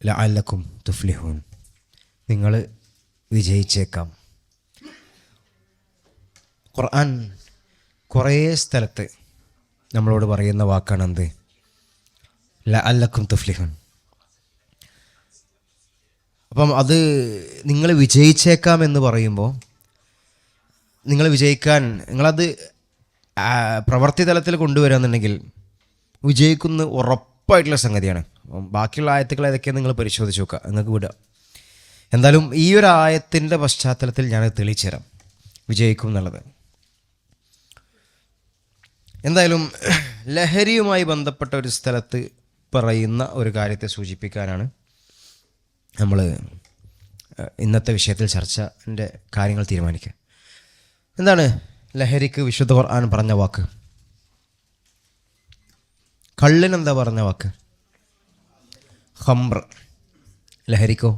ലഅല്ലക്കും തുഫ്ലിഹൂൻ, നിങ്ങൾ വിജയിച്ചേക്കാം. ഖുർആൻ കുറേ സ്ഥലത്ത് നമ്മളോട് പറയുന്ന വാക്കാണ് എന്ത്? ലഅല്ലക്കും തുഫ്ലിഹൂൻ. അപ്പം അത് നിങ്ങൾ വിജയിച്ചേക്കാം എന്ന് പറയുമ്പോൾ നിങ്ങൾ വിജയിക്കാൻ, നിങ്ങളത് പ്രവൃത്തി തലത്തിൽ കൊണ്ടുവരാന്നുണ്ടെങ്കിൽ വിജയിക്കുന്ന ഉറപ്പായിട്ടുള്ള സംഗതിയാണ്. ബാക്കിയുള്ള ആയത്തുകൾ ഏതൊക്കെയാണ് നിങ്ങൾ പരിശോധിച്ച് നോക്കുക, നിങ്ങൾക്ക് വിടുക. എന്തായാലും ഈ ഒരു ആയത്തിൻ്റെ പശ്ചാത്തലത്തിൽ ഞാനത് തെളിയിച്ചു തരാം വിജയിക്കും എന്നുള്ളത്. എന്തായാലും ലഹരിയുമായി ബന്ധപ്പെട്ട ഒരു സ്ഥലത്ത് പറയുന്ന ഒരു കാര്യത്തെ സൂചിപ്പിക്കാനാണ് നമ്മൾ ഇന്നത്തെ വിഷയത്തിൽ ചർച്ചൻ്റെ കാര്യങ്ങൾ തീരുമാനിക്കുക. എന്താണ് ലഹരിക്ക് വിശുദ്ധ ഖുർആൻ പറഞ്ഞ വാക്ക്? കള്ളിനെന്താ പറഞ്ഞ വാക്ക്? ഖംർ. ലഹരിക്കോ?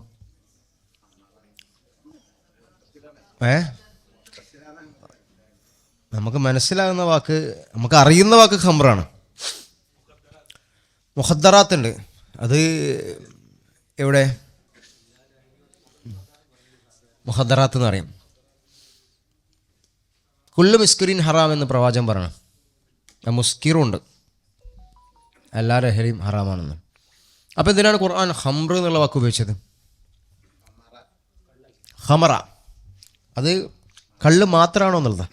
നമുക്ക് മനസ്സിലാകുന്ന വാക്ക്, നമുക്ക് അറിയുന്ന വാക്ക് ഖംറാണ്. മുഖദ്ദറാത്ത് ഉണ്ട്, അത് എവിടെ? മുഖദ്ദറാത്ത് എന്ന് പറയും. കുല്ലു മിസ്കിറിൻ ഹറാം എന്ന് പ്രവാചകൻ പറയണം. മുസ്കിറുണ്ട്, എല്ലാ ലഹരിയും ഹറാമാണെന്ന്. അപ്പോൾ എന്തിനാണ് ഖുർആൻ ഖംർ എന്നുള്ള വാക്ക് ഉപയോഗിച്ചത്? ഖമറ, അത് കള്ള് മാത്രമാണോ എന്നുള്ളത്?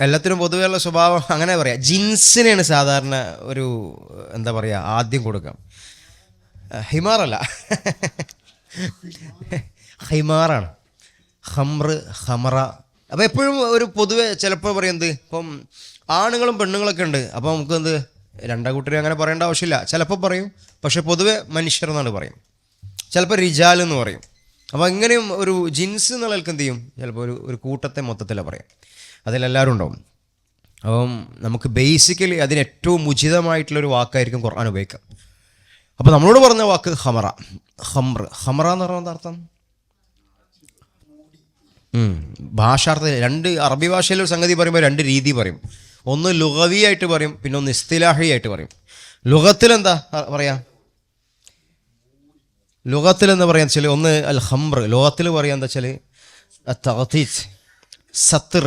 എല്ലാത്തിനും പൊതുവെയുള്ള സ്വഭാവം അങ്ങനെ പറയാം. ജിൻസിനെയാണ് സാധാരണ ഒരു എന്താ പറയുക ആദ്യം കൊടുക്കാം. ഹിമാറല്ല, ഹിമാറാണ്. ഖംർ, ഖമറ. അപ്പോൾ എപ്പോഴും ഒരു പൊതുവെ ചിലപ്പോൾ പറയുന്നത്, ഇപ്പം ആണുങ്ങളും പെണ്ണുങ്ങളൊക്കെ ഉണ്ട്, അപ്പോൾ നമുക്ക് എന്ത് രണ്ടാം കൂട്ടരും അങ്ങനെ പറയേണ്ട ആവശ്യമില്ല. ചിലപ്പോൾ പറയും, പക്ഷെ പൊതുവെ മനുഷ്യർ എന്നാണ് പറയും. ചിലപ്പോൾ റിജാൽ എന്ന് പറയും. അപ്പോൾ ഇങ്ങനെയും ഒരു ജിൻസ് എന്നുള്ളവർക്ക് എന്ത് ചെയ്യും, ചിലപ്പോൾ ഒരു കൂട്ടത്തെ മൊത്തത്തിലാണ് പറയാം. അതിലെല്ലാവരും ഉണ്ടാവും. അപ്പം നമുക്ക് ബേസിക്കലി അതിന് ഏറ്റവും ഉചിതമായിട്ടുള്ളൊരു വാക്കായിരിക്കും ഖുർആൻ ഉപയോഗിക്കുക. അപ്പോൾ നമ്മളോട് പറഞ്ഞ വാക്ക് ഖമറ, ഖംർ. ഖമറ എന്ന് പറഞ്ഞാൽ എന്താ അർത്ഥം? ഭാഷാർത്ഥം രണ്ട്, അറബി ഭാഷയിലൊരു സംഗതി പറയുമ്പോൾ രണ്ട് രീതി പറയും. ഒന്ന് ലുഗവി ആയിട്ട് പറയും, പിന്നെ ഒന്ന് ഇസ്തിലാഹി ആയിട്ട് പറയും. ലുഗത്തിൽ എന്താ പറയാ? ലുഗത്തിൽ എന്താ പറയാന്ന് വെച്ചാൽ ഒന്ന് അൽ ഖംർ. ലോകത്തിൽ പറയാ എന്താ വെച്ചാൽ തഗ്തീസ്, സത്ർ,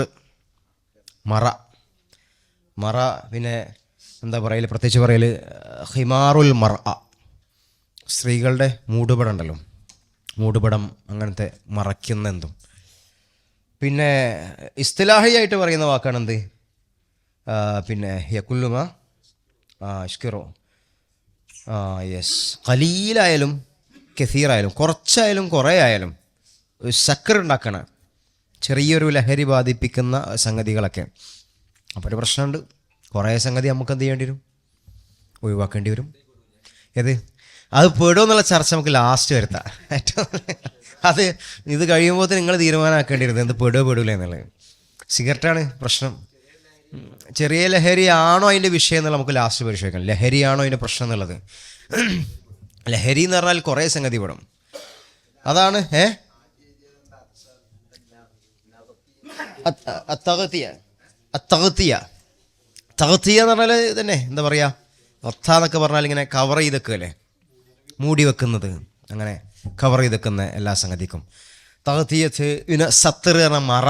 മറ. മറ പിന്നെ എന്താ പറയൽ, പ്രത്യേകിച്ച് പറയൽ ഹിമാറുൽ മർ. സ്ത്രീകളുടെ മൂടുപടം ഉണ്ടല്ലോ, മൂടുപടം, അങ്ങനത്തെ മറയ്ക്കുന്ന എന്തും. പിന്നെ ഇസ്തിലാഹി ആയിട്ട് പറയുന്ന വാക്കാണ് എന്ത്? പിന്നെ യക്കുല്ലുമ ഇഷ്കിറോ. യെസ്, ഖലീലായാലും കസീറായാലും, കുറച്ചായാലും കുറേ ആയാലും സക്കർ ഉണ്ടാക്കണ ചെറിയൊരു ലഹരി ബാധിപ്പിക്കുന്ന സംഗതികളൊക്കെ. അപ്പോൾ ഒരു പ്രശ്നമുണ്ട്, കുറേ സംഗതി നമുക്ക് എന്ത് ചെയ്യേണ്ടി വരും? ഒഴിവാക്കേണ്ടി വരും. ഏത്? അത് പെടുമെന്നുള്ള ചർച്ച നമുക്ക് ലാസ്റ്റ് വരുത്താം. ഏറ്റവും അത് ഇത് കഴിയുമ്പോൾ നിങ്ങൾ തീരുമാനമാക്കേണ്ടിരുന്നത് എന്ത് പെടില്ല എന്നുള്ളത്. സിഗരറ്റാണ് പ്രശ്നം. ചെറിയ ലഹരി ആണോ അതിൻ്റെ വിഷയം എന്നുള്ള നമുക്ക് ലാസ്റ്റ് പരിശോധിക്കാം. ലഹരിയാണോ അതിൻ്റെ പ്രശ്നം എന്നുള്ളത്? ലഹരി എന്ന് പറഞ്ഞാൽ കുറേ സംഗതി പെടും. അതാണ് തഗ്തിയ എന്ന് പറഞ്ഞാൽ തന്നെ എന്താ പറയുക, ഒത്ത എന്നൊക്കെ പറഞ്ഞാൽ ഇങ്ങനെ കവർ ചെയ്തൊക്കെ അല്ലേ, മൂടി വെക്കുന്നത്, അങ്ങനെ കവർ ചെയ്ത് വെക്കുന്ന എല്ലാ സംഗതിക്കും തഗ്തിയത്ത്. പിന്നെ സത്തർ പറഞ്ഞാൽ മറ,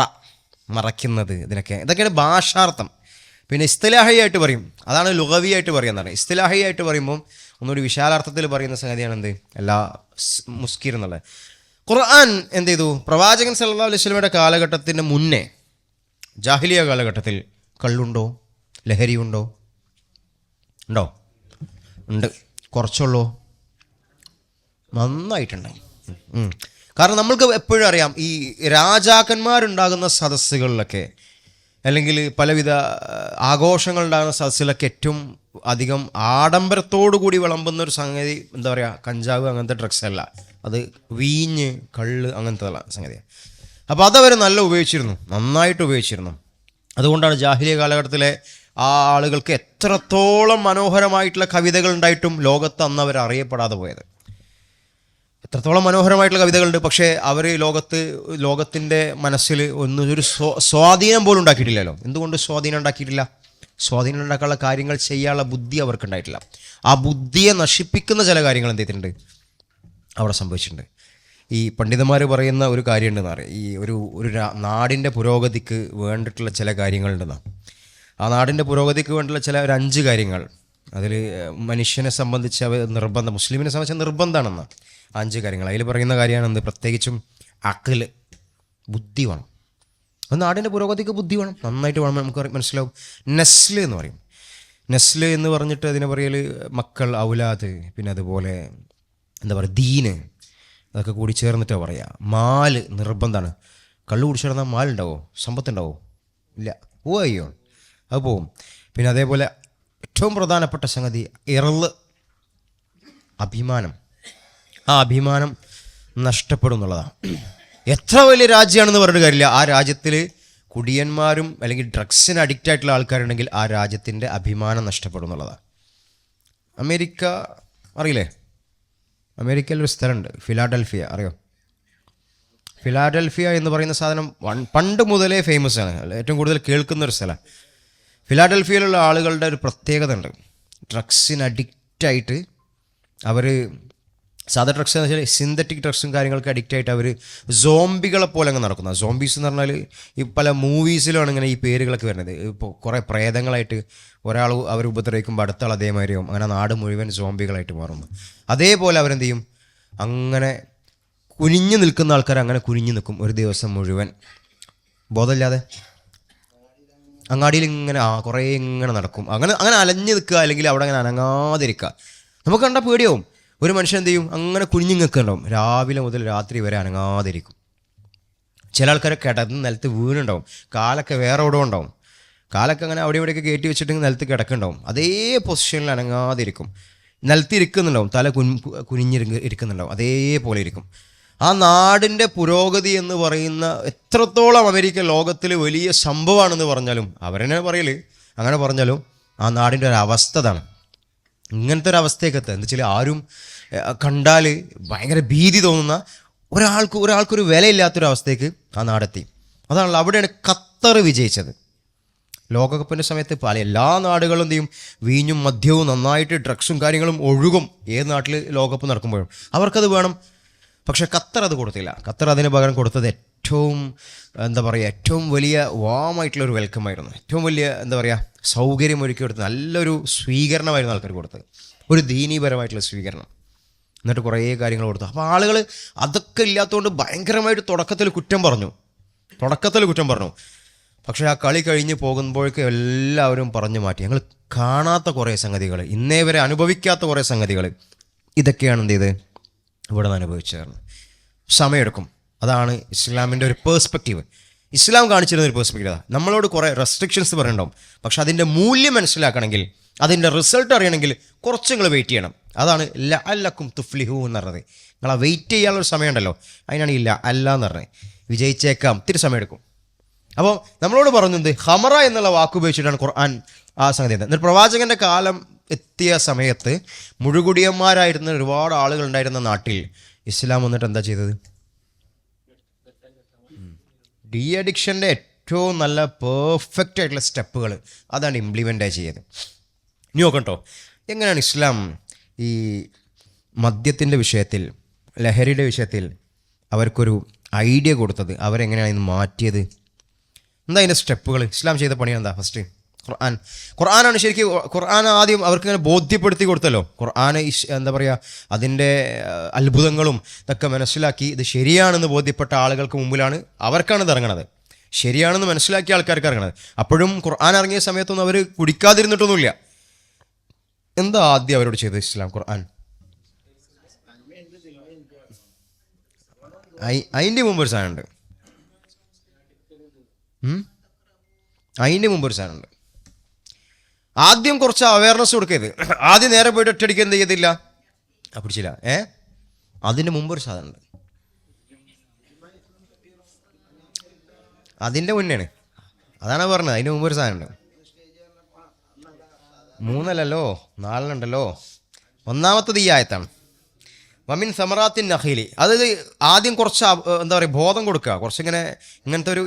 മറയ്ക്കുന്നത്. ഇതൊക്കെയാണ് ഭാഷാർത്ഥം. പിന്നെ ഇസ്തിലാഹി ആയിട്ട് പറയും, അതാണ് ലുഗവി ആയിട്ട് പറയുന്നതാണ്. ഇസ്തിലാഹി ആയിട്ട് പറയുമ്പോൾ ഒന്നൊരു വിശാലാർത്ഥത്തിൽ പറയുന്ന സംഗതിയാണ് എന്ത്? എല്ലാ മുസ്കിർ എന്നുള്ളത്. ഖുർആൻ എന്ത് ചെയ്തു? പ്രവാചകൻ സല്ലല്ലാഹു അലൈഹി വസല്ലമയുടെ കാലഘട്ടത്തിന് മുന്നേ ജാഹിലിയ കാലഘട്ടത്തിൽ കള്ളുണ്ടോ? ലഹരി ഉണ്ടോ? ഉണ്ട്. കുറച്ചുള്ളൂ? നന്നായിട്ടുണ്ട്. കാരണം നമ്മൾക്ക് എപ്പോഴും അറിയാം, ഈ രാജാക്കന്മാരുണ്ടാകുന്ന സദസ്സുകളിലൊക്കെ, അല്ലെങ്കിൽ പലവിധ ആഘോഷങ്ങളുണ്ടാകുന്ന സദസ്സിലൊക്കെ ഏറ്റവും അധികം ആഡംബരത്തോടു കൂടി വിളമ്പുന്ന ഒരു സംഗതി എന്താ പറയുക, കഞ്ചാവ് അങ്ങനത്തെ ഡ്രഗ്സ് അല്ല, അത് വീഞ്ഞ്, കള്ള്, അങ്ങനത്തെ സംഗതിയാണ്. അപ്പോൾ അതവർ നല്ല ഉപയോഗിച്ചിരുന്നു, നന്നായിട്ട് ഉപയോഗിച്ചിരുന്നു. അതുകൊണ്ടാണ് ജാഹിലിയ കാലഘട്ടത്തിലെ ആ ആളുകൾക്ക് എത്രത്തോളം മനോഹരമായിട്ടുള്ള കവിതകൾ ഉണ്ടായിട്ടും ലോകത്ത് അന്ന് അവർ അറിയപ്പെടാതെ പോയത്. എത്രത്തോളം മനോഹരമായിട്ടുള്ള കവിതകളുണ്ട്, പക്ഷേ അവർ ലോകത്തിൻ്റെ മനസ്സിൽ ഒരു സ്വാധീനം പോലും ഉണ്ടാക്കിയിട്ടില്ലല്ലോ. എന്തുകൊണ്ട് സ്വാധീനം ഉണ്ടാക്കിയിട്ടില്ല? സ്വാധീനം ഉണ്ടാക്കാനുള്ള കാര്യങ്ങൾ ചെയ്യാനുള്ള ബുദ്ധി അവർക്കുണ്ടായിട്ടില്ല. ആ ബുദ്ധിയെ നശിപ്പിക്കുന്ന ചില കാര്യങ്ങൾ എന്ത് ചെയ്തിട്ടുണ്ട്, അവിടെ സംഭവിച്ചിട്ടുണ്ട്. ഈ പണ്ഡിതന്മാർ പറയുന്ന ഒരു കാര്യമുണ്ടെന്ന് പറയും, ഈ ഒരു നാടിൻ്റെ പുരോഗതിക്ക് വേണ്ടിയിട്ടുള്ള ചില കാര്യങ്ങളുണ്ടെന്നാണ്. ആ നാടിൻ്റെ പുരോഗതിക്ക് വേണ്ടിയുള്ള ചില ഒരു 5 കാര്യങ്ങൾ, അതിൽ മനുഷ്യനെ സംബന്ധിച്ച് നിർബന്ധം, മുസ്ലിമിനെ സംബന്ധിച്ച് നിർബന്ധമാണെന്ന് 5 കാര്യങ്ങൾ. അതിൽ പറയുന്ന കാര്യമാണ് എന്ത്, പ്രത്യേകിച്ചും അഖില്, ബുദ്ധി വേണം. അത് നാടിൻ്റെ പുരോഗതിക്ക് ബുദ്ധി വേണം, നന്നായിട്ട് വേണം. നമുക്ക് മനസ്സിലാവും. നെസ്ല് എന്ന് പറയും. നെസ്ല് എന്ന് പറഞ്ഞിട്ട് അതിനെ പറയൽ മക്കൾ, ഔലാദ്, പിന്നെ അതുപോലെ എന്താ പറയുക, ദീന്, അതൊക്കെ കൂടി ചേർന്നിട്ടാണ് പറയുക. മാല് നിർബന്ധമാണ്. കള്ളു കുടിച്ചു കിടന്നാൽ മാലുണ്ടാവോ, സമ്പത്തുണ്ടാവോ? ഇല്ല, പോവോ, അത് പോവും. പിന്നെ അതേപോലെ ഏറ്റവും പ്രധാനപ്പെട്ട സംഗതി ഇറള്, അഭിമാനം. ആ അഭിമാനം നഷ്ടപ്പെടും എന്നുള്ളതാണ്. എത്ര വലിയ രാജ്യമാണെന്ന് പറഞ്ഞിട്ട് കാര്യമില്ല, ആ രാജ്യത്തിൽ കുടിയന്മാരും അല്ലെങ്കിൽ ഡ്രഗ്സിന് അഡിക്റ്റ് ആയിട്ടുള്ള ആൾക്കാരുണ്ടെങ്കിൽ ആ രാജ്യത്തിൻ്റെ അഭിമാനം നഷ്ടപ്പെടും എന്നുള്ളതാണ്. അമേരിക്ക അറിയില്ലേ? അമേരിക്കയിലൊരു സ്ഥലമുണ്ട്, ഫിലാഡൽഫിയ, അറിയോ? ഫിലാഡൽഫിയ എന്ന് പറയുന്ന സാധനം പണ്ട് മുതലേ ഫേമസ് ആണ്, ഏറ്റവും കൂടുതൽ കേൾക്കുന്ന ഒരു സ്ഥലമാണ്. ഫിലാഡൽഫിയയിലുള്ള ആളുകളുടെ ഒരു പ്രത്യേകത ഉണ്ട്. ഡ്രഗ്സിന് അഡിക്റ്റായിട്ട് അവർ, സാധാ ഡ്രഗ്സ് എന്ന് വെച്ചാൽ സിന്തറ്റിക് ഡ്രഗ്സും കാര്യങ്ങൾക്ക് അഡിക്റ്റായിട്ട് അവർ സോംബികളെ പോലെ അങ്ങ് നടക്കുന്ന. സോംബീസ് എന്ന് പറഞ്ഞാൽ ഈ പല മൂവീസിലാണ് ഇങ്ങനെ ഈ പേരുകളൊക്കെ വരുന്നത്. ഇപ്പോൾ കുറേ പ്രേതങ്ങളായിട്ട് ഒരാൾ അവർ ഉപദ്രവിക്കുമ്പോൾ അടുത്ത ആൾ അതേമാതിരിയും, അങ്ങനെ നാട് മുഴുവൻ സോംബികളായിട്ട് മാറുന്നു. അതേപോലെ അവരെന്ത് ചെയ്യും, അങ്ങനെ കുനിഞ്ഞു നിൽക്കുന്ന ആൾക്കാർ അങ്ങനെ കുനിഞ്ഞു നിൽക്കും ഒരു ദിവസം മുഴുവൻ, ബോധമില്ലാതെ അങ്ങാടിയിൽ ഇങ്ങനെ കുറേ ഇങ്ങനെ നടക്കും. അങ്ങനെ അലഞ്ഞു നിൽക്കുക, അല്ലെങ്കിൽ അവിടെ അങ്ങനെ അനങ്ങാതിരിക്കുക. നമുക്ക് കണ്ടാൽ പേടിയാവും. ഒരു മനുഷ്യൻ എന്ത് ചെയ്യും, അങ്ങനെ കുനിഞ്ഞു നിൽക്കുന്നുണ്ടാവും, രാവിലെ മുതൽ രാത്രി വരെ അനങ്ങാതിരിക്കും. ചില ആൾക്കാരെ കിടന്ന് നിലത്ത് വീണുണ്ടാവും, കാലൊക്കെ വേറെ എവിടെ ഉണ്ടാവും, കാലൊക്കെ അങ്ങനെ അവിടെ ഇവിടെയൊക്കെ കയറ്റി വെച്ചിട്ട് നിലത്ത് കിടക്കുന്നുണ്ടാവും, അതേ പൊസിഷനിൽ അനങ്ങാതിരിക്കും. നിലത്ത് ഇരിക്കുന്നുണ്ടാവും, തല ഇരിക്കുന്നുണ്ടാവും, അതേപോലെ ഇരിക്കും. ആ നാടിൻ്റെ പുരോഗതി എന്ന് പറയുന്ന എത്രത്തോളം അമേരിക്ക ലോകത്തിൽ വലിയ സംഭവമാണെന്ന് പറഞ്ഞാലും, അവരെന്നെ പറയൽ അങ്ങനെ പറഞ്ഞാലും, ആ നാടിൻ്റെ ഒരു അവസ്ഥ അതാണ്. ഇങ്ങനത്തെ ഒരു അവസ്ഥയൊക്കെ എത്തുക എന്താ വെച്ചാൽ, ആരും കണ്ടാൽ ഭയങ്കര ഭീതി തോന്നുന്ന, ഒരാൾക്കൊരു വിലയില്ലാത്തൊരവസ്ഥയ്ക്ക് ആ നാടെത്തി. അതാണല്ലോ, അവിടെയാണ് ഖത്തർ വിജയിച്ചത്. ലോകകപ്പിൻ്റെ സമയത്ത് എല്ലാ നാടുകളും എന്ത് ചെയ്യും, വീഞ്ഞും മദ്യവും നന്നായിട്ട് ഡ്രഗ്സും കാര്യങ്ങളും ഒഴുകും. ഏത് നാട്ടിൽ ലോകകപ്പ് നടക്കുമ്പോഴും അവർക്കത് വേണം. പക്ഷേ ഖത്തർ അത് കൊടുത്തില്ല. ഖത്തർ അതിന് പകരം കൊടുത്തത് ഏറ്റവും എന്താ പറയുക, ഏറ്റവും വലിയ വാമായിട്ടുള്ളൊരു വെൽക്കമായിരുന്നു. ഏറ്റവും വലിയ എന്താ പറയുക, സൗകര്യം ഒരുക്കി കൊടുത്ത് നല്ലൊരു സ്വീകരണമായിരുന്നു ആൾക്കാർ കൊടുത്തത്, ഒരു ദീനീപരമായിട്ടുള്ള സ്വീകരണം. എന്നിട്ട് കുറേ കാര്യങ്ങൾ കൊടുത്തു. അപ്പോൾ ആളുകൾ അതൊക്കെ ഇല്ലാത്തതുകൊണ്ട് ഭയങ്കരമായിട്ട് തുടക്കത്തിൽ കുറ്റം പറഞ്ഞു. പക്ഷേ ആ കളി കഴിഞ്ഞ് പോകുമ്പോഴേക്കും എല്ലാവരും പറഞ്ഞു മാറ്റി, ഞങ്ങൾ കാണാത്ത കുറേ സംഗതികൾ, ഇന്നേ വരെ അനുഭവിക്കാത്ത കുറേ സംഗതികൾ, ഇതൊക്കെയാണ് എന്ത് ചെയ്ത് ഇവിടെ നിന്ന് അനുഭവിച്ചതാണ്. സമയമെടുക്കും. അതാണ് ഇസ്ലാമിൻ്റെ ഒരു പേഴ്സ്പെക്റ്റീവ്. ഇസ്ലാം കാണിച്ചിരുന്ന ഒരു പേഴ്സ്പെക്റ്റീവ് അതാണ്. നമ്മളോട് കുറേ റെസ്ട്രിക്ഷൻസ് പറയുന്നുണ്ടാവും, പക്ഷെ അതിൻ്റെ മൂല്യം മനസ്സിലാക്കണമെങ്കിൽ, അതിൻ്റെ റിസൾട്ട് അറിയണമെങ്കിൽ കുറച്ച് നിങ്ങൾ വെയിറ്റ് ചെയ്യണം. അതാണ് ലഅല്ലക്കും തുഫ്ലിഹൂ എന്ന് പറഞ്ഞത്. നിങ്ങൾ ആ വെയിറ്റ് ചെയ്യാനുള്ളൊരു സമയമുണ്ടല്ലോ, അതിനാണ് ഈ ലഅല്ല എന്ന് പറഞ്ഞത്. വിജയിച്ചേക്കാം, ഇത്തിരി സമയമെടുക്കും. അപ്പോൾ നമ്മളോട് പറഞ്ഞത് ഹമറ എന്നുള്ള വാക്ക് ഉപയോഗിച്ചിട്ടാണ് ഖുർആൻ ആ സംഗതി. എന്നിട്ട് പ്രവാചകൻ്റെ കാലം എത്തിയ സമയത്ത് മുഴുകുടിയന്മാരായിരുന്ന ഒരുപാട് ആളുകൾ ഉണ്ടായിരുന്ന നാട്ടിൽ ഇസ്ലാം വന്നിട്ട് എന്താ ചെയ്തത്, ഡി അഡിക്ഷൻ്റെ ഏറ്റവും നല്ല പെർഫെക്റ്റ് ആയിട്ടുള്ള സ്റ്റെപ്പുകൾ അതാണ് ഇംപ്ലിമെൻ്റ് ചെയ്തത്. ഇനി നോക്കട്ടോ, എങ്ങനെയാണ് ഇസ്ലാം ഈ മദ്യത്തിൻ്റെ വിഷയത്തിൽ, ലഹരിയുടെ വിഷയത്തിൽ അവർക്കൊരു ഐഡിയ കൊടുത്തത്, അവരെങ്ങനെയാണ് ഇന്ന് മാറ്റിയത്, എന്താ അതിൻ്റെ സ്റ്റെപ്പുകൾ? ഇസ്ലാം ചെയ്ത പണിയാണ് എന്താ? ഫസ്റ്റ് ഖുർആനാണ് ശരിക്കും. ഖുർആൻ ആദ്യം അവർക്ക് ഇങ്ങനെ ബോധ്യപ്പെടുത്തി കൊടുത്തല്ലോ. ഖുർആൻ എന്താ പറയുക, അതിൻ്റെ അത്ഭുതങ്ങളും ഇതൊക്കെ മനസ്സിലാക്കി ഇത് ശരിയാണെന്ന് ബോധ്യപ്പെട്ട ആളുകൾക്ക് മുമ്പിലാണ്, അവർക്കാണ് ഇത് ഇറങ്ങണത്. ശരിയാണെന്ന് മനസ്സിലാക്കിയ ആൾക്കാർക്ക് ഇറങ്ങണത്. അപ്പോഴും ഖുർആൻ ഇറങ്ങിയ സമയത്തൊന്നും അവർ കുടിക്കാതിരുന്നിട്ടൊന്നുമില്ല. എന്താ ആദ്യം അവരോട് ചെയ്തത് ഇസ്ലാം? ഖുർആൻ അതിൻ്റെ മുമ്പൊരു സാധനമുണ്ട്. അതിൻ്റെ മുമ്പൊരു സാധനമുണ്ട്. ആദ്യം കുറച്ച് അവയർനെസ് കൊടുക്കരുത്. ആദ്യം നേരെ പോയിട്ട് ഒറ്റയടിക്ക് എന്ത് ചെയ്തില്ല, പിടിച്ചില്ല. അതിൻ്റെ മുമ്പൊരു സാധനമുണ്ട്. അതിൻ്റെ മുന്നെയാണ്, അതാണ് പറഞ്ഞത്. അതിൻ്റെ മുമ്പൊരു സാധനമുണ്ട്. 3 4 ഒന്നാമത്തത് ഈ ആയത്താണ്, വമിൻ സമറാത്തിൻ നഖീലി. അത് ആദ്യം കുറച്ച് എന്താ പറയുക, ബോധം കൊടുക്കുക, കുറച്ചിങ്ങനെ ഇങ്ങനത്തെ ഒരു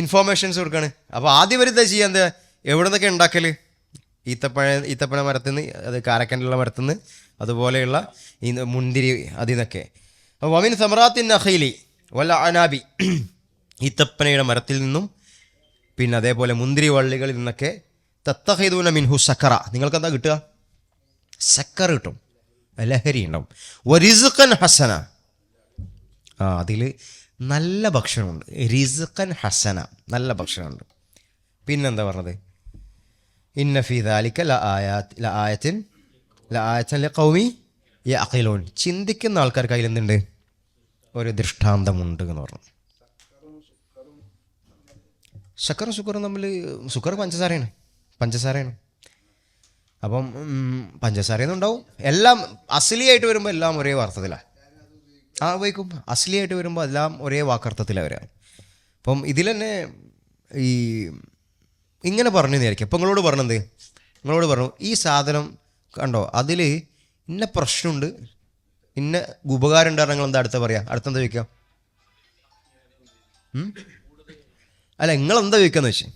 ഇൻഫോർമേഷൻസ് കൊടുക്കുകയാണ്. അപ്പോൾ ആദ്യം വരുന്നത് ചെയ്യാൻ എന്താ, എവിടെ നിന്നൊക്കെ ഉണ്ടാക്കൽ? ഈത്തപ്പഴ മരത്തിൽ നിന്ന്, അത് കാരക്കനുള്ള മരത്തിൽ നിന്ന്, അതുപോലെയുള്ള ഈ മുന്തിരി അതിൽ നിന്നൊക്കെ. വമിൻ സമറാത്തിൻ നഖീലി വല്ല അനാബി, ഈത്തപ്പനയുടെ മരത്തിൽ നിന്നും പിന്നെ അതേപോലെ മുന്തിരി വള്ളികളിൽ നിന്നൊക്കെ തത്തഹിദൂന മിൻഹു സക്കറ, നിങ്ങൾക്ക് എന്താ കിട്ടുക? സക്കർ കിട്ടും, ലഹരി ഉണ്ടാവും. വരിസുഖൻ ഹസന, അതിൽ നല്ല ഭക്ഷണമുണ്ട്. റിസുഖൻ ഹസന, നല്ല ഭക്ഷണമുണ്ട്. പിന്നെന്താ പറഞ്ഞത്? ഇന്ന ഫീ ദാലിക ലആയത്തിൻ ലിഖൗമി യഅഖിലൂൻ, ചിന്തിക്കുന്ന ആൾക്കാർക്ക് അതിൽ എന്തുണ്ട്? ഒരു ദൃഷ്ടാന്തമുണ്ട് എന്ന് പറഞ്ഞു. ശക്കറും സുക്കറും തമ്മിൽ, സുക്കർ പഞ്ചസാരയാണ്. അപ്പം പഞ്ചസാരയൊന്നും ഉണ്ടാവും. എല്ലാം അസ്ലിയായിട്ട് വരുമ്പോൾ എല്ലാം ഒരേ വാർത്തത്തിലാണ് ഉപയോഗിക്കും. അസ്ലിയായിട്ട് വരുമ്പോൾ എല്ലാം ഒരേ വാക്കർത്ഥത്തിലാണ് വരിക. അപ്പം ഇതിൽ തന്നെ ഈ ഇങ്ങനെ പറഞ്ഞു വിചാരിക്കും. അപ്പം നിങ്ങളോട് പറഞ്ഞു ഈ സാധനം കണ്ടോ, അതിൽ ഇന്ന പ്രശ്നമുണ്ട്, ഇന്ന ഉപകാരം ഉണ്ട്. നിങ്ങൾ എന്താ അടുത്തെന്താ ചോദിക്കാം? അല്ല, നിങ്ങളെന്താ ചോദിക്കാന്ന് വെച്ചാൽ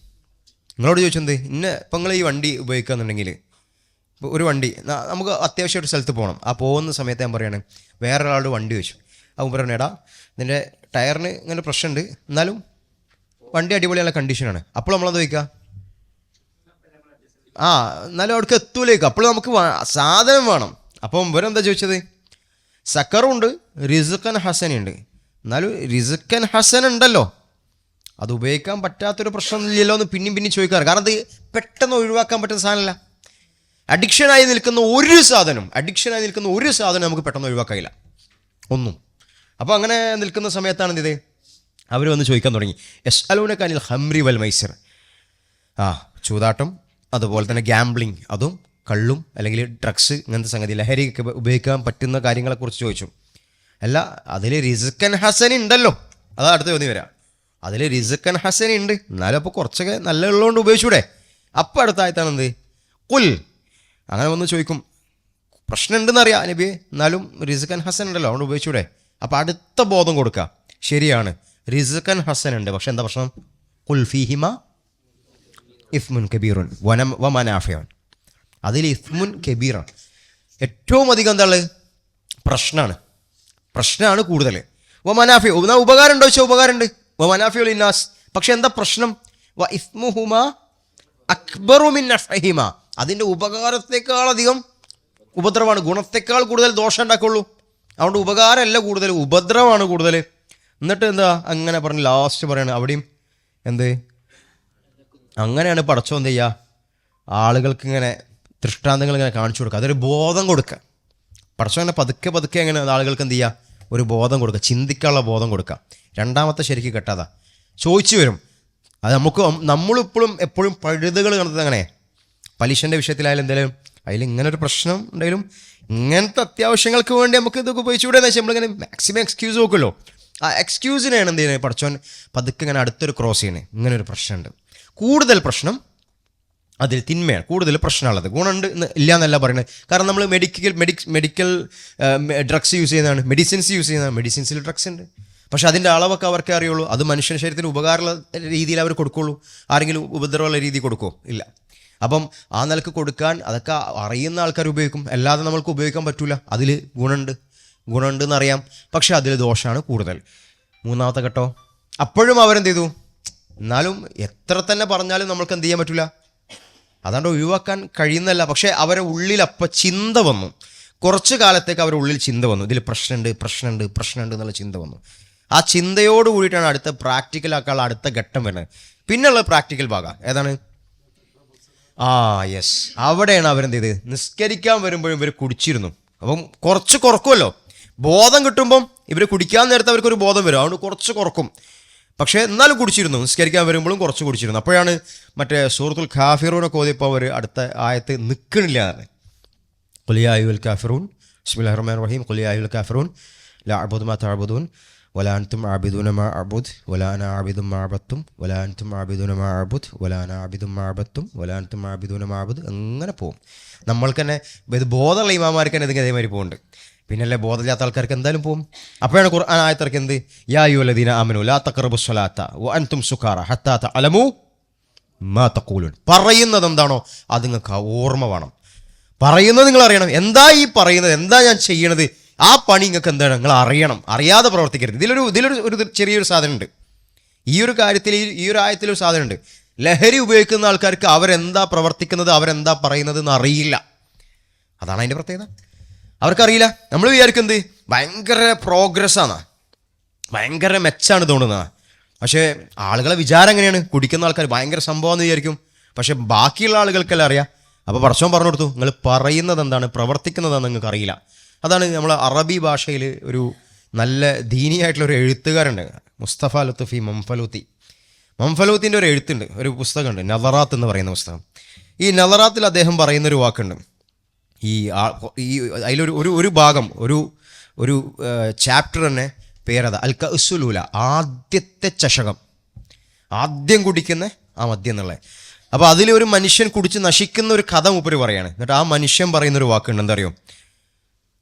നിങ്ങളോട് ചോദിച്ചെന്ത് ഇപ്പം നിങ്ങൾ ഈ വണ്ടി ഉപയോഗിക്കുകയെന്നുണ്ടെങ്കിൽ, ഇപ്പോൾ ഒരു വണ്ടി നമുക്ക് അത്യാവശ്യം ഒരു സ്ഥലത്ത് പോകണം. ആ പോകുന്ന സമയത്ത് ഞാൻ പറയുകയാണ്, വേറൊരാളുടെ വണ്ടി വെച്ചു. അവൻ പറയണ, എടാ നിൻ്റെ ടയറിന് ഇങ്ങനെ പ്രശ്നമുണ്ട്, എന്നാലും വണ്ടി അടിപൊളിയുള്ള കണ്ടീഷനാണ്. അപ്പോൾ നമ്മളെന്താ ചോദിക്കുക? എന്നാലും അവിടേക്ക് എത്തൂലേക്ക്. അപ്പോൾ നമുക്ക് സാധനം വേണം. അപ്പം ഇവരെന്താ ചോദിച്ചത്? സക്കറുണ്ട്, റിസുഖൻ ഹസനുണ്ട്. എന്നാലും റിസുഖൻ ഹസൻ ഉണ്ടല്ലോ, അത് ഉപയോഗിക്കാൻ പറ്റാത്തൊരു പ്രശ്നമില്ലല്ലോ എന്ന് പിന്നെയും ചോദിക്കാറ്. കാരണം അത് പെട്ടെന്ന് ഒഴിവാക്കാൻ പറ്റുന്ന സാധനമല്ല. അഡിക്ഷനായി നിൽക്കുന്ന ഒരു സാധനം നമുക്ക് പെട്ടെന്ന് ഒഴിവാക്കാനില്ല ഒന്നും. അപ്പോൾ അങ്ങനെ നിൽക്കുന്ന സമയത്താണ് എന്ത് ചെയ്തത്? അവർ വന്ന് ചോദിക്കാൻ തുടങ്ങി. യസ്അലൂനക അനിൽ ഖംറി വൽ മൈസിർ, ചൂതാട്ടം, അതുപോലെ തന്നെ ഗാംബ്ലിങ്, അതും കള്ളും അല്ലെങ്കിൽ ഡ്രഗ്സ്, ഇങ്ങനത്തെ സംഗതി, ലഹരിയൊക്കെ ഉപയോഗിക്കാൻ പറ്റുന്ന കാര്യങ്ങളെക്കുറിച്ച് ചോദിച്ചു. അല്ല, അതിൽ റിസുഖൻ ഹസൻ ഉണ്ടല്ലോ, അതാ അടുത്ത ചോദ്യം വരാം. അതിൽ റിസുഖൻ ഹസൻ ഉണ്ട്, എന്നാലും അപ്പോൾ കുറച്ചൊക്കെ നല്ല ഉള്ളതുകൊണ്ട് ഉപയോഗിച്ചൂടെ? അപ്പോൾ അടുത്ത ആയത്താണ് എന്ത്? കുൽ, അങ്ങനെ വന്ന് ചോദിക്കും. പ്രശ്നം ഉണ്ടെന്നറിയാം നബിയെ, എന്നാലും റിസുഖൻ ഹസൻ ഉണ്ടല്ലോ, അതുകൊണ്ട് ഉപയോഗിച്ചൂടെ? അപ്പോൾ അടുത്ത ബോധം കൊടുക്കുക. ശരിയാണ്, റിസുഖൻ ഹസൻ ഉണ്ട്, പക്ഷെ എന്താ പ്രശ്നം? കുൽ ഫീഹിമ ഇസ്മുൻ കബീറുൻ വമനാഫിഉൻ, അതിൽ ഇസ്മുൻ കബീറാണ്. ഏറ്റവും അധികം എന്താ ഉള്ളത്? പ്രശ്നമാണ് കൂടുതൽ. വമനാഫിഉ, ഉപകാരം ഉണ്ടോ ചോദിച്ചാൽ ഉപകാരമുണ്ട്. വമനാഫിഉ ലിന്നാസ്, പക്ഷെ എന്താ പ്രശ്നം? വ ഇസ്മുഹുമ അക്ബറു മിൻ നഫ്ഇഹിമ, അതിൻ്റെ ഉപകാരത്തെക്കാളധികം ഉപദ്രവമാണ്, ഗുണത്തെക്കാൾ കൂടുതൽ ദോഷം ഉണ്ടാക്കുള്ളൂ. അതുകൊണ്ട് ഉപകാരമല്ല കൂടുതൽ, ഉപദ്രവമാണ് കൂടുതൽ. എന്നിട്ട് എന്താ അങ്ങനെ പറഞ്ഞ് ലാസ്റ്റ് പറയാണ് അവിടെയും എന്ത്? അങ്ങനെയാണ് പടച്ചോ എന്ത് ചെയ്യുക? ആളുകൾക്ക് ഇങ്ങനെ ദൃഷ്ടാന്തങ്ങൾ ഇങ്ങനെ കാണിച്ചു കൊടുക്കുക, അതൊരു ബോധം കൊടുക്കുക. പടച്ചോ അങ്ങനെ പതുക്കെ എങ്ങനെ ആളുകൾക്ക് എന്ത് ചെയ്യുക? ഒരു ബോധം കൊടുക്കുക, ചിന്തിക്കാനുള്ള ബോധം കൊടുക്കുക. രണ്ടാമത്തെ ശരിക്ക് കെട്ടാതാ ചോദിച്ചു വരും. അത് നമ്മളിപ്പോഴും എപ്പോഴും പഴുതുകൾ കണ്ടത് അങ്ങനെ പലിശൻ്റെ വിഷയത്തിലായാലും എന്തെങ്കിലും അതിൽ ഇങ്ങനെ ഒരു പ്രശ്നം ഉണ്ടെങ്കിലും ഇങ്ങനത്തെ അത്യാവശ്യങ്ങൾക്ക് വേണ്ടി നമുക്ക് ഇതൊക്കെ ഉപയോഗിച്ചുകൂടെ എന്ന് വെച്ചാൽ നമ്മളിങ്ങനെ മാക്സിമം എക്സ്ക്യൂസ് നോക്കുമല്ലോ. ആ എക്സ്ക്യൂസിനെയാണ് എന്ത് ചെയ്യുന്നത്? പഠിച്ചോൻ പതുക്കെ ഇങ്ങനെ അടുത്തൊരു ക്രോസ് ചെയ്യണേ. ഇങ്ങനെ ഒരു പ്രശ്നമുണ്ട്, കൂടുതൽ പ്രശ്നം അതിൽ തിന്മയാണ്, കൂടുതൽ പ്രശ്നമുള്ളത്. ഗുണമുണ്ട് ഇല്ല എന്നല്ല പറയുന്നത്. കാരണം നമ്മൾ മെഡിക്കൽ ഡ്രഗ്സ് യൂസ് ചെയ്യുന്നതാണ്, മെഡിസിൻസ് യൂസ് ചെയ്യുന്നതാണ്. മെഡിസിൻസിൽ ഡ്രഗ്സ് ഉണ്ട്, പക്ഷെ അതിൻ്റെ അളവൊക്കെ അവർക്കേ അറിയുള്ളൂ. അത് മനുഷ്യ ശരീരത്തിന് ഉപകാരമുള്ള രീതിയിൽ അവർ കൊടുക്കുള്ളൂ. ആരെങ്കിലും ഉപദ്രവമുള്ള രീതി കൊടുക്കുമോ? ഇല്ല. അപ്പം ആ നിലക്ക് കൊടുക്കാൻ അതൊക്കെ അറിയുന്ന ആൾക്കാർ ഉപയോഗിക്കും, അല്ലാതെ നമ്മൾക്ക് ഉപയോഗിക്കാൻ പറ്റില്ല. അതിൽ ഗുണമുണ്ട് എന്നറിയാം, പക്ഷെ അതിൽ ദോഷമാണ് കൂടുതൽ. മൂന്നാമത്തെ ഘട്ടോ അപ്പോഴും അവരെന്ത് ചെയ്തു? എന്നാലും എത്ര തന്നെ പറഞ്ഞാലും നമ്മൾക്ക് എന്ത് ചെയ്യാൻ പറ്റില്ല, അതുകൊണ്ട് ഒഴിവാക്കാൻ കഴിയുന്നതല്ല. പക്ഷേ അവരെ ഉള്ളിൽ അപ്പം ചിന്ത വന്നു, കുറച്ച് കാലത്തേക്ക് അവരുടെ ഉള്ളിൽ ചിന്ത വന്നു, ഇതിൽ പ്രശ്നമുണ്ട് എന്നുള്ള ചിന്ത വന്നു. ആ ചിന്തയോട് കൂടിയിട്ടാണ് അടുത്ത പ്രാക്ടിക്കലാക്കാനുള്ള അടുത്ത ഘട്ടം വരുന്നത്. പിന്നെയുള്ള പ്രാക്ടിക്കൽ ഭാഗം ഏതാണ്? യെസ്, അവിടെയാണ് അവരെന്ത് ചെയ്ത്? നിസ്കരിക്കാൻ വരുമ്പോഴും ഇവർ കുടിച്ചിരുന്നു. അപ്പം കുറച്ച് കുറക്കുമല്ലോ, ബോധം കിട്ടുമ്പം ഇവർ കുടിക്കാൻ നേരത്തെ അവർക്കൊരു ബോധം വരും, അതുകൊണ്ട് കുറച്ച് കുറക്കും. പക്ഷേ എന്നാലും കുടിച്ചിരുന്നു, നിസ്കരിക്കാൻ വരുമ്പോഴും കുറച്ച് കുടിച്ചിരുന്നു. അപ്പോഴാണ് മറ്റേ സൂറത്തുൽ കാഫിറൂനൊക്കെ ഓതിയപ്പോൾ അവർ അടുത്ത ആയത്ത് നിൽക്കണില്ല എന്ന്. ഖുൽ യാ അയ്യുഹൽ കാഫിറൂൻ ബിസ്മില്ലാഹിർ റഹ്മാനിർ റഹീം ഖുൽ യാ അയ്യുഹൽ കാഫിറൂൻ ലാ അഅ്ബുദു മാ തഅ്ബുദൂൻ വലാ അൻതും ആബിദൂന മാ അഅ്ബുദ് വലാ അന ആബിദും മാ അഅ്ബദ്തും വലാ അൻതും ആബിദൂന മാ അഅ്ബുദ് വലാ അന ആബിദും മാ അഅ്ബദ്തും വലാ അൻതും ആബിദൂന മാ അഅ്ബുദ്. അങ്ങനെ പോകും. നമ്മൾക്ക് തന്നെ ഇത് ബോധമുള്ള ഇമാമാർക്ക് തന്നെ ഇതിങ്ങനെ അതേമാതിരി പോകുന്നുണ്ട്. പിന്നല്ലേ ബോധമില്ലാത്ത ആൾക്കാർക്ക് എന്തായാലും പോകും. അപ്പോഴാണ് ഖുർആൻ ആയത്തിറക്കി എന്ത്? യാ അയ്യുഹല്ലദീന ആമനൂ ലാ തഖറബുസ് സ്വലാത്ത വഅൻതും സുകാറ ഹത്താ തഅലമൂ മാ തഖൂലൂൻ. പറയുന്നത് എന്താണോ അത് നിങ്ങൾക്ക് ഓർമ്മ വേണം. പറയുന്നത് നിങ്ങൾ അറിയണം. എന്താ ഈ പറയുന്നത്, എന്താ ഞാൻ ചെയ്യണത്, ആ പണി നിങ്ങൾക്ക് എന്താണ് നിങ്ങൾ അറിയണം. അറിയാതെ പ്രവർത്തിക്കരുത്. ഇതിലൊരു ചെറിയൊരു സാധനമുണ്ട്. ഈ ഒരു കാര്യത്തിൽ ഈ ഒരു ആയത്തിലൊരു സാധനമുണ്ട്. ലഹരി ഉപയോഗിക്കുന്ന ആൾക്കാർക്ക് അവരെന്താ പ്രവർത്തിക്കുന്നത്, അവരെന്താ പറയുന്നത് എന്ന് അറിയില്ല. അതാണ് അതിൻ്റെ പ്രത്യേകത. അവർക്കറിയില്ല. നമ്മൾ വിചാരിക്കുന്നത് ഭയങ്കര പ്രോഗ്രസ്സാണ്, ഭയങ്കര മെച്ചാണ് തോന്നുന്നത്. പക്ഷേ ആളുകളെ വിചാരം എങ്ങനെയാണ്, കുടിക്കുന്ന ആൾക്കാർ ഭയങ്കര സംഭവമെന്ന് വിചാരിക്കും. പക്ഷേ ബാക്കിയുള്ള ആളുകൾക്കെല്ലാം അറിയാം. അപ്പോൾ പടച്ചോൻ പറഞ്ഞു കൊടുത്തു, നിങ്ങൾ പറയുന്നത് എന്താണ്, പ്രവർത്തിക്കുന്നതാണെന്ന് നിങ്ങൾക്ക് അറിയില്ല. അതാണ് നമ്മൾ അറബി ഭാഷയിൽ ഒരു നല്ല ദീനിയായിട്ടുള്ളൊരു എഴുത്തുകാരുണ്ട്, മുസ്തഫ ലുത്ഫി മംഫലൂത്തിൻ്റെ ഒരു എഴുത്തുണ്ട്, ഒരു പുസ്തകമുണ്ട്, നദറാത്ത് എന്ന് പറയുന്ന പുസ്തകം. ഈ നദറാത്തിൽ അദ്ദേഹം പറയുന്നൊരു വാക്കുണ്ട്. ഈ അതിലൊരു ഭാഗം, ഒരു ചാപ്റ്റർ തന്നെ പേരതാ അൽ കഅ്സുലൂല, ആദ്യത്തെ ചഷകം, ആദ്യം കുടിക്കുന്ന ആ മദ്യം എന്നുള്ളത്. അപ്പോൾ അതിലൊരു മനുഷ്യൻ കുടിച്ച് നശിക്കുന്ന ഒരു കഥ മൂപ്പര് പറയാണ്. എന്നിട്ട് ആ മനുഷ്യൻ പറയുന്നൊരു വാക്കുണ്ട്, എന്താ അറിയോ,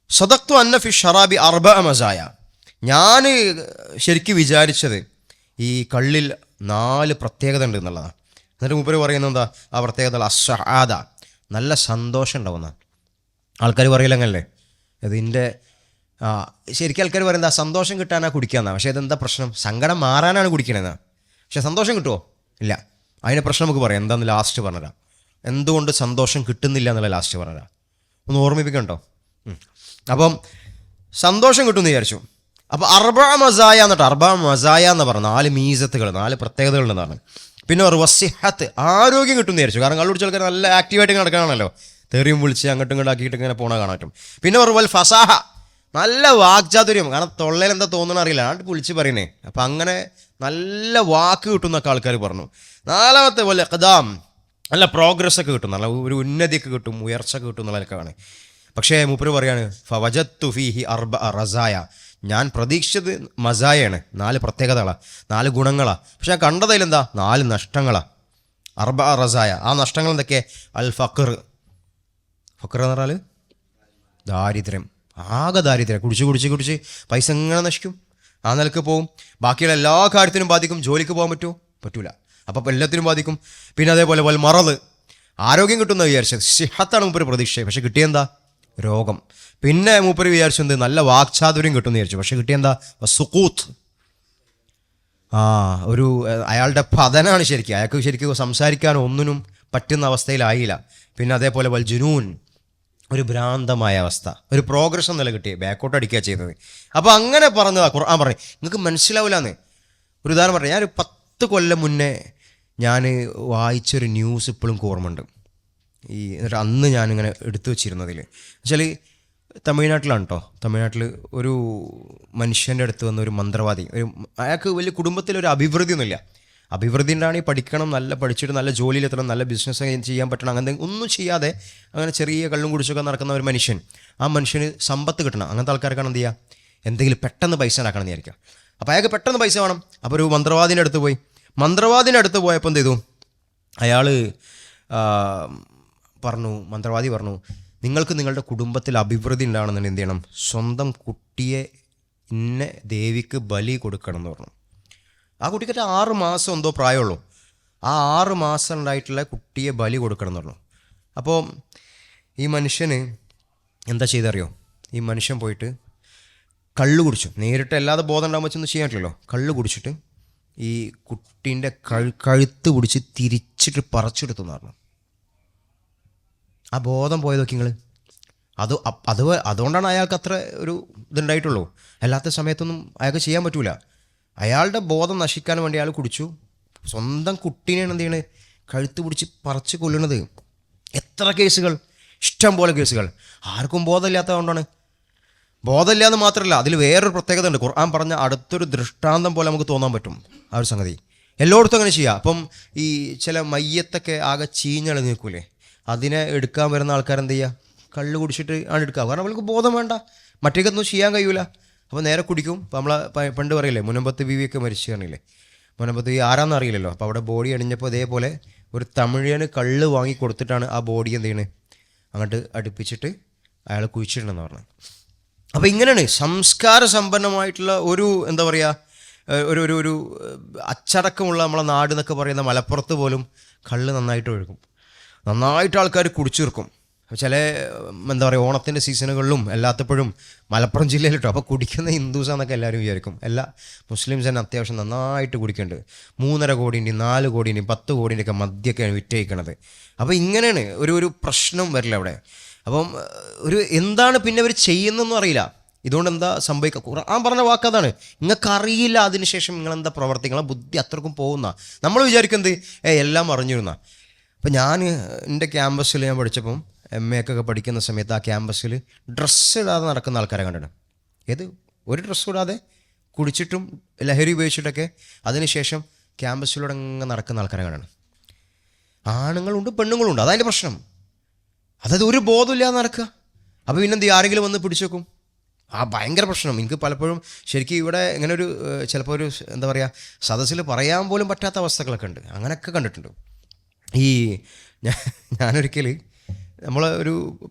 സദഖ്തു അന്ന ഫി ഷറാബി അർബഅ മസായ. ഞാൻ ശരിക്കും വിചാരിച്ചത് ഈ കള്ളിൽ 4 പ്രത്യേകത ഉണ്ട് എന്നുള്ളതാണ്. എന്നിട്ട് മൂപ്പര് പറയുന്നത് എന്താ ആ പ്രത്യേകത, അസ്സആദ, നല്ല സന്തോഷം ഉണ്ടാവുന്ന. ആൾക്കാർ പറയില്ല അങ്ങനല്ലേ, ഇതിൻ്റെ ശരിക്കും ആൾക്കാർ പറയുന്നത് സന്തോഷം കിട്ടാനാണ് കുടിക്കാന്നാണ്. പക്ഷേ ഇതെന്താ പ്രശ്നം, സങ്കടം മാറാനാണ് കുടിക്കണതെന്നാ. പക്ഷേ സന്തോഷം കിട്ടുമോ, ഇല്ല. അതിൻ്റെ പ്രശ്നം നമുക്ക് പറയാം. എന്താണെന്ന് ലാസ്റ്റ് പറഞ്ഞുതരാം. എന്തുകൊണ്ട് സന്തോഷം കിട്ടുന്നില്ല എന്നുള്ള ലാസ്റ്റ് പറഞ്ഞുതരാം. ഒന്ന് ഓർമ്മിപ്പിക്കണ്ടോ? അപ്പം സന്തോഷം കിട്ടുമെന്ന് വിചാരിച്ചു. അപ്പോൾ അർബഅ മസായ എന്നിട്ട് അർബഅ മസായ എന്ന് പറഞ്ഞു, 4 മീസത്തുകൾ, 4 പ്രത്യേകതകളുണ്ടെന്ന് പറഞ്ഞു. പിന്നെ ഒരു വസിഹത്ത്, ആരോഗ്യം കിട്ടുമെന്ന് വിചാരിച്ചു. കാരണം കള്ളുപിടിച്ച ആൾക്കാർ നല്ല ആക്റ്റീവായിട്ട് നടക്കണമല്ലോ, തെറിയും വിളിച്ച് അങ്ങോട്ടും ഇങ്ങോട്ടും ആക്കിയിട്ട് ഇങ്ങനെ പോണ കാണാൻ പറ്റും. പിന്നെ ഒരു വൽ ഫസാഹ, നല്ല വാക്ചാതുര്യം. കാരണം തൊള്ളയിൽ എന്താ തോന്നണ അറിയില്ല, ആണ്ട് വിളിച്ച് പറയണേ. അപ്പം അങ്ങനെ നല്ല വാക്ക് കിട്ടുന്നൊക്കെ ആൾക്കാർ പറഞ്ഞു. 4-മത്തെ പോലെ ഖദാം, നല്ല പ്രോഗ്രസ് ഒക്കെ കിട്ടും, നല്ല ഒരു ഉന്നതിയൊക്കെ കിട്ടും, ഉയർച്ച കിട്ടും എന്നുള്ളതൊക്കെയാണ്. പക്ഷേ മൂപ്പര് പറയാണ് ഫവജത്തു ഫീഹി അർബഅ റസായ, ഞാൻ പ്രതീക്ഷിച്ചത് മസായാണ്, 4 പ്രത്യേകതകളാണ്, 4 ഗുണങ്ങളാണ്. പക്ഷെ ഞാൻ കണ്ടതിലെന്താ 4 നഷ്ടങ്ങളാണ്. അർബഅ റസായ, ആ നഷ്ടങ്ങൾ എന്തൊക്കെ, അൽ ഫഖർ എന്ന് പറഞ്ഞാൽ ദാരിദ്ര്യം, ആകെ ദാരിദ്ര്യം. കുടിച്ച് പൈസ എങ്ങനെ നശിക്കും, ആ നിലക്ക് പോവും. ബാക്കിയുള്ള എല്ലാ കാര്യത്തിനും ബാധിക്കും. ജോലിക്ക് പോകാൻ പറ്റൂല, അപ്പം എല്ലാത്തിനും ബാധിക്കും. പിന്നെ അതേപോലെ വൽ മറദ്, ആരോഗ്യം കിട്ടുന്ന വിചാരിച്ചത്, സിഹത്താണ് മൂപ്പര് പ്രതീക്ഷിച്ചത്, പക്ഷെ കിട്ടിയെന്താ രോഗം. പിന്നെ മൂപ്പര് വിചാരിച്ചത് നല്ല വാക്ചാതുര്യം കിട്ടുമെന്ന് വിചാരിച്ചു, പക്ഷെ കിട്ടിയെന്താ സുഖൂത്ത്, ഒരു അയാളുടെ പതനാണ്. അയാൾക്ക് ശരിക്കും സംസാരിക്കാനോ ഒന്നിനും പറ്റുന്ന അവസ്ഥയിലായില്ല. പിന്നെ അതേപോലെ വൽ ജുനൂൻ, ഒരു ഭ്രാന്തമായ അവസ്ഥ, ഒരു പ്രോഗ്രഷൻ നില കിട്ടി, ബാക്കോട്ട് അടിക്കുക ചെയ്തത്. അപ്പോൾ അങ്ങനെ പറഞ്ഞതാ ഖുർആൻ പറഞ്ഞു, നിങ്ങൾക്ക് മനസ്സിലാവില്ലാന്ന്. ഒരു ഉദാഹരണം പറഞ്ഞു, ഞാനൊരു 10 കൊല്ലം മുന്നേ ഞാൻ വായിച്ചൊരു ന്യൂസ് ഇപ്പോഴും ഓർമ്മയുണ്ട്. എന്നിട്ട് അന്ന് ഞാനിങ്ങനെ എടുത്തു വെച്ചിരുന്നതിൽ വെച്ചാൽ തമിഴ്നാട്ടിലാണ് കേട്ടോ. തമിഴ്നാട്ടിൽ ഒരു മനുഷ്യൻ്റെ അടുത്ത് വന്ന ഒരു മന്ത്രവാദി, അയാൾക്ക് വലിയ കുടുംബത്തിലൊരു അഭിവൃദ്ധി ഒന്നുമില്ല. അഭിവൃദ്ധി ഉണ്ടാണെങ്കിൽ പഠിക്കണം, നല്ല പഠിച്ചിട്ട് നല്ല ജോലിയിലെത്തണം, നല്ല ബിസിനസ് ചെയ്യാൻ പറ്റണം. അങ്ങനത്തെ ഒന്നും ചെയ്യാതെ അങ്ങനെ ചെറിയ കള്ളും കുടിച്ചൊക്കെ നടക്കുന്ന ഒരു മനുഷ്യൻ, ആ മനുഷ്യന് സമ്പത്ത് കിട്ടണം. അങ്ങനത്തെ ആൾക്കാർക്കാണ് എന്ത് ചെയ്യുക, എന്തെങ്കിലും പെട്ടെന്ന് പൈസ ഉണ്ടാക്കണം എന്ന് വിചാരിക്കുക. അപ്പോൾ അയാൾക്ക് പെട്ടെന്ന് പൈസ വേണം. അപ്പോൾ ഒരു മന്ത്രവാദിൻ്റെ അടുത്ത് പോയി. മന്ത്രവാദിൻ്റെ അടുത്ത് പോയപ്പോൾ എന്ത് ചെയ്തു, അയാൾ മന്ത്രവാദി പറഞ്ഞു, നിങ്ങൾക്ക് നിങ്ങളുടെ കുടുംബത്തിൽ അഭിവൃദ്ധി ഉണ്ടാകണമെന്നുണ്ടെങ്കിൽ എന്ത് ചെയ്യണം, സ്വന്തം കുട്ടിയെ ഇന്ന ദേവിക്ക് ബലി കൊടുക്കണം എന്ന് പറഞ്ഞു. ആ കുട്ടിക്ക് 6 മാസം എന്തോ പ്രായമുള്ളൂ. ആ 6 മാസം ഉണ്ടായിട്ടുള്ള കുട്ടിയെ ബലി കൊടുക്കണം എന്ന് പറഞ്ഞു. അപ്പോൾ ഈ മനുഷ്യന് എന്താ ചെയ്തറിയോ, ഈ മനുഷ്യൻ പോയിട്ട് കള്ള് കുടിച്ചു. നേരിട്ട് അല്ലാതെ ബോധം ഉണ്ടാകുമ്പോൾ വെച്ചൊന്നും ചെയ്യാൻ പറ്റില്ലല്ലോ. കള്ള് കുടിച്ചിട്ട് ഈ കുട്ടീൻ്റെ കഴുത്ത് പിടിച്ച് തിരിച്ചിട്ട് പറിച്ചെടുത്തു എന്ന് പറഞ്ഞു. ആ ബോധം പോയത് നോക്കി നിങ്ങൾ. അതുകൊണ്ടാണ് അയാൾക്ക് അത്ര ഒരു ഇതുണ്ടായിട്ടുള്ളൂ. അല്ലാത്ത സമയത്തൊന്നും അയാൾക്ക് ചെയ്യാൻ പറ്റൂല. അയാളുടെ ബോധം നശിക്കാൻ വേണ്ടി അയാൾ കുടിച്ചു. സ്വന്തം കുട്ടീനെയാണ് എന്ത് ചെയ്യണത്, കഴുത്ത് പിടിച്ച് പറിച്ച് കൊല്ലണത്. എത്ര കേസുകൾ, ഇഷ്ടം പോലെ കേസുകൾ. ആർക്കും ബോധമില്ലാത്തതുകൊണ്ടാണ്. ബോധമില്ലാന്ന് മാത്രമല്ല, അതിൽ വേറൊരു പ്രത്യേകത ഉണ്ട്. ഖുർആൻ പറഞ്ഞ അടുത്തൊരു ദൃഷ്ടാന്തം പോലെ നമുക്ക് തോന്നാൻ പറ്റും ആ ഒരു സംഗതി. എല്ലായിടത്തും അങ്ങനെ ചെയ്യാം. അപ്പം ഈ ചില മയ്യത്തൊക്കെ ആകെ ചീഞ്ഞളഞ്ഞ് നിൽക്കൂലേ, അതിനെ എടുക്കാൻ വരുന്ന ആൾക്കാരെന്ത് ചെയ്യുക, കള്ള് കുടിച്ചിട്ട് ആണ് എടുക്കുക. കാരണം അവൾക്ക് ബോധം വേണ്ട, മറ്റേക്കൊന്നും ചെയ്യാൻ കഴിയൂല. അപ്പോൾ നേരെ കുടിക്കും. അപ്പോൾ നമ്മളെ പണ്ട് പറയില്ലേ, മുനമ്പത്ത് ബീവിയൊക്കെ മരിച്ചു കാണില്ലേ, മുനമ്പത്ത് ബീവി ആരാന്ന് അറിയില്ലല്ലോ. അപ്പോൾ അവിടെ ബോഡി അണിഞ്ഞപ്പോൾ അതേപോലെ ഒരു തമിഴന് കള്ള് വാങ്ങി കൊടുത്തിട്ടാണ് ആ ബോഡി എന്ത് ചെയ്യണത്, അങ്ങോട്ട് അടുപ്പിച്ചിട്ട് അയാൾ കുഴിച്ചിട്ടുണ്ടെന്ന് പറഞ്ഞു. അപ്പോൾ ഇങ്ങനെയാണ് സംസ്കാര സമ്പന്നമായിട്ടുള്ള ഒരു ഒരു അച്ചടക്കമുള്ള നമ്മളെ നാട് എന്നൊക്കെ പറയുന്ന മലപ്പുറത്ത് പോലും കള്ള് നന്നായിട്ട് ഒഴുകും, നന്നായിട്ട് ആൾക്കാർ കുടിച്ചു തീർക്കും. ചില എന്താ പറയുക ഓണത്തിൻ്റെ സീസണുകളിലും എല്ലാത്തപ്പോഴും മലപ്പുറം ജില്ലയിൽ കേട്ടോ. അപ്പോൾ കുടിക്കുന്ന ഹിന്ദുസാന്നൊക്കെ എല്ലാവരും വിചാരിക്കും. എല്ലാ മുസ്ലിംസ് തന്നെ അത്യാവശ്യം നന്നായിട്ട് കുടിക്കുന്നുണ്ട്. 3.5 കോടിൻ്റെയും 4 കോടിൻ്റെയും 10 കോടിൻ്റെയൊക്കെ മദ്യമൊക്കെയാണ് വിറ്റഴിക്കണത്. അപ്പോൾ ഇങ്ങനെയാണ് ഒരു പ്രശ്നം വരില്ല അവിടെ. അപ്പം എന്താണ് പിന്നെ അവർ ചെയ്യുന്നതെന്നും അറിയില്ല. ഇതുകൊണ്ട് എന്താ സംഭവിക്കുക? ഖുർആൻ പറഞ്ഞ വാക്കതാണ്, നിങ്ങൾക്ക് അറിയില്ല അതിനുശേഷം നിങ്ങളെന്താ പ്രവർത്തിക്കണം. ബുദ്ധി അത്രക്കും പോകുന്ന നമ്മൾ വിചാരിക്കുന്നത് എല്ലാം അറിഞ്ഞിരുന്ന. അപ്പം ഞാൻ എൻ്റെ ക്യാമ്പസിൽ ഞാൻ പഠിച്ചപ്പം MA ഒക്കെ പഠിക്കുന്ന സമയത്ത് ആ ക്യാമ്പസിൽ ഡ്രസ്സ് ഇടാതെ നടക്കുന്ന ആൾക്കാരെ കണ്ടിട്ടുണ്ട്. ഒരു ഡ്രസ്സ് ഇടാതെ കുടിച്ചിട്ടും ലഹരി ഉപയോഗിച്ചിട്ടൊക്കെ അതിനുശേഷം ക്യാമ്പസിലൂടെ അങ്ങ് നടക്കുന്ന ആൾക്കാരെ കണ്ടിട്ടുണ്ട്. ആണുങ്ങളുണ്ട് പെണ്ണുങ്ങളുണ്ട്, അതതിൻ്റെ പ്രശ്നം. അതായത് ഒരു ബോധമില്ലാതെ നടക്കുക. അപ്പോൾ പിന്നെന്ത് ആരെങ്കിലും വന്ന് പിടിച്ചു വെക്കും. ഭയങ്കര പ്രശ്നം. എനിക്ക് പലപ്പോഴും ശരിക്കും ഇവിടെ ഇങ്ങനെ ചിലപ്പോൾ എന്താ പറയുക സദസ്സിൽ പറയാൻ പോലും പറ്റാത്ത അവസ്ഥകളൊക്കെ ഉണ്ട്. അങ്ങനെയൊക്കെ കണ്ടിട്ടുണ്ട്. ഞാനൊരിക്കൽ ഒരു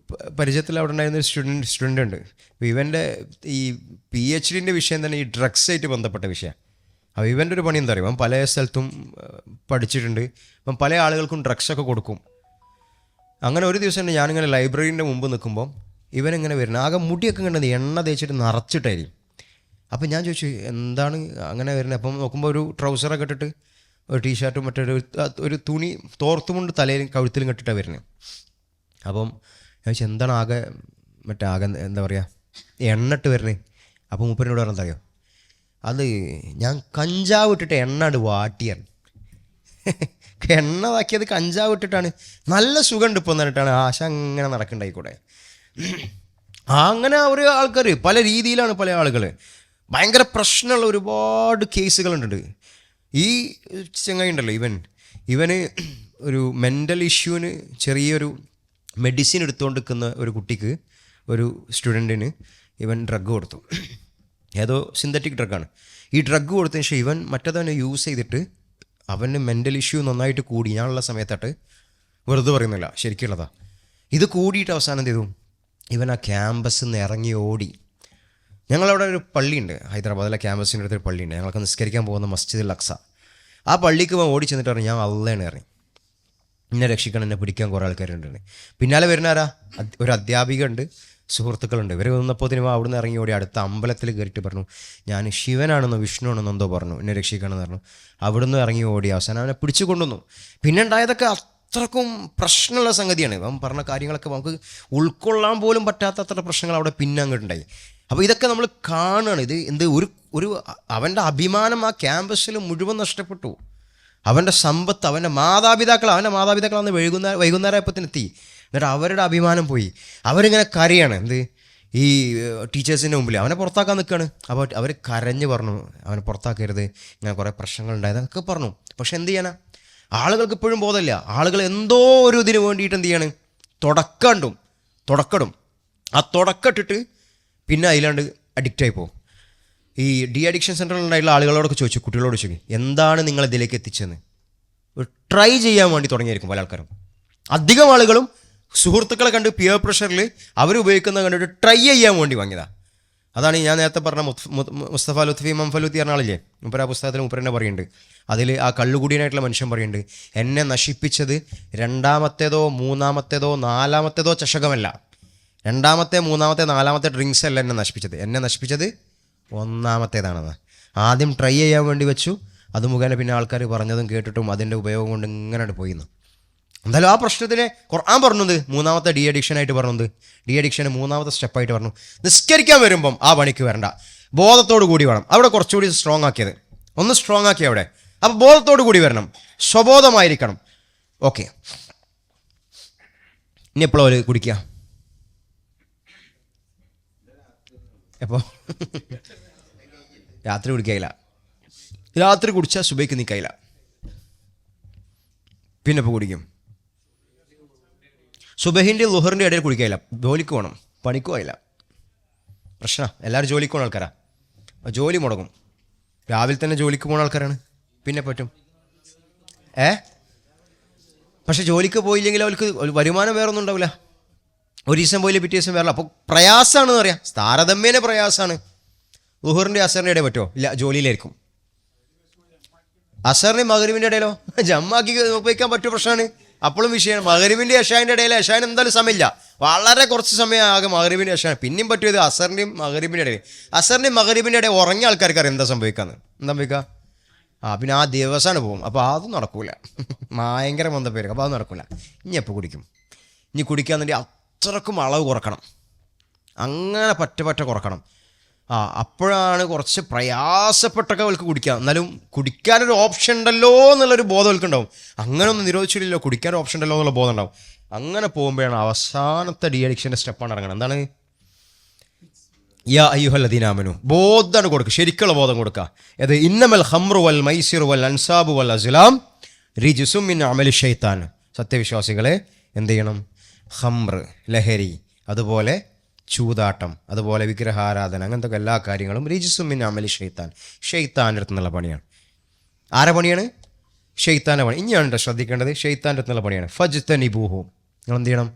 പരിചയത്തിൽ അവിടെ ഉണ്ടായിരുന്ന ഒരു സ്റ്റുഡൻ്റ് ഉണ്ട്. അപ്പോൾ ഇവൻ്റെ ഈ PhD വിഷയം തന്നെ ഈ ഡ്രഗ്സായിട്ട് ബന്ധപ്പെട്ട വിഷയമാണ്. അപ്പോൾ ഇവൻ്റെ ഒരു പണി എന്താ പറയുക, അവൻ പല സ്ഥലത്തും പഠിച്ചിട്ടുണ്ട്. അപ്പം പല ആളുകൾക്കും ഡ്രഗ്സൊക്കെ കൊടുക്കും. അങ്ങനെ ഒരു ദിവസം ഞാനിങ്ങനെ ലൈബ്രറീൻ്റെ മുമ്പ് നിൽക്കുമ്പം ഇവനിങ്ങനെ വരുന്നത് ആകെ മുടിയൊക്കെ കണ്ടത് എണ്ണ തേച്ചിട്ട് നിറച്ചിട്ടായിരിക്കും. അപ്പം ഞാൻ ചോദിച്ചു എന്താണ് അങ്ങനെ വരുന്നത്. അപ്പം നോക്കുമ്പോൾ ഒരു ട്രൗസറൊക്കെ ഇട്ടിട്ട് ഒരു ടീഷർട്ടും ഒരു തുണി തോർത്തുമുണ്ട് തലയിലും കഴുത്തിലും കെട്ടിട്ടാണ് വരുന്നത്. അപ്പം ഞാൻ ചോദിച്ചു എന്താണ് ആകെ എന്താ പറയുക എണ്ണ വരുന്നത്. അപ്പം മൂപ്പരിനോട് പറഞ്ഞാൽ അറിയോ, അത് ഞാൻ കഞ്ചാവ് ഇട്ടിട്ട് എണ്ണ വാട്ടിയാണ്. എണ്ണ ഇതാക്കിയത് കഞ്ചാവ് ഇട്ടിട്ടാണ്. നല്ല സുഖമുണ്ട് ഇപ്പോൾ എന്നിട്ടാണ് ആശ അങ്ങനെ നടക്കണ്ടായിക്കൂടെ. അങ്ങനെ ഒരു ആൾക്കാർ പല രീതിയിലാണ്. പല ആളുകൾ ഭയങ്കര പ്രശ്നമുള്ള ഒരുപാട് കേസുകളുണ്ട്. ഈ ചങ്ങായി ഉണ്ടല്ലോ ഇവന് ഒരു മെൻ്റൽ ഇഷ്യൂവിന് ചെറിയൊരു മെഡിസിൻ എടുത്തുകൊണ്ടിരിക്കുന്ന ഒരു കുട്ടിക്ക്, ഒരു സ്റ്റുഡൻറ്റിന് ഇവൻ ഡ്രഗ് കൊടുത്തു. ഏതോ സിന്തറ്റിക് ഡ്രഗാണ്. ഈ ഡ്രഗ് കൊടുത്തതിന് ശേഷം ഇവൻ മറ്റേതവനെ യൂസ് ചെയ്തിട്ട് അവന് മെൻ്റൽ ഇഷ്യൂ നന്നായിട്ട് കൂടി. ഞാനുള്ള സമയത്തായിട്ട് വെറുതെ പറയുന്നില്ല, ശരിക്കുള്ളതാ. ഇത് കൂടിയിട്ട് അവസാനം എന്ത് ചെയ്തു, ഇവൻ ആ ക്യാമ്പസിൽ നിന്ന് ഇറങ്ങി ഓടി. ഞങ്ങളവിടെ ഒരു പള്ളിയുണ്ട്, ഹൈദരാബാദിലെ ക്യാമ്പസിൻ്റെ അടുത്തൊരു പള്ളിയുണ്ട്. ഞങ്ങൾക്ക് നിസ്കരിക്കാൻ പോകുന്ന മസ്ജിദുൽ അക്സ. ആ പള്ളിക്ക് ഓടി ചെന്നിട്ട് പറഞ്ഞു ഞാൻ അള്ളയാണ് ഇറങ്ങി, എന്നെ രക്ഷിക്കണം, എന്നെ പിടിക്കാൻ കുറേ ആൾക്കാരുണ്ട്. പിന്നാലെ വരുന്നാരാ, ഒരു അധ്യാപിക ഉണ്ട്, സുഹൃത്തുക്കളുണ്ട്. ഇവർ വന്നപ്പോൾ അവിടെ നിന്ന് ഇറങ്ങി ഓടി അടുത്ത അമ്പലത്തിൽ കയറിയിട്ട് പറഞ്ഞു ഞാൻ ശിവനാണെന്നോ വിഷ്ണു ആണെന്നോ എന്തോ പറഞ്ഞു, എന്നെ രക്ഷിക്കണമെന്ന് പറഞ്ഞു. അവിടുന്ന് ഇറങ്ങി ഓടി അവസാനം അവനെ പിടിച്ചു കൊണ്ടുവന്നു. പിന്നെ ഉണ്ടായതൊക്കെ അത്രക്കും പ്രശ്നമുള്ള സംഗതിയാണ്. അവൻ പറഞ്ഞ കാര്യങ്ങളൊക്കെ നമുക്ക് ഉൾക്കൊള്ളാൻ പോലും പറ്റാത്ത അത്ര പ്രശ്നങ്ങൾ അവിടെ പിന്നെ അങ്ങോട്ടുണ്ടായി. അപ്പോൾ ഇതൊക്കെ നമ്മൾ കാണുകയാണ്. ഇത് ഒരു അവൻ്റെ അഭിമാനം ആ ക്യാമ്പസിൽ മുഴുവൻ നഷ്ടപ്പെട്ടു. അവൻ്റെ സമ്പത്ത്, അവൻ്റെ മാതാപിതാക്കളാണ് വൈകുന്നേരമായപ്പത്തിനെത്തി. എന്നിട്ട് അവരുടെ അഭിമാനം പോയി. അവരിങ്ങനെ കരയാണ്. ഈ ടീച്ചേഴ്സിൻ്റെ മുമ്പിൽ അവനെ പുറത്താക്കാൻ നിൽക്കുകയാണ്. അപ്പോൾ അവർ കരഞ്ഞ് പറഞ്ഞു അവനെ പുറത്താക്കരുത്, ഇങ്ങനെ കുറേ പ്രശ്നങ്ങളുണ്ടായത് അതൊക്കെ പറഞ്ഞു. പക്ഷെ എന്ത് ചെയ്യാനാ, ആളുകൾക്ക് ഇപ്പോഴും ബോധമില്ല. ആളുകൾ എന്തോ ഒരു ഇതിന് വേണ്ടിയിട്ട് എന്ത് ചെയ്യാണ്, തുടക്കടും. ആ തുടക്കമിട്ടിട്ട് പിന്നെ അതിലാണ്ട് അഡിക്റ്റായി പോകും. ഈ അഡിക്ഷൻ സെൻ്ററിലുണ്ടായിട്ടുള്ള ആളുകളോടൊക്കെ ചോദിച്ചു, കുട്ടികളോട് ചോദിച്ചു എന്താണ് നിങ്ങളിതിലേക്ക് എത്തിച്ചതെന്ന്. ട്രൈ ചെയ്യാൻ വേണ്ടി തുടങ്ങിയായിരിക്കും പല ആൾക്കാരും. അധികം ആളുകളും സുഹൃത്തുക്കളെ കണ്ട് പിയർ പ്രഷറിൽ അവർ ഉപയോഗിക്കുന്നത് കണ്ടിട്ട് ട്രൈ ചെയ്യാൻ വേണ്ടി വാങ്ങിയതാണ്. അതാണ് ഞാൻ നേരത്തെ പറഞ്ഞ മുസ്തഫ ലുത്ഫി മംഫലൂത്തി പറഞ്ഞ ആളില്ലേ, മുപ്പര ആ പുസ്തകത്തിൽ മുപ്പരെന്നെ പറയുന്നുണ്ട്. അതിൽ ആ കള്ളുകൂടിയനായിട്ടുള്ള മനുഷ്യൻ പറയുന്നുണ്ട്, എന്നെ നശിപ്പിച്ചത് 2ാമത്തേതോ 3ാമത്തേതോ 4ാമത്തേതോ ചഷകമല്ല, 2ാമത്തെ 3ാമത്തെ 4ാമത്തെ ഡ്രിങ്ക്സ് അല്ല എന്നെ നശിപ്പിച്ചത് 1ാമത്തേതാണെന്ന്. ആദ്യം ട്രൈ ചെയ്യാൻ വേണ്ടി വെച്ചു. അത് മുഖേന പിന്നെ ആൾക്കാർ പറഞ്ഞതും കേട്ടിട്ടും അതിൻ്റെ ഉപയോഗം കൊണ്ട് ഇങ്ങനെ പോയിന്ന്. എന്തായാലും ആ പ്രശ്നത്തിനെ ഖുർആൻ പറഞ്ഞത് 3ാമത്തെ അഡിക്ഷനായിട്ട് പറഞ്ഞത്, അഡിക്ഷന് 3ാമത്തെ സ്റ്റെപ്പായിട്ട് പറഞ്ഞു. നിസ്കരിക്കാൻ വരുമ്പം ആ പണിക്ക് വരണ്ട, ബോധത്തോടു കൂടി വേണം. അവിടെ കുറച്ചുകൂടി സ്ട്രോങ് ആക്കിയത്, ഒന്ന് സ്ട്രോങ് ആക്കി അവിടെ. അപ്പോൾ ബോധത്തോടു കൂടി വരണം, സ്വബോധമായിരിക്കണം. ഓക്കെ, ഇനി എപ്പോഴും കുടിക്കുക, എപ്പോൾ രാത്രി കുടിക്കായില്ല. രാത്രി കുടിച്ചാൽ സുബൈക്ക് നിൽക്കായില്ല. പിന്നെ ഇപ്പോൾ കുടിക്കും. സുബഹിൻ്റെ ലുഹറിൻ്റെ ഇടയിൽ കുടിക്കായില്ല, ജോലിക്ക് പോകണം, പണിക്കും ആയില്ല. പ്രശ്നം എല്ലാവരും ജോലിക്ക് പോകുന്ന ആൾക്കാരാണ്. ജോലി മുടങ്ങും. രാവിലെ തന്നെ ജോലിക്ക് പോകുന്ന ആൾക്കാരാണ്, പിന്നെ പറ്റും. പക്ഷെ ജോലിക്ക് പോയില്ലെങ്കിൽ അവർക്ക് വരുമാനം വേറെ ഒന്നും ഉണ്ടാവില്ല. ഒരു ദിവസം പോയില്ല, പിറ്റേ ദിവസം വേറെ. അപ്പോൾ പ്രയാസമാണെന്ന് പറയാം, താരതമ്യേന പ്രയാസമാണ്. ലുഹറിൻ്റെ അസറിൻ്റെ ഇടയിൽ പറ്റുമോ? ഇല്ല, ജോലിയിലായിരിക്കും. അസറിനും മഗ്‌രിബിൻ്റെ ഇടയിലോ ജമ്മാക്കി ഉപയോഗിക്കാൻ പറ്റിയ പ്രശ്നമാണ്. അപ്പോഴും വിഷയമാണ്. മഗ്‌രിബിൻ്റെ ഇശാൻ്റെ ഇടയിൽ ഇശാന് എന്തായാലും സമയമില്ല, വളരെ കുറച്ച് സമയം ആകെ മഗ്‌രിബിൻ്റെ ഇശാന്. പിന്നെയും പറ്റിയത് അസറിൻ്റെയും മഗ്‌രിബിൻ്റെ ഇടയിൽ. അസറിൻ്റെയും മഗ്‌രിബിൻ്റെ ഇടയിൽ ഉറങ്ങിയ ആൾക്കാർക്ക് അറിയാം എന്താ സംഭവിക്കാന്ന്. എന്താ സംഭവിക്കുക? പിന്നെ ആ ദിവസമാണ് പോകും. അപ്പോൾ അതും നടക്കൂല, ഭയങ്കര മന്ദപ്പേരും. അപ്പോൾ അത് നടക്കില്ല. ഇനി എപ്പോൾ കുടിക്കും? ഇനി കുടിക്കാന്നുണ്ടെങ്കിൽ അത്രക്കും അളവ് കുറക്കണം, അങ്ങനെ പറ്റ കുറക്കണം. അപ്പോഴാണ് കുറച്ച് പ്രയാസപ്പെട്ടൊക്കെ അവൾക്ക് കുടിക്കാം. എന്നാലും കുടിക്കാനൊരു ഓപ്ഷൻ ഉണ്ടല്ലോ എന്നുള്ളൊരു ബോധം അവൾക്കുണ്ടാവും. അങ്ങനെ ഒന്നും നിരോധിച്ചില്ലല്ലോ, കുടിക്കാനൊരു ഓപ്ഷൻ ഉണ്ടല്ലോ എന്നുള്ള ബോധം ഉണ്ടാവും. അങ്ങനെ പോകുമ്പോഴാണ് അവസാനത്തെ ഡി അഡിക്ഷൻ്റെ സ്റ്റെപ്പാണ് ഇറങ്ങണം. എന്താണ്? യാ അയ്യുഹല്ലദീനാമനു, ബോധമാണ് കൊടുക്കുക, ശരിക്കുള്ള ബോധം കൊടുക്കുക. അത് ഇന്നമൽ ഖംറു വൽ മൈസിറു വൽ അൻസാബു വൽ അസ്ലാം റിജ്സും മിൻ അമലി ശൈത്താൻ. സത്യവിശ്വാസികളെ എന്ത് ചെയ്യണം? ഖംർ, ലഹരി, അതുപോലെ ചൂതാട്ടം, അതുപോലെ വിഗ്രഹാരാധന, അങ്ങനത്തെ എല്ലാ കാര്യങ്ങളും റിജ്സും മിൻ അമലി ഷെയ്ത്താൻ, ഷെയ്ത്താൻ്റെ അടുത്ത് നിന്നുള്ള പണിയാണ്. ആരെ പണിയാണ്? ഷെയ്ത്താൻ്റെ പണി. ഇനിയാണ് ശ്രദ്ധിക്കേണ്ടത്, ഷെയ്ത്താൻ്റെ അടുത്തുള്ള പണിയാണ്. ഫജ്തനിബൂഹു, നിങ്ങൾ എന്ത് ചെയ്യണം?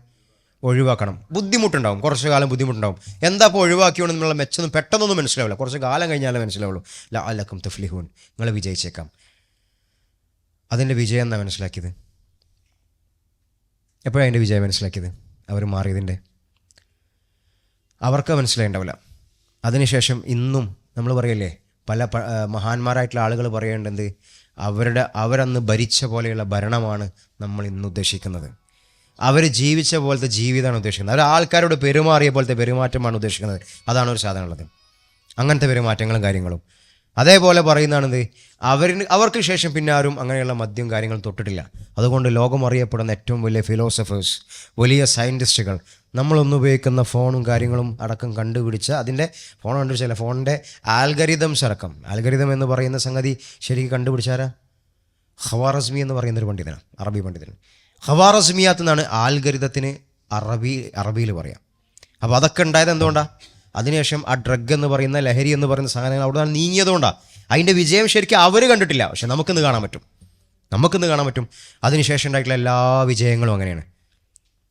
ഒഴിവാക്കണം. ബുദ്ധിമുട്ടുണ്ടാവും, കുറച്ച് കാലം ബുദ്ധിമുട്ടുണ്ടാവും. എന്താ ഇപ്പോൾ ഒഴിവാക്കിയോണ്ട് നിന്നുള്ള മെച്ചൊന്നും പെട്ടെന്നൊന്നും മനസ്സിലാവില്ല, കുറച്ച് കാലം കഴിഞ്ഞാലേ മനസ്സിലാവുള്ളൂ. ലഅല്ലക്കും തുഫ്ലിഹൂൻ, നിങ്ങൾ വിജയിച്ചേക്കാം. അതിൻ്റെ വിജയം എന്നാ മനസ്സിലാക്കിയത്? എപ്പോഴാണ് അതിൻ്റെ വിജയം മനസ്സിലാക്കിയത്? അവർ മാറിയതിൻ്റെ അവർക്ക് മനസ്സിലായിണ്ടാവില്ല. അതിനുശേഷം ഇന്നും നമ്മൾ പറയല്ലേ, പല മഹാന്മാരായിട്ടുള്ള ആളുകൾ പറയേണ്ടത് അവരന്ന് ഭരിച്ച പോലെയുള്ള ഭരണമാണ് നമ്മൾ ഇന്ന് ഉദ്ദേശിക്കുന്നത്. അവർ ജീവിച്ച പോലത്തെ ജീവിതമാണ് ഉദ്ദേശിക്കുന്നത്. അവർ ആൾക്കാരോട് പെരുമാറിയ പോലത്തെ പെരുമാറ്റമാണ് ഉദ്ദേശിക്കുന്നത്. അതാണ് ഒരു സാധനം ഉള്ളത്, അങ്ങനത്തെ പെരുമാറ്റങ്ങളും കാര്യങ്ങളും. അതേപോലെ പറയുന്നതാണെന്ത്, അവർക്ക് ശേഷം പിന്നെ ആരും അങ്ങനെയുള്ള മദ്യം കാര്യങ്ങളും തൊട്ടിട്ടില്ല. അതുകൊണ്ട് ലോകം അറിയപ്പെടുന്ന ഏറ്റവും വലിയ ഫിലോസഫേഴ്സ്, വലിയ സയൻറ്റിസ്റ്റുകൾ, നമ്മളൊന്നും ഉപയോഗിക്കുന്ന ഫോണും കാര്യങ്ങളും അടക്കം കണ്ടുപിടിച്ച, അതിൻ്റെ ഫോൺ കണ്ടുപിടിച്ചല്ല, ഫോണിൻ്റെ ആൽഗരിതംസ് അടക്കം, ആൽഗരിതം എന്ന് പറയുന്ന സംഗതി ശരിക്കും കണ്ടുപിടിച്ചാരാ? ഖവാറസ്മി എന്ന് പറയുന്നൊരു പണ്ഡിതനാണ്, അറബി പണ്ഡിതൻ. ഖവാറസ്മിയാത്ത് നിന്നാണ് ആൽഗരിതത്തിന് അറബിയിൽ പറയാം. അപ്പോൾ അതൊക്കെ ഉണ്ടായത് എന്തുകൊണ്ടാണ്? അതിനുശേഷം ആ ഡ്രഗ് എന്ന് പറയുന്ന, ലഹരി എന്ന് പറയുന്ന സാധനങ്ങൾ അവിടെ നിന്ന് നീങ്ങിയതുകൊണ്ടാണ്. അതിൻ്റെ വിജയം ശരിക്കും അവർ കണ്ടിട്ടില്ല, പക്ഷെ നമുക്കിന്ന് കാണാൻ പറ്റും. അതിനുശേഷം ഉണ്ടായിട്ടുള്ള എല്ലാ വിജയങ്ങളും അങ്ങനെയാണ്.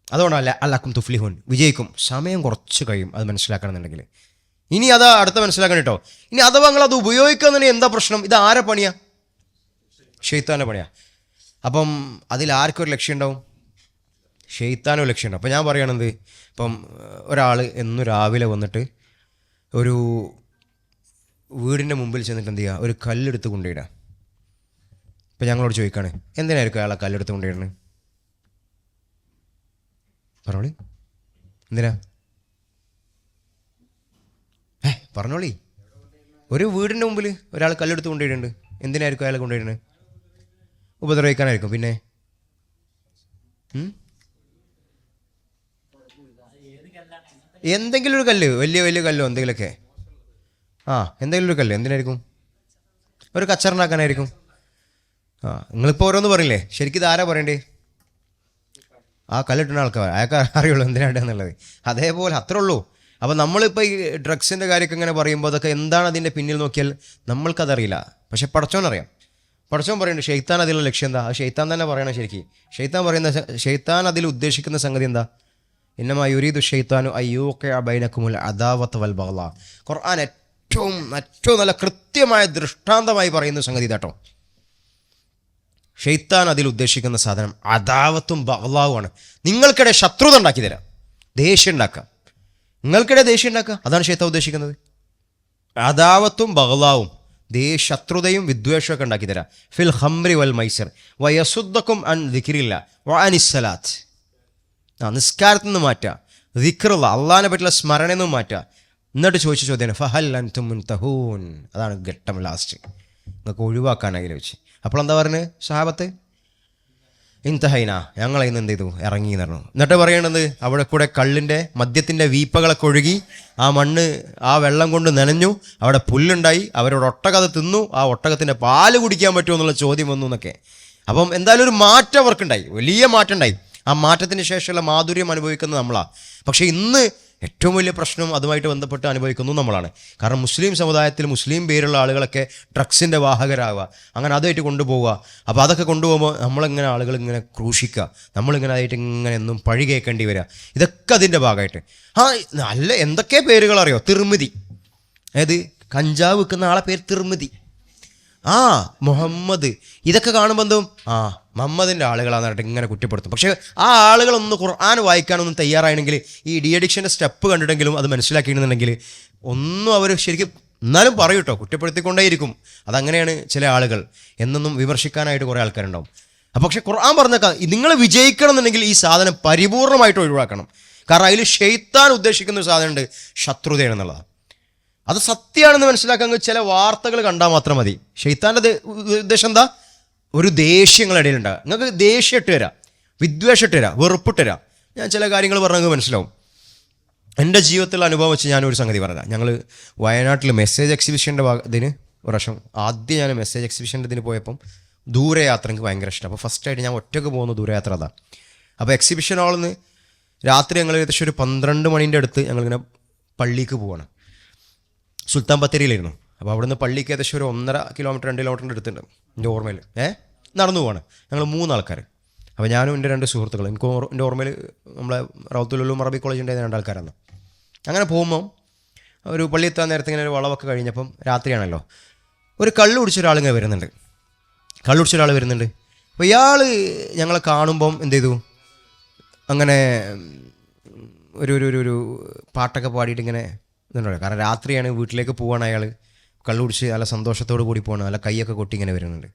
അതുകൊണ്ടല്ല അല്ലക്കും തുഫ്ലിഹൂൻ, വിജയിക്കും. സമയം കുറച്ച് കഴിയും അത് മനസ്സിലാക്കണമെന്നുണ്ടെങ്കിൽ. ഇനി അതാ അടുത്ത മനസ്സിലാക്കണം കേട്ടോ. ഇനി അഥവാ നിങ്ങളത് ഉപയോഗിക്കുന്നതിന് എന്താ പ്രശ്നം? ഇത് ആരെ പണിയാ? ഷെയ്ത്താൻ്റെ പണിയാ. അപ്പം അതിൽ ആർക്കൊരു ലക്ഷ്യം ഉണ്ടാവും? ഷെയ്ത്താനോ ലക്ഷ്യം ഉണ്ടാവും. അപ്പം ഞാൻ പറയണത്, ഇപ്പം ഒരാൾ എന്നും രാവിലെ വന്നിട്ട് ഒരു വീടിൻ്റെ മുമ്പിൽ ചെന്നിട്ട് എന്ത് ചെയ്യുക? ഒരു കല്ലെടുത്ത് കൊണ്ടിടുക. ഇപ്പം ഞങ്ങളോട് ചോദിക്കുകയാണ്, എന്തിനായിരിക്കും അയാളെ കല്ലെടുത്ത് കൊണ്ടിടുന്നത്? പറഞ്ഞോളി, എന്തിനാ? പറഞ്ഞോളി. ഒരു വീടിൻ്റെ മുമ്പിൽ ഒരാൾ കല്ലെടുത്ത് കൊണ്ടിടുന്നുണ്ട്, എന്തിനായിരിക്കും അയാളെ കൊണ്ടിടുന്നത്? ഉപദ്രവിക്കാനായിരിക്കും. പിന്നെ എന്തെങ്കിലും ഒരു കല്ല്, വലിയ കല്ലോ എന്തെങ്കിലുമൊക്കെ, എന്തെങ്കിലും ഒരു കല്ല് എന്തിനായിരിക്കും? ഒരു കച്ചറുണ്ടാക്കാനായിരിക്കും. നിങ്ങളിപ്പോൾ ഓരോന്ന് പറയില്ലേ, ശരിക്കും ഇത് ആരാ പറയണ്ടേ? ആ കല്ലിട്ടുന്ന ആൾക്കാർ, അയാൾക്ക് അറിയുള്ളൂ എന്തിനാണ് എന്നുള്ളത്. അതേപോലെ അത്രേ ഉള്ളൂ. അപ്പോൾ നമ്മളിപ്പോൾ ഈ ഡ്രഗ്സിൻ്റെ കാര്യമൊക്കെ ഇങ്ങനെ പറയുമ്പോൾ അതൊക്കെ എന്താണ് അതിൻ്റെ പിന്നിൽ നോക്കിയാൽ നമ്മൾക്കതറിയില്ല, പക്ഷെ പടച്ചോനറിയാം. പടച്ചോൻ പറയുന്നുണ്ട് ഷെയ്ത്താൻ അതിലുള്ള ലക്ഷ്യം എന്താ? ആ ഷെയ്ത്താൻ തന്നെ പറയണം ശരിക്കും. ഷെയ്ത്താൻ അതിൽ ഉദ്ദേശിക്കുന്ന സംഗതി എന്താ? ഇന്നമാ യുരീദു ഷെയ്ത്താനു അയ്യൂഖിഅ ബൈനകുമുൽ അദാവത വൽ ബഗ്ളാ. ഖുർആൻ ഏറ്റവും നല്ല കൃത്യമായ ദൃഷ്ടാന്തമായി പറയുന്ന സംഗതി ഇതാട്ടോ. ഷെയ്ത്താൻ അതിൽ ഉദ്ദേശിക്കുന്ന സാധനം അദാവത്തും ബഗ്ളാവുമാണ്. നിങ്ങൾക്കിടെ ശത്രുത ഉണ്ടാക്കി തരാം, ദേഷ്യം ഉണ്ടാക്കാം, നിങ്ങൾക്കിടെ ദേഷ്യം ഉണ്ടാക്കുക, അതാണ് ഷെയ്ത്താൻ ഉദ്ദേശിക്കുന്നത്. അദാവത്തും ബഗ്ളാവും, ശത്രുതയും വിദ്വേഷമൊക്കെ ഉണ്ടാക്കി തരാം. ഫിൽ ഖംറി വൽ മൈസിർ വയസുദ്ദക്കും അൻ ദിക്രില്ല വഅനിസ്സലാത്ത്. നിസ്കാരത്തിൽ നിന്ന് മാറ്റുക, ദിക്റുള്ള അള്ളാഹിനെ പറ്റിയുള്ള സ്മരണയിൽ നിന്നും മാറ്റുക. എന്നിട്ട് ചോദിച്ച ചോദ്യമാണ് ഫഹൽ അൻതും മുൻതഹൂൻ. അതാണ് ഘട്ടം ലാസ്റ്റ്, നിങ്ങൾക്ക് ഒഴിവാക്കാനായി വെച്ച്. അപ്പോൾ എന്താ പറഞ്ഞത് സഹാബത്ത്? ഇൻതഹൈന, ഞങ്ങൾ ഇന്ന് എന്ത് ചെയ്തു? ഇറങ്ങി എന്ന് പറഞ്ഞു. എന്നിട്ട് പറയണത് അവിടെ കൂടെ കള്ളിൻ്റെ മദ്യത്തിൻ്റെ വീപ്പകളൊക്കെ ഒഴുകി, ആ മണ്ണ് ആ വെള്ളം കൊണ്ട് നനഞ്ഞു, അവിടെ പുല്ലുണ്ടായി, അവരോട് ഒട്ടകത് തിന്നു, ആ ഒട്ടകത്തിൻ്റെ പാല് കുടിക്കാൻ പറ്റുമോ എന്നുള്ള ചോദ്യം വന്നു എന്നൊക്കെ. അപ്പം എന്തായാലും ഒരു മാറ്റം അവർക്കുണ്ടായി, വലിയ മാറ്റം ഉണ്ടായി. ആ മാറ്റത്തിന് ശേഷമുള്ള മാധുര്യം അനുഭവിക്കുന്നത് നമ്മളാണ്. പക്ഷേ ഇന്ന് ഏറ്റവും വലിയ പ്രശ്നം അതുമായിട്ട് ബന്ധപ്പെട്ട് അനുഭവിക്കുന്നു നമ്മളാണ്. കാരണം മുസ്ലിം സമുദായത്തിൽ മുസ്ലിം പേരുള്ള ആളുകളൊക്കെ ഡ്രഗ്സിൻ്റെ വാഹകരാകുക, അങ്ങനെ അതുമായിട്ട് കൊണ്ടുപോവുക. അപ്പോൾ അതൊക്കെ കൊണ്ടുപോകുമ്പോൾ നമ്മളിങ്ങനെ ആളുകൾ ഇങ്ങനെ ക്രൂശിക്കുക, നമ്മളിങ്ങനെ അതായിട്ട് ഇങ്ങനെ എന്നും പഴി കേൾക്കേണ്ടി വരിക. ഇതൊക്കെ അതിൻ്റെ ഭാഗമായിട്ട്. നല്ല എന്തൊക്കെ പേരുകൾ അറിയോ? തിർമിതി, അതായത് കഞ്ചാവ് വിൽക്കുന്ന ആളെ പേര് തിർമിതി. ആ മുഹമ്മദ് ഇതൊക്കെ കാണുമ്പോൾ എന്തും മുഹമ്മദിൻ്റെ ആളുകളാന്ന് പറഞ്ഞിട്ട് ഇങ്ങനെ കുറ്റപ്പെടുത്തും. പക്ഷേ ആ ആളുകളൊന്ന് ഖുർആൻ വായിക്കാനൊന്നും തയ്യാറായെങ്കിൽ ഈ ഡി അഡിക്ഷൻ്റെ സ്റ്റെപ്പ് കണ്ടിട്ടെങ്കിലും അത് മനസ്സിലാക്കിയിട്ടുണ്ടെങ്കിൽ ഒന്നും അവർ ശരിക്കും എന്നാലും പറയൂ കേട്ടോ, കുറ്റപ്പെടുത്തിക്കൊണ്ടേയിരിക്കും. അതങ്ങനെയാണ് ചില ആളുകൾ. എന്നൊന്നും വിമർശിക്കാനായിട്ട് കുറേ ആൾക്കാരുണ്ടാവും. പക്ഷേ ഖുർആൻ പറഞ്ഞേക്കാം, നിങ്ങൾ വിജയിക്കണം എന്നുണ്ടെങ്കിൽ ഈ സാധനം പരിപൂർണമായിട്ട് ഒഴിവാക്കണം. കാരണം അതിൽ ഷെയ്ത്താൻ ഉദ്ദേശിക്കുന്ന ഒരു സാധനമുണ്ട്, ശത്രുതയാണെന്നുള്ളതാണ്. അത് സത്യമാണെന്ന് മനസ്സിലാക്കാൻ ചില വാർത്തകൾ കണ്ടാൽ മാത്രം മതി. ഷെയ്ത്താൻ്റെ ഉദ്ദേശം എന്താ? ഒരു ദേഷ്യങ്ങളുടെ ഇടയിലുണ്ടാകുക. നിങ്ങൾക്ക് ദേഷ്യം ഇട്ട് തരാം, വിദ്വേഷം ഇട്ട് തരാം, വെറുപ്പിട്ട് തരാം. ഞാൻ ചില കാര്യങ്ങൾ പറഞ്ഞാൽ മനസ്സിലാവും. എൻ്റെ ജീവിതത്തിലുള്ള അനുഭവം വെച്ച് ഞാനൊരു സംഗതി പറഞ്ഞാൽ, ഞങ്ങൾ വയനാട്ടിൽ മെസ്സേജ് എക്സിബിഷൻ്റെ ഇതിന് ഒരു പ്രാവശ്യം ആദ്യം ഞാൻ മെസ്സേജ് എക്സിബിഷൻ്റെ ഇതിന് പോയപ്പം ദൂരയാത്ര എനിക്ക് ഭയങ്കര ഇഷ്ടം. അപ്പോൾ ഫസ്റ്റായിട്ട് ഞാൻ ഒറ്റയ്ക്ക് പോകുന്ന ദൂരയാത്ര അതാണ്. അപ്പോൾ എക്സിബിഷൻ ഹാളിൽ നിന്ന് രാത്രി ഞങ്ങൾ ഏകദേശം ഒരു 12 മണീൻ്റെ അടുത്ത് ഞങ്ങളിങ്ങനെ പള്ളിക്ക് പോവാണ്. സുൽത്താൻ ബത്തേരിയിലായിരുന്നു. അപ്പോൾ അവിടെ നിന്ന് പള്ളിക്ക് ഏകദേശം ഒരു 1.5 കിലോമീറ്റർ 2 കിലോമീറ്ററിൻ്റെ അടുത്തുണ്ട് എൻ്റെ ഓർമ്മയിൽ. നടന്നു പോവാണ് ഞങ്ങൾ 3 ആൾക്കാർ. അപ്പോൾ ഞാനും എൻ്റെ 2 സുഹൃത്തുക്കൾ. എൻ്റെ ഓർമ്മയിൽ നമ്മളെ റൗത്തുലുലും അറബി കോളേജിൻ്റെ 2 ആൾക്കാരാണ്. അങ്ങനെ പോകുമ്പം ഒരു പള്ളി എത്താൻ നേരത്തെ ഇങ്ങനെ ഒരു വളവൊക്കെ കഴിഞ്ഞപ്പം രാത്രിയാണല്ലോ, ഒരു കള്ള് കുടിച്ച ഒരാളിങ്ങനെ വരുന്നുണ്ട്. അപ്പോൾ ഇയാൾ ഞങ്ങളെ കാണുമ്പം എന്ത് ചെയ്തു, അങ്ങനെ ഒരു പാട്ടൊക്കെ പാടിയിട്ട് ഇങ്ങനെ ഇതുണ്ടോ. കാരണം രാത്രിയാണ്, വീട്ടിലേക്ക് പോവാണ് അയാൾ. കള്ളു കുടിച്ച് നല്ല സന്തോഷത്തോടു കൂടി പോകണം. നല്ല കൈയൊക്കെ കൊട്ടി ഇങ്ങനെ വരുന്നുണ്ട്.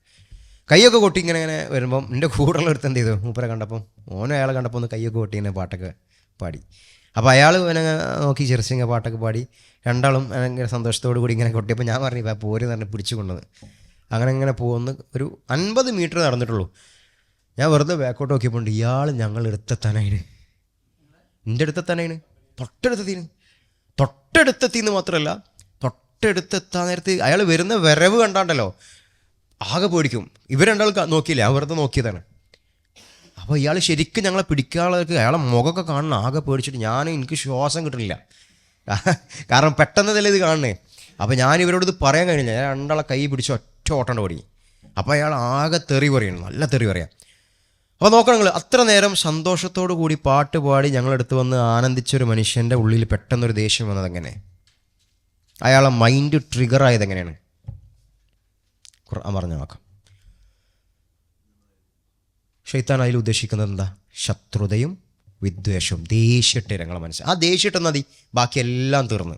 കൈയൊക്കെ കൊട്ടി ഇങ്ങനെ വരുമ്പം എൻ്റെ കൂടെയുള്ള അടുത്ത് എന്ത് ചെയ്തു, മൂപ്പരെ കണ്ടപ്പം അയാളെ കണ്ടപ്പോൾ ഒന്ന് കൈയൊക്കെ കൊട്ടി ഇങ്ങനെ പാട്ടൊക്കെ പാടി. അപ്പോൾ അയാൾ ഇങ്ങനെ നോക്കി ചെറിച്ചിങ്ങനെ പാട്ടൊക്കെ പാടി. രണ്ടാളും ഭയങ്കര സന്തോഷത്തോടു കൂടി ഇങ്ങനെ കൊട്ടിയപ്പോൾ ഞാൻ പറഞ്ഞു ഇപ്പം പോര് പറഞ്ഞ് പിടിച്ചു കൊണ്ടത്. അങ്ങനെ പോകുന്ന ഒരു 50 മീറ്റർ നടന്നിട്ടുള്ളൂ. ഞാൻ വെറുതെ ബാക്കോട്ട് നോക്കിയപ്പോൾ ഇയാൾ ഞങ്ങൾ എടുത്തെത്താനായിന്, എൻ്റെ അടുത്തെത്താനായിന്, തൊട്ടടുത്തെത്തിന്ന് മാത്രമല്ല, തൊട്ടടുത്തെത്താൻ നേരത്ത് അയാൾ വരുന്ന വരവ് കണ്ടാണ്ടല്ലോ ആകെ പേടിക്കും. ഇവർ രണ്ടാൾ നോക്കിയില്ല, ഞാൻ വെറുതെ നോക്കിയതാണ്. അപ്പോൾ ഇയാൾ ശരിക്കും ഞങ്ങളെ പിടിക്കാനുള്ളവർക്ക് അയാളെ മുഖമൊക്കെ കാണണം. ആകെ പേടിച്ചിട്ട് എനിക്ക് ശ്വാസം കിട്ടുന്നില്ല. കാരണം പെട്ടെന്നതല്ലേ ഇത് കാണണേ. അപ്പോൾ ഞാൻ ഇവരോട് ഇത് പറയാൻ കഴിഞ്ഞില്ല. ഞാൻ രണ്ടാളെ കൈ പിടിച്ച് ഒറ്റ ഓട്ടം ഓടി. അപ്പോൾ അയാൾ ആകെ തെറി പറയണം, നല്ല തെറി പറയാം. അപ്പോൾ നോക്കണം നിങ്ങൾ, അത്ര നേരം സന്തോഷത്തോടു കൂടി പാട്ട് പാടി ഞങ്ങളടുത്ത് വന്ന് ആനന്ദിച്ചൊരു മനുഷ്യൻ്റെ ഉള്ളിൽ പെട്ടെന്നൊരു ദേഷ്യം വന്നതെങ്ങനെ, അയാളെ മൈൻഡ് ട്രിഗറായത് എങ്ങനെയാണ്? ഖുർആൻ പറഞ്ഞ നോക്കാം. ശൈത്താൻ അതിൽ ഉദ്ദേശിക്കുന്നത് എന്താ? ശത്രുതയും വിദ്വേഷവും, ദേഷ്യട്ട് ഞങ്ങളെ മനസ്സിൽ. ആ ദേഷ്യട്ട് മതി, ബാക്കിയെല്ലാം തീർന്ന്.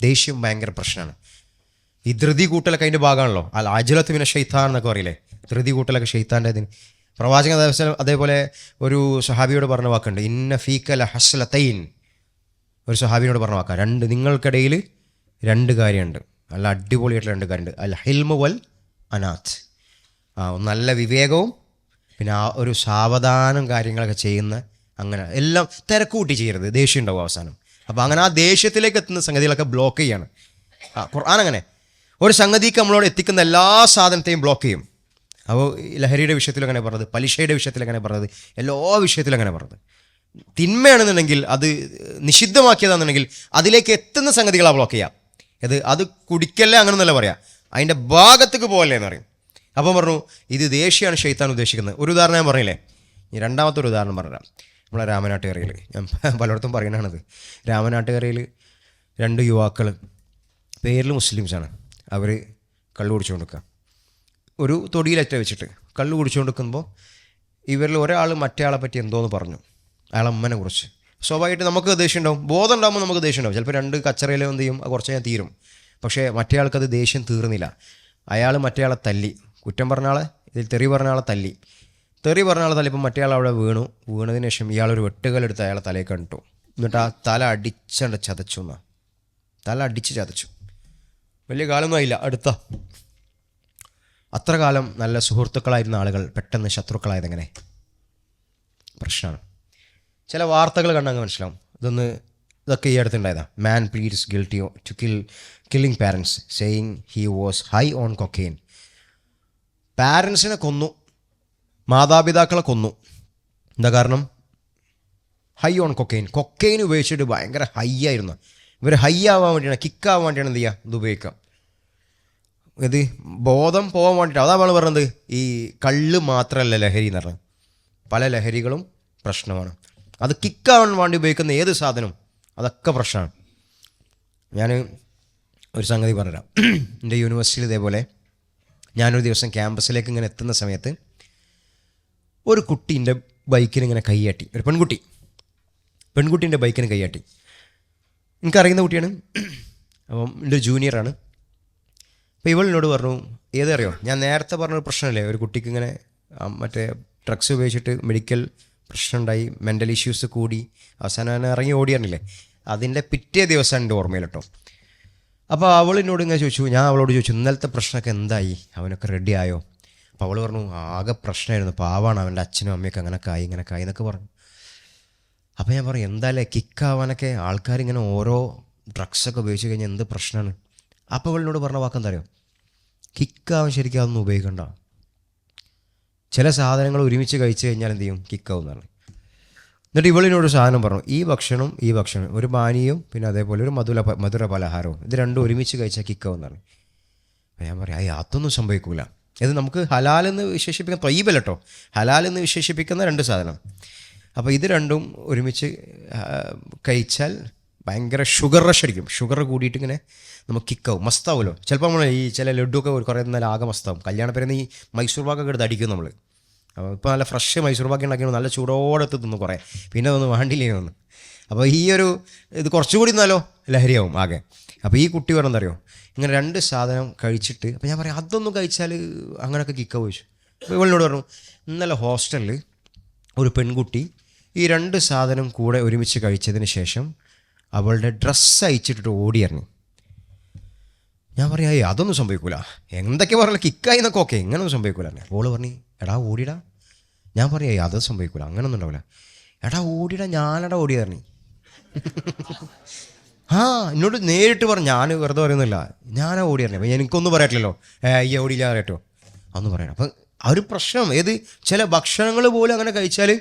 ദേഷ്യം ഭയങ്കര പ്രശ്നമാണ്. ഈ ധൃതി കൂട്ടലൊക്കെ അതിൻ്റെ ഭാഗമാണല്ലോ. അജ്ലത്ത് പിന്നെ ഷെയ്ത്താൻ എന്നൊക്കെ പറയില്ലേ, ധൃതി കൂട്ടലൊക്കെ ഷെയ്ത്താൻ്റെ ഇതിന്. പ്രവാചകൻ അതേപോലെ ഒരു സഹാബിയോട് പറഞ്ഞ വാക്കുണ്ട്, ഇന്ന ഫീക്കല ഹസ്ലത്തൈൻ. ഒരു സഹാബിയോട് പറഞ്ഞ വാക്കാണ്, നിങ്ങൾക്കിടയിൽ 2 കാര്യമുണ്ട്, നല്ല അടിപൊളിയായിട്ടുള്ള 2 കാര്യമുണ്ട്. അൽ ഹിൽമു വൽ അനാത്ത്. നല്ല വിവേകവും പിന്നെ ഒരു സാവധാനം കാര്യങ്ങളൊക്കെ ചെയ്യുന്ന, അങ്ങനെ എല്ലാം തിരക്കൂട്ടി ചെയ്യരുത്, ദേഷ്യം ഉണ്ടാവും അവസാനം. അപ്പോൾ അങ്ങനെ ആ ദേഷ്യത്തിലേക്ക് എത്തുന്ന സംഗതികളൊക്കെ ബ്ലോക്ക് ചെയ്യാണ് ഖുർആൻ. അങ്ങനെ ഒരു സംഗതിക്ക് നമ്മളോട് എത്തിക്കുന്ന എല്ലാ സാധനത്തെയും ബ്ലോക്ക് ചെയ്യും. അപ്പോൾ ലഹരിയുടെ വിഷയത്തിൽ അങ്ങനെ പറഞ്ഞത്, പലിശയുടെ വിഷയത്തിൽ അങ്ങനെ പറഞ്ഞത്, എല്ലാ വിഷയത്തിലും അങ്ങനെ പറഞ്ഞത്. തിന്മയാണെന്നുണ്ടെങ്കിൽ, അത് നിഷിദ്ധമാക്കിയതാണെന്നുണ്ടെങ്കിൽ അതിലേക്ക് എത്തുന്ന സംഗതികളാണ് ബ്ലോക്ക് ചെയ്യാം. അത് കുടിക്കല്ലേ അങ്ങനെയൊന്നല്ല പറയാം, അതിൻ്റെ ഭാഗത്തേക്ക് പോകല്ലേ എന്ന് പറയും. അപ്പം പറഞ്ഞു ഇത് ദേഷ്യമാണ് ഷെയ്ത്താൻ ഉദ്ദേശിക്കുന്നത്. ഒരു ഉദാഹരണം ഞാൻ പറഞ്ഞില്ലേ, ഈ രണ്ടാമത്തെ ഒരു ഉദാഹരണം പറഞ്ഞുതരാം. നമ്മളെ രാമനാട്ടുകരയിൽ, ഞാൻ പലയിടത്തും പറയുന്നതാണത്. രാമനാട്ടുകരയിൽ 2 യുവാക്കൾ, പേരിൽ മുസ്ലിംസാണ്. അവർ കള്ളു കുടിച്ചുകൊണ്ട് നിൽക്കുക. ഒരു തൊടിയിലറ്റ വെച്ചിട്ട് കള്ളു കുടിച്ചുകൊണ്ട് നിൽക്കുമ്പോൾ ഇവരിൽ ഒരാൾ മറ്റേ ആളെ പറ്റി എന്തോന്ന് പറഞ്ഞു, അയാളെ അമ്മനെ കുറിച്ച്. സ്വാഭാവികമായിട്ട് നമുക്ക് ദേഷ്യം ഉണ്ടാവും, ബോധം ഉണ്ടാകുമ്പോൾ നമുക്ക് ദേഷ്യം ഉണ്ടാവും. ചിലപ്പോൾ 2 കച്ചറയിൽ എന്ത് ചെയ്യും, കുറച്ച് ഞാൻ തീരും. പക്ഷേ മറ്റേ ആൾക്കത് ദേഷ്യം തീർന്നില്ല. അയാൾ മറ്റേ ആളെ തല്ലി, കുറ്റം പറഞ്ഞ ആളെ, ഇതിൽ തെറി പറഞ്ഞ ആളെ തല്ലി. തെറി പറഞ്ഞ ആളെ തല്ലിയപ്പോൾ മറ്റേ ആൾ അവിടെ വീണതിന് ശേഷം ഇയാളൊരു വെട്ടുകല്ലെടുത്ത് അയാളെ തലയിൽ കണ്ടു. എന്നിട്ട് ആ തല അടിച്ചണ്ട് ചതച്ചു. തല അടിച്ച് ചതച്ചു. വലിയ കാലമൊന്നും ആയില്ല, അത്ര കാലം നല്ല സുഹൃത്തുക്കളായിരുന്ന ആളുകൾ പെട്ടെന്ന് ശത്രുക്കളായതെങ്ങനെ? പ്രശ്നമാണ്. ചില വാർത്തകൾ കണ്ടങ്ങ് മനസ്സിലാവും. ഇതൊക്കെ ഈ അടുത്തുണ്ടായതാണ്. Man pleads guilty to killing parents saying he was high on cocaine. പാരൻസിനെ കൊന്നു, മാതാപിതാക്കളെ കൊന്നു. എന്താ കാരണം? ഹൈ ഓൺ കൊക്കെയിൻ ഉപയോഗിച്ചിട്ട് ഭയങ്കര ഹൈ ആയിരുന്നു. ഇവർ ഹൈ ആവാൻ വേണ്ടിയാണ്, കിക്കാവാൻ വേണ്ടിയാണ് എന്ത് ചെയ്യുക, ഇത് ഉപയോഗിക്കാം. ഇത് ബോധം പോകാൻ വേണ്ടിയിട്ട്. അതാണ് നമ്മൾ പറഞ്ഞത്, ഈ കള്ള് മാത്രമല്ല ലഹരി എന്ന് പറഞ്ഞത്, പല ലഹരികളും പ്രശ്നമാണ്. അത് കിക്കാവാൻ വേണ്ടി ഉപയോഗിക്കുന്ന ഏത് സാധനവും അതൊക്കെ പ്രശ്നമാണ്. ഞാൻ ഒരു സംഗതി പറഞ്ഞുതരാം. എൻ്റെ യൂണിവേഴ്സിറ്റിയിൽ ഇതേപോലെ ഞാനൊരു ദിവസം ക്യാമ്പസിലേക്ക് ഇങ്ങനെ എത്തുന്ന സമയത്ത് ഒരു കുട്ടീൻ്റെ ബൈക്കിന് ഇങ്ങനെ കൈയാട്ടി, ഒരു പെൺകുട്ടീൻ്റെ ബൈക്കിന് കൈയാട്ടി. എനിക്കറിയുന്ന കുട്ടിയാണ്, അപ്പം എൻ്റെ ജൂനിയറാണ്. അപ്പോൾ ഇവളിനോട് പറഞ്ഞു, ഏതറിയോ, ഞാൻ നേരത്തെ പറഞ്ഞൊരു പ്രശ്നമല്ലേ, ഒരു കുട്ടിക്ക് ഇങ്ങനെ മറ്റേ ഡ്രഗ്സ് ഉപയോഗിച്ചിട്ട് മെഡിക്കൽ പ്രശ്നമുണ്ടായി, മെൻ്റൽ ഇഷ്യൂസ് കൂടി, അവസാനം ഇറങ്ങി ഓടിയാണില്ലേ, അതിൻ്റെ പിറ്റേ ദിവസം എൻ്റെ ഓർമ്മയിൽ കേട്ടോ. അപ്പോൾ അവളിനോട് ഇങ്ങനെ ചോദിച്ചു, ഞാൻ അവളോട് ചോദിച്ചു, ഇന്നലത്തെ പ്രശ്നമൊക്കെ എന്തായി, അവനൊക്കെ റെഡി ആയോ? അപ്പോൾ അവൾ പറഞ്ഞു, ആകെ പ്രശ്നമായിരുന്നു, പാവാണ്, അവൻ്റെ അച്ഛനും അമ്മയൊക്കെ അങ്ങനെയൊക്കെ ആയി എന്നൊക്കെ പറഞ്ഞു. അപ്പോൾ ഞാൻ പറഞ്ഞു, എന്തായാലും കിക്കാവാനൊക്കെ ആൾക്കാരിങ്ങനെ ഓരോ ഡ്രഗ്സൊക്കെ ഉപയോഗിച്ച് കഴിഞ്ഞാൽ എന്ത് പ്രശ്നമാണ്. അപ്പോൾ അവളിനോട് പറഞ്ഞ വാക്കെന്താ അറിയോ, കിക്കാവാൻ ശരിക്കും അതൊന്നും ഉപയോഗിക്കണ്ട, ചില സാധനങ്ങൾ ഒരുമിച്ച് കഴിച്ച് കഴിഞ്ഞാൽ എന്ത് ചെയ്യും, കിക്കാവും എന്നാണ്. എന്നിട്ട് ഇവളിനോട് സാധനം പറഞ്ഞു, ഈ ഭക്ഷണം ഒരു പാനീയവും പിന്നെ അതേപോലെ ഒരു മധുര പലഹാരവും, ഇത് രണ്ടും ഒരുമിച്ച് കഴിച്ചാൽ കിക്കാവും എന്നാണ്. അപ്പോൾ ഞാൻ പറയാം, അതൊന്നും സംഭവിക്കില്ല. ഇത് നമുക്ക് ഹലാലെന്ന് വിശേഷിപ്പിക്കുന്ന ത്വയ്യിബല്ല കേട്ടോ, ഹലാലെന്ന് വിശേഷിപ്പിക്കുന്ന രണ്ട് സാധനം. അപ്പോൾ ഇത് രണ്ടും ഒരുമിച്ച് കഴിച്ചാൽ ഭയങ്കര ഷുഗർ റഷ് അടിക്കും, ഷുഗർ കൂടിയിട്ട് ഇങ്ങനെ നമുക്ക് കിക്കാവും, മസ്താവുമല്ലോ. ചിലപ്പോൾ നമ്മൾ ഈ ചില ലഡുവൊക്കെ കുറേ നല്ല ആകെ മസ്താവും. കല്യാണപ്പേരെന്ന് ഈ മൈസൂർ പാക്കൊക്കെ എടുത്ത് അടിക്കും നമ്മൾ. അപ്പോൾ ഇപ്പോൾ നല്ല ഫ്രഷ് മൈസൂർ പാക്ക് ഉണ്ടാക്കിയാണ്, നല്ല ചൂടോടെ തിന്നു കുറേ, പിന്നെ ഒന്ന് വേണ്ടില്ലേ ഒന്ന്. അപ്പോൾ ഈ ഇത് കുറച്ചുകൂടി എന്നാലോ ലഹരിയാവും ആകെ. അപ്പോൾ ഈ കുട്ടി പറഞ്ഞെന്തറിയോ, ഇങ്ങനെ രണ്ട് സാധനം കഴിച്ചിട്ട്, അപ്പോൾ ഞാൻ പറയാം, അതൊന്നും കഴിച്ചാൽ അങ്ങനെയൊക്കെ കിക്കാവും ചോദിച്ചു. അപ്പോൾ ഇവളിനോട് പറഞ്ഞു, ഇന്നലെ ഹോസ്റ്റലിൽ ഒരു പെൺകുട്ടി ഈ രണ്ട് സാധനം കൂടെ ഒരുമിച്ച് കഴിച്ചതിന് ശേഷം അവളുടെ ഡ്രസ്സ് അയച്ചിട്ടിട്ട് ഓടിയിരുന്നു. ഞാൻ പറയാം, അതൊന്നും സംഭവിക്കൂല, എന്തൊക്കെ പറഞ്ഞാൽ കിക്കായി എന്നൊക്കെ ഓക്കെ, ഇങ്ങനൊന്നും സംഭവിക്കൂല. ഓള് പറഞ്ഞു, എടാ ഓടിടാ. ഞാൻ പറയാം, അതൊന്നും സംഭവിക്കൂല, അങ്ങനൊന്നും ഉണ്ടാവില്ല. എടാ ഓടിടാ, ഞാനെടാ ഓടിയായിരുന്നു. എന്നോട് നേരിട്ട് പറഞ്ഞു, ഞാൻ വെറുതെ പറയുന്നില്ല, ഞാനാ ഓടിയായിരുന്നു. അപ്പം എനിക്കൊന്നും പറയാറ്റില്ലല്ലോ, ഈ ഓടിയില്ല അറിയട്ടോ, അതൊന്നും പറയണം. അപ്പം ആ ഒരു പ്രശ്നം, ഏത് ചില ഭക്ഷണങ്ങൾ പോലും അങ്ങനെ കഴിച്ചാൽ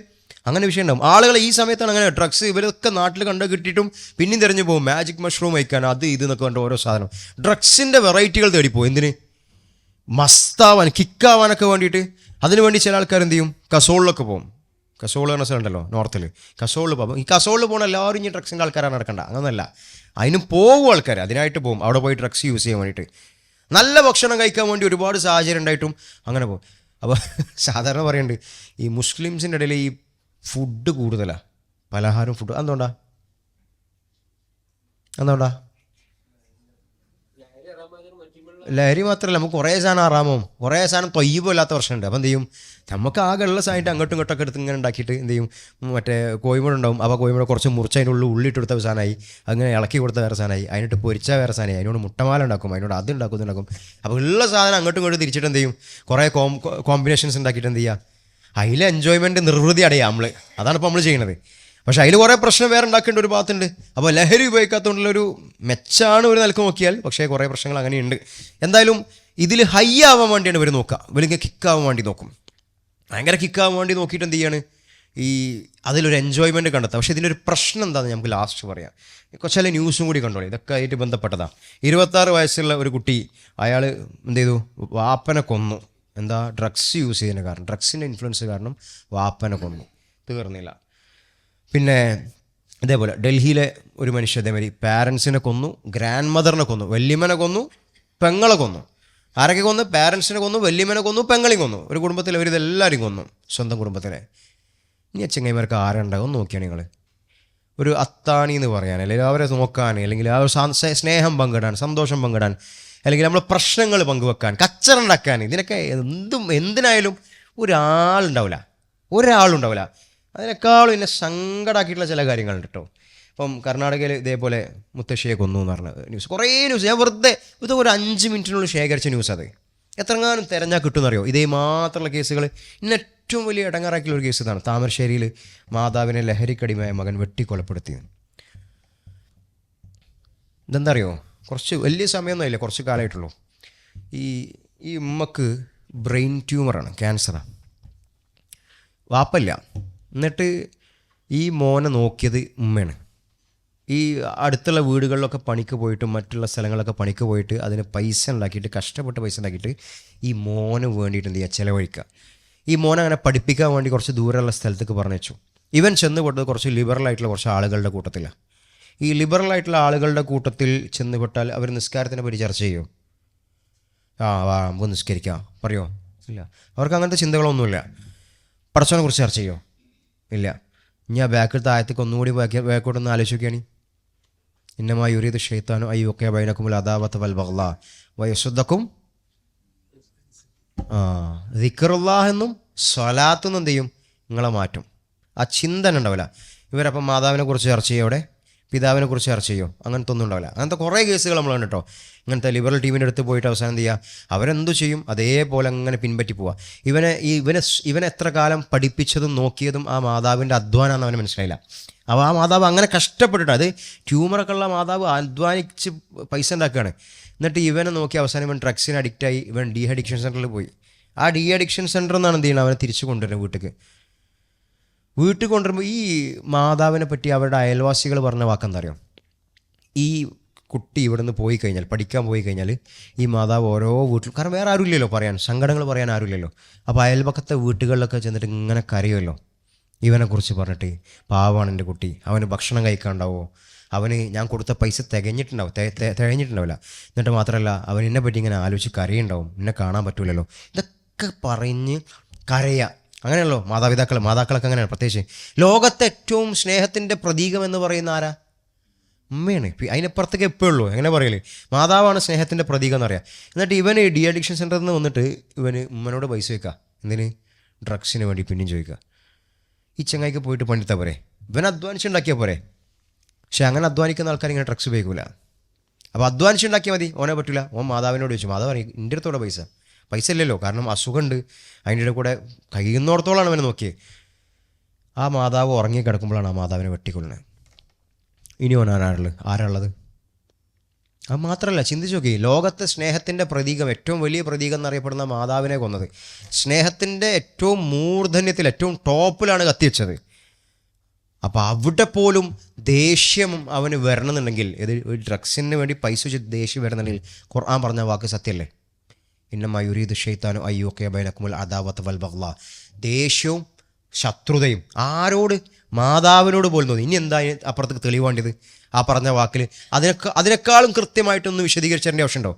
അങ്ങനെ വിഷയം ഉണ്ടാവും. ആളുകൾ ഈ സമയത്താണ് അങ്ങനെ ഡ്രഗ്സ് ഇവരൊക്കെ നാട്ടിൽ കണ്ട് കിട്ടിയിട്ടും പിന്നെയും തിരഞ്ഞു പോകും, മാജിക് മഷ്റൂം കഴിക്കാൻ, അത് എന്നൊക്കെ കണ്ട ഓരോ സാധനം, ഡ്രഗ്സിൻ്റെ വെറൈറ്റികൾ തേടിപ്പോകും. എന്തിന്? മസ്താവാൻ, കിക്കാവാനൊക്കെ വേണ്ടിയിട്ട്. അതിനുവേണ്ടി ചില ആൾക്കാർ എന്ത് ചെയ്യും, കസോളിലൊക്കെ പോകും. കസോൾ എന്ന സ്ഥലം ഉണ്ടല്ലോ നോർത്തിൽ, കസോളിൽ പോകും. ഈ കസോളിൽ പോകുന്ന എല്ലാവരും ഇനി ഡ്രഗ്സിൻ്റെ ആൾക്കാരാണ് നടക്കണ്ട, അങ്ങനല്ല. അതിനും പോകും ആൾക്കാർ, അതിനായിട്ട് പോകും, അവിടെ പോയി ഡ്രഗ്സ് യൂസ് ചെയ്യാൻ വേണ്ടിയിട്ട്. നല്ല ഭക്ഷണം കഴിക്കാൻ വേണ്ടി ഒരുപാട് സാഹചര്യം ഉണ്ടായിട്ടും അങ്ങനെ പോകും. അപ്പോൾ സാധാരണ പറയുന്നുണ്ട്, ഈ മുസ്ലിംസിൻ്റെ ഇടയിൽ ഈ ഫുഡ് കൂടുതലാണ്, പലഹാരം ഫുഡ്. എന്തുകൊണ്ടാ? ലഹരി മാത്രമല്ല, നമുക്ക് കുറേ സാധനം ആറാമോ, കുറേ സാധനം തൊയ്യബോ ഇല്ലാത്ത പ്രശ്നമുണ്ട്. അപ്പോൾ എന്ത് ചെയ്യും, നമുക്ക് ആകെ ഉള്ള സാധനമായിട്ട് അങ്ങോട്ടും ഇങ്ങോട്ടൊക്കെ എടുത്ത് ഇങ്ങനെ ഉണ്ടാക്കിയിട്ട് എന്ത് ചെയ്യും, മറ്റേ കോഴിമുട ഉണ്ടാവും, അപ്പോൾ കോഴിമുട കുറച്ച് മുറിച്ച് അതിനുള്ളിൽ ഉള്ളിട്ടെടുത്ത സാധനമായി, അങ്ങനെ ഇളക്കി കൊടുത്ത വേറെ സാധനമായി, അതിനോട്ട് പൊരിച്ച വേറെ സാധനമായി, അതിനോട് മുട്ടമാല ഉണ്ടാക്കും, അതിനോട് അതുണ്ടാക്കും ഇതുണ്ടാക്കും. അപ്പോൾ ഉള്ള സാധനം അങ്ങോട്ടും ഇങ്ങോട്ടും തിരിച്ചിട്ട് എന്ത് ചെയ്യും, കുറേ കോമ്പിനേഷൻസ് ഉണ്ടാക്കിയിട്ട് എന്ത് ചെയ്യുക, അതിലെ എൻജോയ്മെൻറ്റ് നിർവൃതി അടയുക നമ്മൾ. അതാണ് ഇപ്പോൾ നമ്മൾ ചെയ്യുന്നത്. പക്ഷേ അതിൽ കുറേ പ്രശ്നം വേറെ ഉണ്ടാക്കേണ്ട ഒരു ഭാഗത്തുണ്ട്. അപ്പോൾ ലഹരി ഉപയോഗിക്കാത്തതുകൊണ്ടുള്ളൊരു മെച്ചാണ് ഒരു നിലക്ക് നോക്കിയാൽ, പക്ഷേ കുറേ പ്രശ്നങ്ങൾ അങ്ങനെയുണ്ട്. എന്തായാലും ഇതിൽ ഹൈ ആവാൻ വേണ്ടിയാണ് ഇവർ നോക്കുക, ഇവരിങ്ങനെ കിക്കാവാൻ വേണ്ടി നോക്കും, ഭയങ്കര കിക്കാവാൻ വേണ്ടി നോക്കിയിട്ട് എന്ത് ചെയ്യാണ്, ഈ അതിലൊരു എൻജോയ്മെൻറ്റ് കണ്ടെത്താം. പക്ഷേ ഇതിലൊരു പ്രശ്നം എന്താണെന്ന് നമുക്ക് ലാസ്റ്റ് പറയാം. ചില ന്യൂസും കൂടി കണ്ടോളൂ, ഇതൊക്കെ ആയിട്ട് ബന്ധപ്പെട്ടതാണ്. 26 വയസ്സുള്ള ഒരു കുട്ടി, അയാൾ എന്ത് ചെയ്തു, വാപ്പനെ കൊന്നു. എന്താ? ഡ്രഗ്സ് യൂസ് ചെയ്യുന്ന കാരണം, ഡ്രഗ്സിൻ്റെ ഇൻഫ്ലുവൻസ് കാരണം വാപ്പനെ കൊന്നു. തീർന്നില്ല. പിന്നെ ഇതേപോലെ ഡൽഹിയിലെ ഒരു മനുഷ്യ അതേമാതിരി പാരൻസിനെ കൊന്നു, ഗ്രാൻഡ് മദറിനെ കൊന്നു, വല്യമ്മനെ കൊന്നു, പെങ്ങളെ കൊന്നു. ആരൊക്കെ കൊന്നു? പാരൻസിനെ കൊന്നു, വല്യമ്മനെ കൊന്നു, പെങ്ങളെയും കൊന്നു. ഒരു കുടുംബത്തിൽ അവരിതെല്ലാവരും കൊന്നു, സ്വന്തം കുടുംബത്തിലെ. ഇനി ചെങ്ങൈമാർക്ക് ആരുണ്ടാകും നോക്കിയാണ് നിങ്ങൾ, ഒരു അത്താണി എന്ന് പറയാൻ, അല്ലെങ്കിൽ അവരെ നോക്കാൻ, അല്ലെങ്കിൽ ആ ഒരു സ്നേഹം പങ്കിടാൻ, സന്തോഷം പങ്കിടാൻ, അല്ലെങ്കിൽ നമ്മളെ പ്രശ്നങ്ങൾ പങ്കുവെക്കാൻ, കച്ചറുണ്ടാക്കാൻ, ഇതിനൊക്കെ എന്തിനായാലും ഒരാളുണ്ടാവില്ല. അതിനേക്കാളും എന്നെ സങ്കടമാക്കിയിട്ടുള്ള ചില കാര്യങ്ങളുണ്ട് കേട്ടോ. ഇപ്പം കർണാടകയിൽ ഇതേപോലെ മുത്തശ്ശിയെ കൊന്നു എന്ന് പറഞ്ഞ ന്യൂസ്, കുറേ ന്യൂസ് ഞാൻ വെറുതെ ഇത് ഒരു 5 മിനിറ്റിനുള്ളിൽ ശേഖരിച്ച ന്യൂസ്. അത് എത്രങ്ങാനും തിരഞ്ഞാൽ കിട്ടുമെന്നറിയോ? ഇതേ മാത്രമുള്ള കേസുകൾ. ഇന്ന് ഏറ്റവും വലിയ ഇടങ്ങാറാക്കിയുള്ള ഒരു കേസ് ഇതാണ്. താമരശ്ശേരിയിൽ മാതാവിനെ ലഹരിക്കടിമയായ മകൻ വെട്ടിക്കൊലപ്പെടുത്തിയത്. ഇതെന്താ അറിയോ, കുറച്ച് വലിയ സമയമൊന്നും ഇല്ല, കുറച്ച് കാലമായിട്ടുള്ളൂ. ഈ ഉമ്മക്ക് ബ്രെയിൻ ട്യൂമറാണ്, ക്യാൻസറാണ്, വാപ്പല്ല. എന്നിട്ട് ഈ മോനെ നോക്കിയത് ഉമ്മയാണ്. ഈ അടുത്തുള്ള വീടുകളിലൊക്കെ പണിക്ക് പോയിട്ടും മറ്റുള്ള സ്ഥലങ്ങളൊക്കെ പണിക്ക് പോയിട്ട് അതിന് പൈസ ഉണ്ടാക്കിയിട്ട്, കഷ്ടപ്പെട്ട് പൈസ ഉണ്ടാക്കിയിട്ട് ഈ മോന് വേണ്ടിയിട്ട് എന്ത് ചെയ്യുക, ചിലവഴിക്കുക. ഈ മോനെ അങ്ങനെ പഠിപ്പിക്കാൻ വേണ്ടി കുറച്ച് ദൂരമുള്ള സ്ഥലത്തേക്ക് പറഞ്ഞു. ഇവൻ ചെന്നുപെട്ടത് കുറച്ച് ലിബറലായിട്ടുള്ള കുറച്ച് ആളുകളുടെ കൂട്ടത്തിലാണ്. ഈ ലിബറലായിട്ടുള്ള ആളുകളുടെ കൂട്ടത്തിൽ ചെന്നുപെട്ടാൽ അവർ നിസ്കാരത്തിനെ പറ്റി ചർച്ച ചെയ്യും. വാ നമുക്ക് നിസ്കരിക്കാം പറയോ? ഇല്ല. അവർക്ക് അങ്ങനത്തെ ചിന്തകളൊന്നുമില്ല. പടച്ചവനെ കുറിച്ച് ചർച്ച ചെയ്യോ? ഇല്ല. ഇനി ആ ബാക്കിൽ താഴത്തേക്ക് ഒന്നുകൂടി ബാക്കോട്ടൊന്ന് ആലോചിക്കുകയാണ്. ഇന്നമാ യുരീദു ശൈത്താനു അയ്യൊക്കെ ബൈനക്കുമുൽ അദാവത്ത് വൽ ബഗ്ളാ വയസുദ്ദക്കും ദിക്റുല്ലാഹ് എന്നും സ്വലാത്തെന്നും എന്ത് ചെയ്യും? നിങ്ങളെ മാറ്റും. ആ ചിന്തന ഉണ്ടാവില്ല. ഇവരപ്പം മാതാവിനെ കുറിച്ച് ചർച്ച ചെയ്യും, അവിടെ പിതാവിനെ കുറിച്ച് ചർച്ച ചെയ്യും, അങ്ങനത്തെ ഒന്നും ഉണ്ടാവില്ല. അങ്ങനത്തെ കുറേ കേസുകൾ നമ്മൾ കണ്ടിട്ടോ. ഇങ്ങനത്തെ ലിബറൽ ടീമിൻ്റെ അടുത്ത് പോയിട്ട് അവസാനം എന്ത് ചെയ്യുക? അവരെന്തു ചെയ്യും? അതേപോലെ അങ്ങനെ പിൻപറ്റി പോവുക. ഇവനെ എത്ര കാലം പഠിപ്പിച്ചതും നോക്കിയതും ആ മാതാവിൻ്റെ അധ്വാനമാണെന്ന് അവന് മനസ്സിലായില്ല. അപ്പോൾ ആ മാതാവ് അങ്ങനെ കഷ്ടപ്പെട്ടിട്ട്, അത് ട്യൂമറൊക്കെ ഉള്ള മാതാവ് അധ്വാനിച്ച് പൈസ ഉണ്ടാക്കുകയാണ്. എന്നിട്ട് ഇവനെ നോക്കി അവസാനം ഇവൻ ഡ്രഗ്സിന് അഡിക്റ്റായി. ഇവൻ ഡി അഡിക്ഷൻ സെൻറ്ററിൽ പോയി. ആ ഡി അഡിക്ഷൻ സെൻറ്ററിൽ നിന്നാണ് എന്ത് ചെയ്യണം? അവനെ തിരിച്ചു കൊണ്ടുവരുന്നത് വീട്ടിൽ കൊണ്ടുവരുമ്പോൾ ഈ മാതാവിനെ പറ്റി അവരുടെ അയൽവാസികൾ പറഞ്ഞ വാക്കെന്താ അറിയാം? ഈ കുട്ടി ഇവിടെ നിന്ന് പോയി കഴിഞ്ഞാൽ, പഠിക്കാൻ പോയി കഴിഞ്ഞാൽ, ഈ മാതാവ് ഓരോ വീട്ടിൽ, കാരണം വേറെ ആരും ഇല്ലല്ലോ പറയാൻ, സങ്കടങ്ങൾ പറയാൻ ആരുമില്ലല്ലോ. അപ്പോൾ അയൽപക്കത്തെ വീട്ടുകളിലൊക്കെ ചെന്നിട്ട് ഇങ്ങനെ കരയുമല്ലോ ഇവനെക്കുറിച്ച് പറഞ്ഞിട്ട്. പാവമാണ് എൻ്റെ കുട്ടി, അവന് ഭക്ഷണം കഴിക്കാണ്ടാവോ, അവന് ഞാൻ കൊടുത്ത പൈസ തികഞ്ഞിട്ടുണ്ടാവില്ല. എന്നിട്ട് മാത്രമല്ല അവൻ എന്നെ പറ്റി ഇങ്ങനെ ആലോചിച്ച് കരയുണ്ടാവും, എന്നെ കാണാൻ പറ്റൂലല്ലോ. ഇതൊക്കെ പറഞ്ഞ് കരയുക. അങ്ങനെയല്ലോ മാതാക്കളൊക്കെ അങ്ങനെയാണ്. പ്രത്യേകിച്ച് ലോകത്തെ ഏറ്റവും സ്നേഹത്തിൻ്റെ പ്രതീകം എന്ന് പറയുന്ന ആരാ? ഉമ്മയാണ്. അതിനപ്പുറത്തേക്ക് എപ്പോഴുള്ളൂ. എങ്ങനെ പറയല്? മാതാവാണ് സ്നേഹത്തിൻ്റെ പ്രതീകം എന്നറിയാം. എന്നിട്ട് ഇവന് ഡി അഡിക്ഷൻ സെൻറ്ററിൽ നിന്ന് വന്നിട്ട് ഇവന് ഉമ്മനോട് പൈസ വയ്ക്കുക. എന്തിന്? ഡ്രഗ്സിന് വേണ്ടി പിന്നെയും ചോദിക്കുക. ഈ ചങ്ങായിക്ക് പോയിട്ട് പണിത്താൽ പോരെ? ഇവൻ അധ്വാനിച്ചുണ്ടാക്കിയാൽ പോരെ? പക്ഷെ അങ്ങനെ അധ്വാനിക്കുന്ന ആൾക്കാർ ഇങ്ങനെ ഡ്രഗ്സ് ഉപയോഗിക്കില്ല. അപ്പോൾ അധ്വാനിച്ചുണ്ടാക്കിയാൽ മതി, ഓനെ പറ്റില്ല. ഓൻ മാതാവിനോട് ചോദിച്ചു. മാതാവ് പറയും എൻ്റെ അടുത്തോടെ പൈസ ഇല്ലല്ലോ, കാരണം അസുഖമുണ്ട്, അതിൻ്റെ കൂടെ കഴിയുന്നിടത്തോളാണ് അവനെ നോക്കിയത്. ആ മാതാവ് ഉറങ്ങിക്കിടക്കുമ്പോഴാണ് ആ മാതാവിനെ വെട്ടിക്കൊള്ളുന്നത്. ഇനി ആരാളുള്ളത്? അത് മാത്രമല്ല, ചിന്തിച്ച് നോക്കി, ലോകത്തെ സ്നേഹത്തിൻ്റെ പ്രതീകം, ഏറ്റവും വലിയ പ്രതീകം എന്നറിയപ്പെടുന്ന മാതാവിനെ കൊന്നത്, സ്നേഹത്തിൻ്റെ ഏറ്റവും മൂർധന്യത്തിൽ, ഏറ്റവും ടോപ്പിലാണ് കത്തിവെച്ചത്. അപ്പോൾ അവിടെ പോലും ദേഷ്യം അവന് വരണമെന്നുണ്ടെങ്കിൽ, ഡ്രഗ്സിന് വേണ്ടി പൈസ വെച്ച് ദേഷ്യം വരണമെന്നുണ്ടെങ്കിൽ ഖുർആൻ പറഞ്ഞ വാക്ക് സത്യമല്ലേ? ഇന്നമാ യുരീദു ശൈത്താനു അയ്യുഖിയ ബൈനക്കുമുൽ അദാവത്ത് വൽ ബഗ്ളാ. ദേഷ്യവും ശത്രുതയും ആരോട്? മാതാവിനോട് പോലും തോന്നി. ഇനി എന്താ അപ്പുറത്തേക്ക് തെളിവേണ്ടത്? ആ പറഞ്ഞ വാക്കിൽ അതിനേക്കാളും കൃത്യമായിട്ടൊന്ന് വിശദീകരിച്ചതിൻ്റെ ആവശ്യമുണ്ടോ?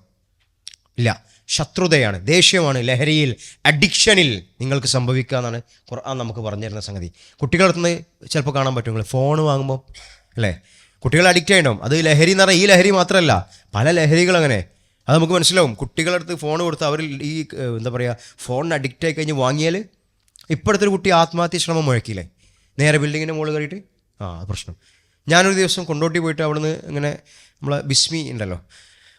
ഇല്ല. ശത്രുതയാണ്, ദേഷ്യമാണ്, ലഹരിയിൽ, അഡിക്ഷനിൽ നിങ്ങൾക്ക് സംഭവിക്കുക എന്നാണ് ഖുർആൻ നമുക്ക് പറഞ്ഞു തരുന്ന സംഗതി. കുട്ടികളടുത്തുനിന്ന് ചിലപ്പോൾ കാണാൻ പറ്റും, നിങ്ങൾ ഫോൺ വാങ്ങുമ്പോൾ അല്ലേ, കുട്ടികൾ അഡിക്റ്റ് ആയിട്ടുണ്ടാവും. അത് ലഹരി എന്ന് പറഞ്ഞാൽ ഈ ലഹരി മാത്രമല്ല, പല ലഹരികൾ അങ്ങനെ. അത് നമുക്ക് മനസ്സിലാവും. കുട്ടികളടുത്ത് ഫോൺ കൊടുത്ത് അവർ ഈ എന്താ പറയുക, ഫോണിന് അഡിക്റ്റ് ആയി കഴിഞ്ഞ് വാങ്ങിയാൽ, ഇപ്പോഴത്തെ ഒരു കുട്ടി ആത്മഹത്യ ശ്രമം മുഴക്കിയില്ലേ, നേരെ ബിൽഡിങ്ങിൻ്റെ മുകളിൽ കയറിയിട്ട്. പ്രശ്നം. ഞാനൊരു ദിവസം കൊണ്ടോട്ടി പോയിട്ട് അവിടുന്ന് ഇങ്ങനെ നമ്മളെ ബിസ്മി ഉണ്ടല്ലോ,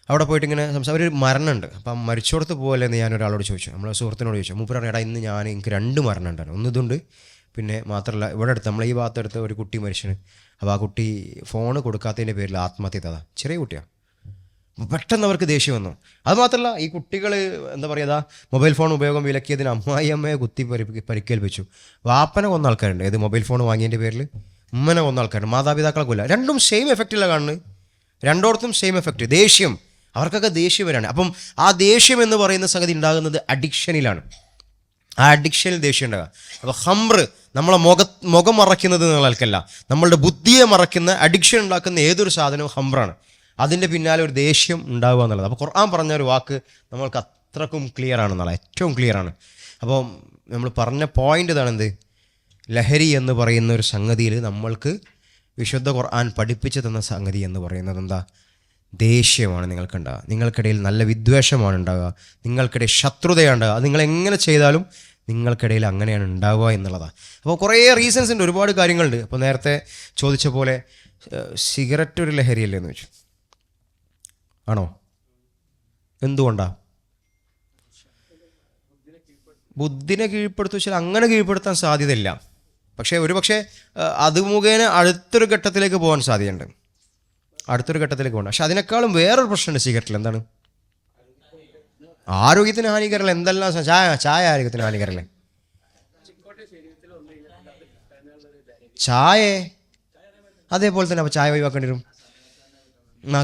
അവിടെ പോയിട്ട് ഇങ്ങനെ ഒരു മരണമുണ്ട്. അപ്പം മരിച്ചോടത്ത് പോകല്ലേ എന്ന് ഞാനൊരാളോട് ചോദിച്ചു, നമ്മളെ സുഹൃത്തിനോട് ചോദിച്ചു. മൂപ്പരാണ്, എടാ ഇന്ന് എനിക്ക് 2 മരണം ഉണ്ടായിരുന്നു. ഒന്ന് ഇതുണ്ട്, പിന്നെ മാത്രമല്ല ഇവിടെ അടുത്ത് നമ്മളെ ഈ ഭാഗത്തെടുത്ത് ഒരു കുട്ടി മരിച്ചന്. അപ്പോൾ ആ കുട്ടി ഫോണ് കൊടുക്കാത്തതിൻ്റെ പേരിൽ ആത്മഹത്യ ചെയ്തതാ. ചെറിയ കുട്ടിയാണ്. പെട്ടെന്ന് അവർക്ക് ദേഷ്യം വന്നു. അത് മാത്രമല്ല, ഈ കുട്ടികൾ എന്താ പറയുക, മൊബൈൽ ഫോൺ ഉപയോഗം വിലക്കിയതിന് അമ്മായിയമ്മയെ കുത്തി പരിക്കേൽപ്പിച്ചു. വാപ്പനെ കൊന്ന ആൾക്കാരുണ്ട്, ഏത് മൊബൈൽ ഫോൺ വാങ്ങിയതിൻ്റെ പേരിൽ. ഉമ്മനെ കൊന്ന ആൾക്കാരുണ്ട്, മാതാപിതാക്കളെ കൊല്ല. രണ്ടും സെയിം എഫക്റ്റില്ല കാണുന്നത്. രണ്ടോടത്തും സെയിം എഫക്റ്റ്, ദേഷ്യം. അവർക്കൊക്കെ ദേഷ്യം വരാണ്. അപ്പം ആ ദേഷ്യം എന്ന് പറയുന്ന സംഗതി ഉണ്ടാകുന്നത് അഡിക്ഷനിലാണ്. ആ അഡിക്ഷനിൽ ദേഷ്യം ഉണ്ടാകുക. അപ്പോൾ ഹംർ നമ്മളെ മുഖം മറയ്ക്കുന്നത് നിങ്ങൾക്കല്ല, നമ്മളുടെ ബുദ്ധിയെ മറയ്ക്കുന്ന, അഡിക്ഷൻ ഉണ്ടാക്കുന്ന ഏതൊരു സാധനവും ഹംറാണ്. അതിൻ്റെ പിന്നാലെ ഒരു ദേഷ്യം ഉണ്ടാവുക എന്നുള്ളത്. അപ്പോൾ ഖുർആൻ പറഞ്ഞ ഒരു വാക്ക് നമ്മൾക്ക് അത്രക്കും ക്ലിയർ ആണെന്നുള്ള, ഏറ്റവും ക്ലിയർ ആണ്. അപ്പോൾ നമ്മൾ പറഞ്ഞ പോയിൻ്റ് ഇതാണ്, എന്ത്? ലഹരി എന്ന് പറയുന്ന ഒരു സംഗതിയിൽ നമ്മൾക്ക് വിശുദ്ധ ഖുർആൻ പഠിപ്പിച്ചു തന്ന സംഗതി എന്ന് പറയുന്നത് എന്താ? ദേഷ്യമാണ് നിങ്ങൾക്കുണ്ടാകുക, നിങ്ങൾക്കിടയിൽ നല്ല വിദ്വേഷമാണ് ഉണ്ടാകുക, നിങ്ങൾക്കിടയിൽ ശത്രുതയാണ് ഉണ്ടാകുക. അത് നിങ്ങളെങ്ങനെ ചെയ്താലും നിങ്ങൾക്കിടയിൽ അങ്ങനെയാണ് ഉണ്ടാവുക എന്നുള്ളതാണ്. അപ്പോൾ കുറേ റീസൺസ് ഉണ്ട്, ഒരുപാട് കാര്യങ്ങളുണ്ട്. അപ്പോൾ നേരത്തെ ചോദിച്ച പോലെ സിഗരറ്റ് ഒരു ലഹരിയല്ലേ എന്ന് വെച്ചു. ആണോ? എന്തുകൊണ്ടാണ്? ബുദ്ധിനെ കീഴ്പ്പെടുത്തു വെച്ചാൽ അങ്ങനെ കീഴ്പ്പെടുത്താൻ സാധ്യതയില്ല. പക്ഷേ അത് മുഖേന അടുത്തൊരു ഘട്ടത്തിലേക്ക് പോകാൻ സാധ്യതയുണ്ട്, അടുത്തൊരു ഘട്ടത്തിലേക്ക് പോകണം. പക്ഷെ അതിനേക്കാളും വേറൊരു പ്രശ്നമുണ്ട് സിഗരറ്റിൽ. എന്താണ്? ആരോഗ്യത്തിന് ഹാനികരമല്ല. എന്തെല്ലാം ചായ ആരോഗ്യത്തിന് ഹാനികരല്ലേ? ചായ അതേപോലെ തന്നെ. അപ്പോൾ ചായ ഒഴിവാക്കേണ്ടി വരും,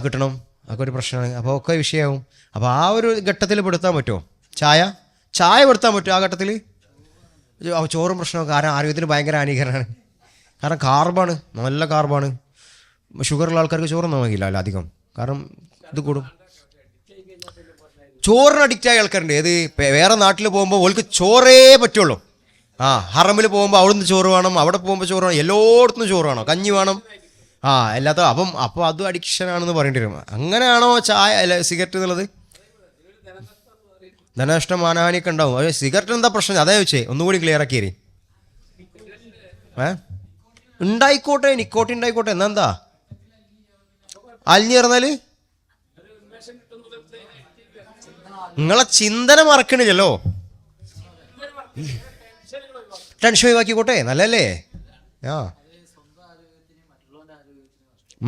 കിട്ടണം, അതൊക്കെ ഒരു പ്രശ്നമാണ്. അപ്പോൾ ഒക്കെ വിഷയമാവും. അപ്പോൾ ആ ഒരു ഘട്ടത്തിൽ പെടുത്താൻ പറ്റുമോ? ചായ പെടുത്താൻ പറ്റുമോ ആ ഘട്ടത്തിൽ? ചോറും പ്രശ്നമൊക്കെ, കാരണം ആരോഗ്യത്തിന് ഭയങ്കര ഹാനികരമാണ്. കാരണം കാർബാണ്, നല്ല കാർബാണ്. ഷുഗറുള്ള ആൾക്കാർക്ക് ചോറൊന്നും വാങ്ങില്ല അധികം, കാരണം ഇത് കൂടും. ചോറിന് അഡിക്റ്റായ ആൾക്കാരുണ്ട്. ഏത് വേറെ നാട്ടിൽ പോകുമ്പോൾ ഓൾക്ക് ചോറേ പറ്റുള്ളൂ. ഹറമിൽ പോകുമ്പോൾ അവിടുന്ന് ചോറ് വേണം, അവിടെ പോകുമ്പോൾ ചോറ് വേണം, എല്ലായിടത്തും ചോറ് വേണം, കഞ്ഞി വേണം, എല്ലാത്ത. അപ്പോൾ അതും അഡിക്ഷനാണെന്ന് പറയേണ്ടി വരും. അങ്ങനെയാണോ ചായ അല്ല സിഗരറ്റ് എന്നുള്ളത്? ധനനഷ്ടം മാനഹാനിയൊക്കെ ഉണ്ടാവും. സിഗരറ്റ് എന്താ പ്രശ്നം? അതേ വെച്ചേ ഒന്നുകൂടി ക്ലിയർ ആക്കിയേരി. ഉണ്ടായിക്കോട്ടെ, നിക്കോട്ടിൻ ഉണ്ടായിക്കോട്ടെ, എന്താ അലിഞ്ഞിറന്നാല് നിങ്ങളെ ചിന്തന മറക്കണില്ലല്ലോ. ടെൻഷൻ ഒഴിവാക്കിക്കോട്ടെ, നല്ലല്ലേ?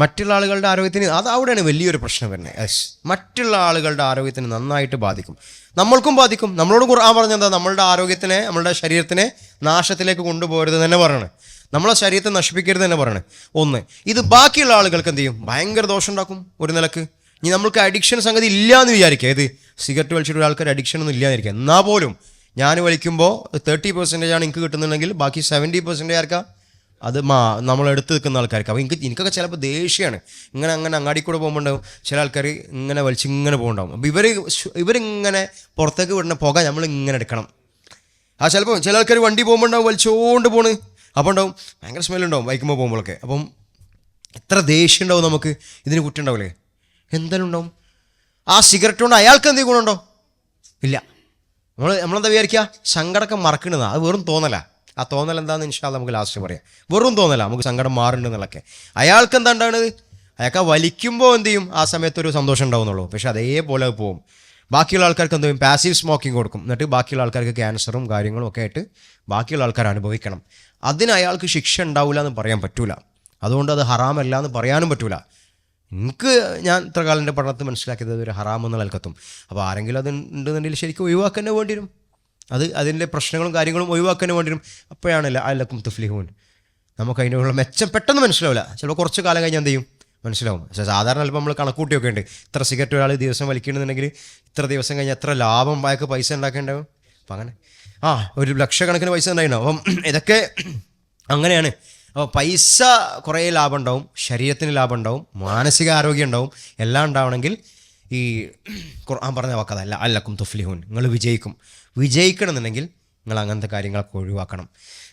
മറ്റുള്ള ആളുകളുടെ ആരോഗ്യത്തിന് അത് അവിടെയാണ് വലിയൊരു പ്രശ്നം വരുന്നത്. മറ്റുള്ള ആളുകളുടെ ആരോഗ്യത്തിന് നന്നായിട്ട് ബാധിക്കും, നമ്മൾക്കും ബാധിക്കും. നമ്മളോട് ഖുർആൻ പറഞ്ഞെന്താ? നമ്മളുടെ ആരോഗ്യത്തിനെ, നമ്മളുടെ ശരീരത്തിനെ നാശത്തിലേക്ക് കൊണ്ടുപോകരുത് തന്നെ പറയണേ, നമ്മളെ ശരീരത്തെ നശിപ്പിക്കരുത് തന്നെ പറയണേ. ഒന്ന്, ഇത് ബാക്കിയുള്ള ആളുകൾക്ക് എന്ത് ചെയ്യും? ഭയങ്കര ദോഷം ഉണ്ടാക്കും ഒരു നിലക്ക്. ഇനി നമ്മൾക്ക് അഡിക്ഷൻ സംഗതി ഇല്ല എന്ന് വിചാരിക്കുക. ഏത് സിഗരറ്റ് വലിച്ചിട്ട് ആൾക്കാർ അഡിക്ഷൻ ഒന്നും ഇല്ലാന്നിരിക്കുക. എന്നാൽ പോലും ഞാൻ വലിക്കുമ്പോൾ 30% ആണ് എനിക്ക് കിട്ടുന്നുണ്ടെങ്കിൽ ബാക്കി 70% ആർക്കാ? അത് നമ്മൾ എടുത്ത് നിൽക്കുന്ന ആൾക്കാർക്ക്. അപ്പോൾ എനിക്കൊക്കെ ചിലപ്പോൾ ദേഷ്യമാണ്. അങ്ങനെ അങ്ങാടി കൂടെ പോകുമ്പോൾ ഉണ്ടാവും ചില ആൾക്കാർ ഇങ്ങനെ വലിച്ചിങ്ങനെ പോകുന്നുണ്ടാവും. അപ്പോൾ ഇവരിങ്ങനെ പുറത്തേക്ക് വിടുന്ന പുക നമ്മളിങ്ങനെ എടുക്കണം. ചിലപ്പോൾ ചില ആൾക്കാർ വണ്ടി പോകുമ്പോൾ ഉണ്ടാവും വലിച്ചുകൊണ്ട് പോണ്. അപ്പോൾ ഉണ്ടാവും ഭയങ്കര സ്മെല്ലുണ്ടാവും ബൈക്കുമ്പോൾ പോകുമ്പോഴൊക്കെ. അപ്പം എത്ര ദേഷ്യം ഉണ്ടാവും നമുക്ക്. ഇതിന് കുറ്റം ഉണ്ടാവില്ലേ? എന്തായാലും ഉണ്ടാവും. ആ സിഗരറ്റ് കൊണ്ട് അയാൾക്ക് എന്തെങ്കിലും ഗുണമുണ്ടോ? ഇല്ല. നമ്മളെന്താ വിചാരിക്കുക? സങ്കടമൊക്കെ മറക്കണതാണ്. അത് വെറും തോന്നല. ആ തോന്നൽ എന്താണെന്ന് ഇൻഷാ അല്ലാഹ് നമുക്ക് ലാസ്റ്റ് പറയാം. വെറും തോന്നല, നമുക്ക് സങ്കടം മാറുന്നുണ്ടെന്നുള്ളതൊക്കെ. അയാൾക്ക് എന്താ ഉണ്ടാവുന്നത്? അയാൾക്ക് വലിക്കുമ്പോൾ എന്ത് ചെയ്യും? ആ സമയത്തൊരു സന്തോഷം ഉണ്ടാവുന്നുള്ളൂ. പക്ഷെ അതേപോലെ പോകും. ബാക്കിയുള്ള ആൾക്കാർക്ക് എന്ത് ചെയ്യും? പാസീവ് സ്മോക്കിംഗ് കൊടുക്കും. എന്നിട്ട് ബാക്കിയുള്ള ആൾക്കാർക്ക് ക്യാൻസറും കാര്യങ്ങളും ഒക്കെ ആയിട്ട് ബാക്കിയുള്ള ആൾക്കാർ അനുഭവിക്കണം. അതിന് അയാൾക്ക് ശിക്ഷ ഉണ്ടാവില്ല എന്ന് പറയാൻ പറ്റൂല. അതുകൊണ്ട് അത് ഹറാമല്ല എന്ന് പറയാനും പറ്റൂല. ഞാൻ ഇത്ര കാലം എൻ്റെ പഠനത്തിൽ മനസ്സിലാക്കിയത് ഒരു ഹറാം എന്നുള്ള നിലക്കെത്തും. അപ്പോൾ ആരെങ്കിലും അത് ഉണ്ടെന്നുണ്ടെങ്കിൽ ശരിക്കും ഒഴിവാക്കാൻ വേണ്ടി വരും. അതിൻ്റെ പ്രശ്നങ്ങളും കാര്യങ്ങളും ഒഴിവാക്കാൻ വേണ്ടി വരും. അപ്പോഴാണ് ലഅല്ലക്കും തുഫ്ലിഹൂൻ. നമുക്ക് അതിനുള്ള മെച്ചം പെട്ടെന്ന് മനസ്സിലാവില്ല. ചിലപ്പോൾ കുറച്ച് കാലം കഴിഞ്ഞാൽ എന്ത് ചെയ്യും? മനസ്സിലാവും. പക്ഷേ സാധാരണ ചിലപ്പോൾ നമ്മൾ കണക്കൂട്ടിയൊക്കെ ഉണ്ട്. ഇത്ര സിഗരറ്റ് ഒരാൾ ദിവസം വലിക്കണമെന്നുണ്ടെങ്കിൽ ഇത്ര ദിവസം കഴിഞ്ഞാൽ എത്ര ലാഭം അയാൾക്ക് പൈസ ഉണ്ടാക്കേണ്ടാവും. അപ്പം അങ്ങനെ ഒരു ലക്ഷക്കണക്കിന് പൈസ ഉണ്ടായിട്ടുണ്ടാവും. അപ്പം ഇതൊക്കെ അങ്ങനെയാണ്. അപ്പോൾ പൈസ കുറേ ലാഭം ഉണ്ടാവും, ശരീരത്തിന് ലാഭം ഉണ്ടാവും, മാനസിക ആരോഗ്യം ഉണ്ടാവും. എല്ലാം ഉണ്ടാവണമെങ്കിൽ ഈ ഖുർആൻ പറഞ്ഞ വാക്കതല്ല അല്ലക്കും തുഫ്ലിഹൂൻ. നിങ്ങൾ വിജയിക്കണമെന്നുണ്ടെങ്കിൽ നിങ്ങൾ അങ്ങനത്തെ കാര്യങ്ങളൊക്കെ ഒഴിവാക്കണം.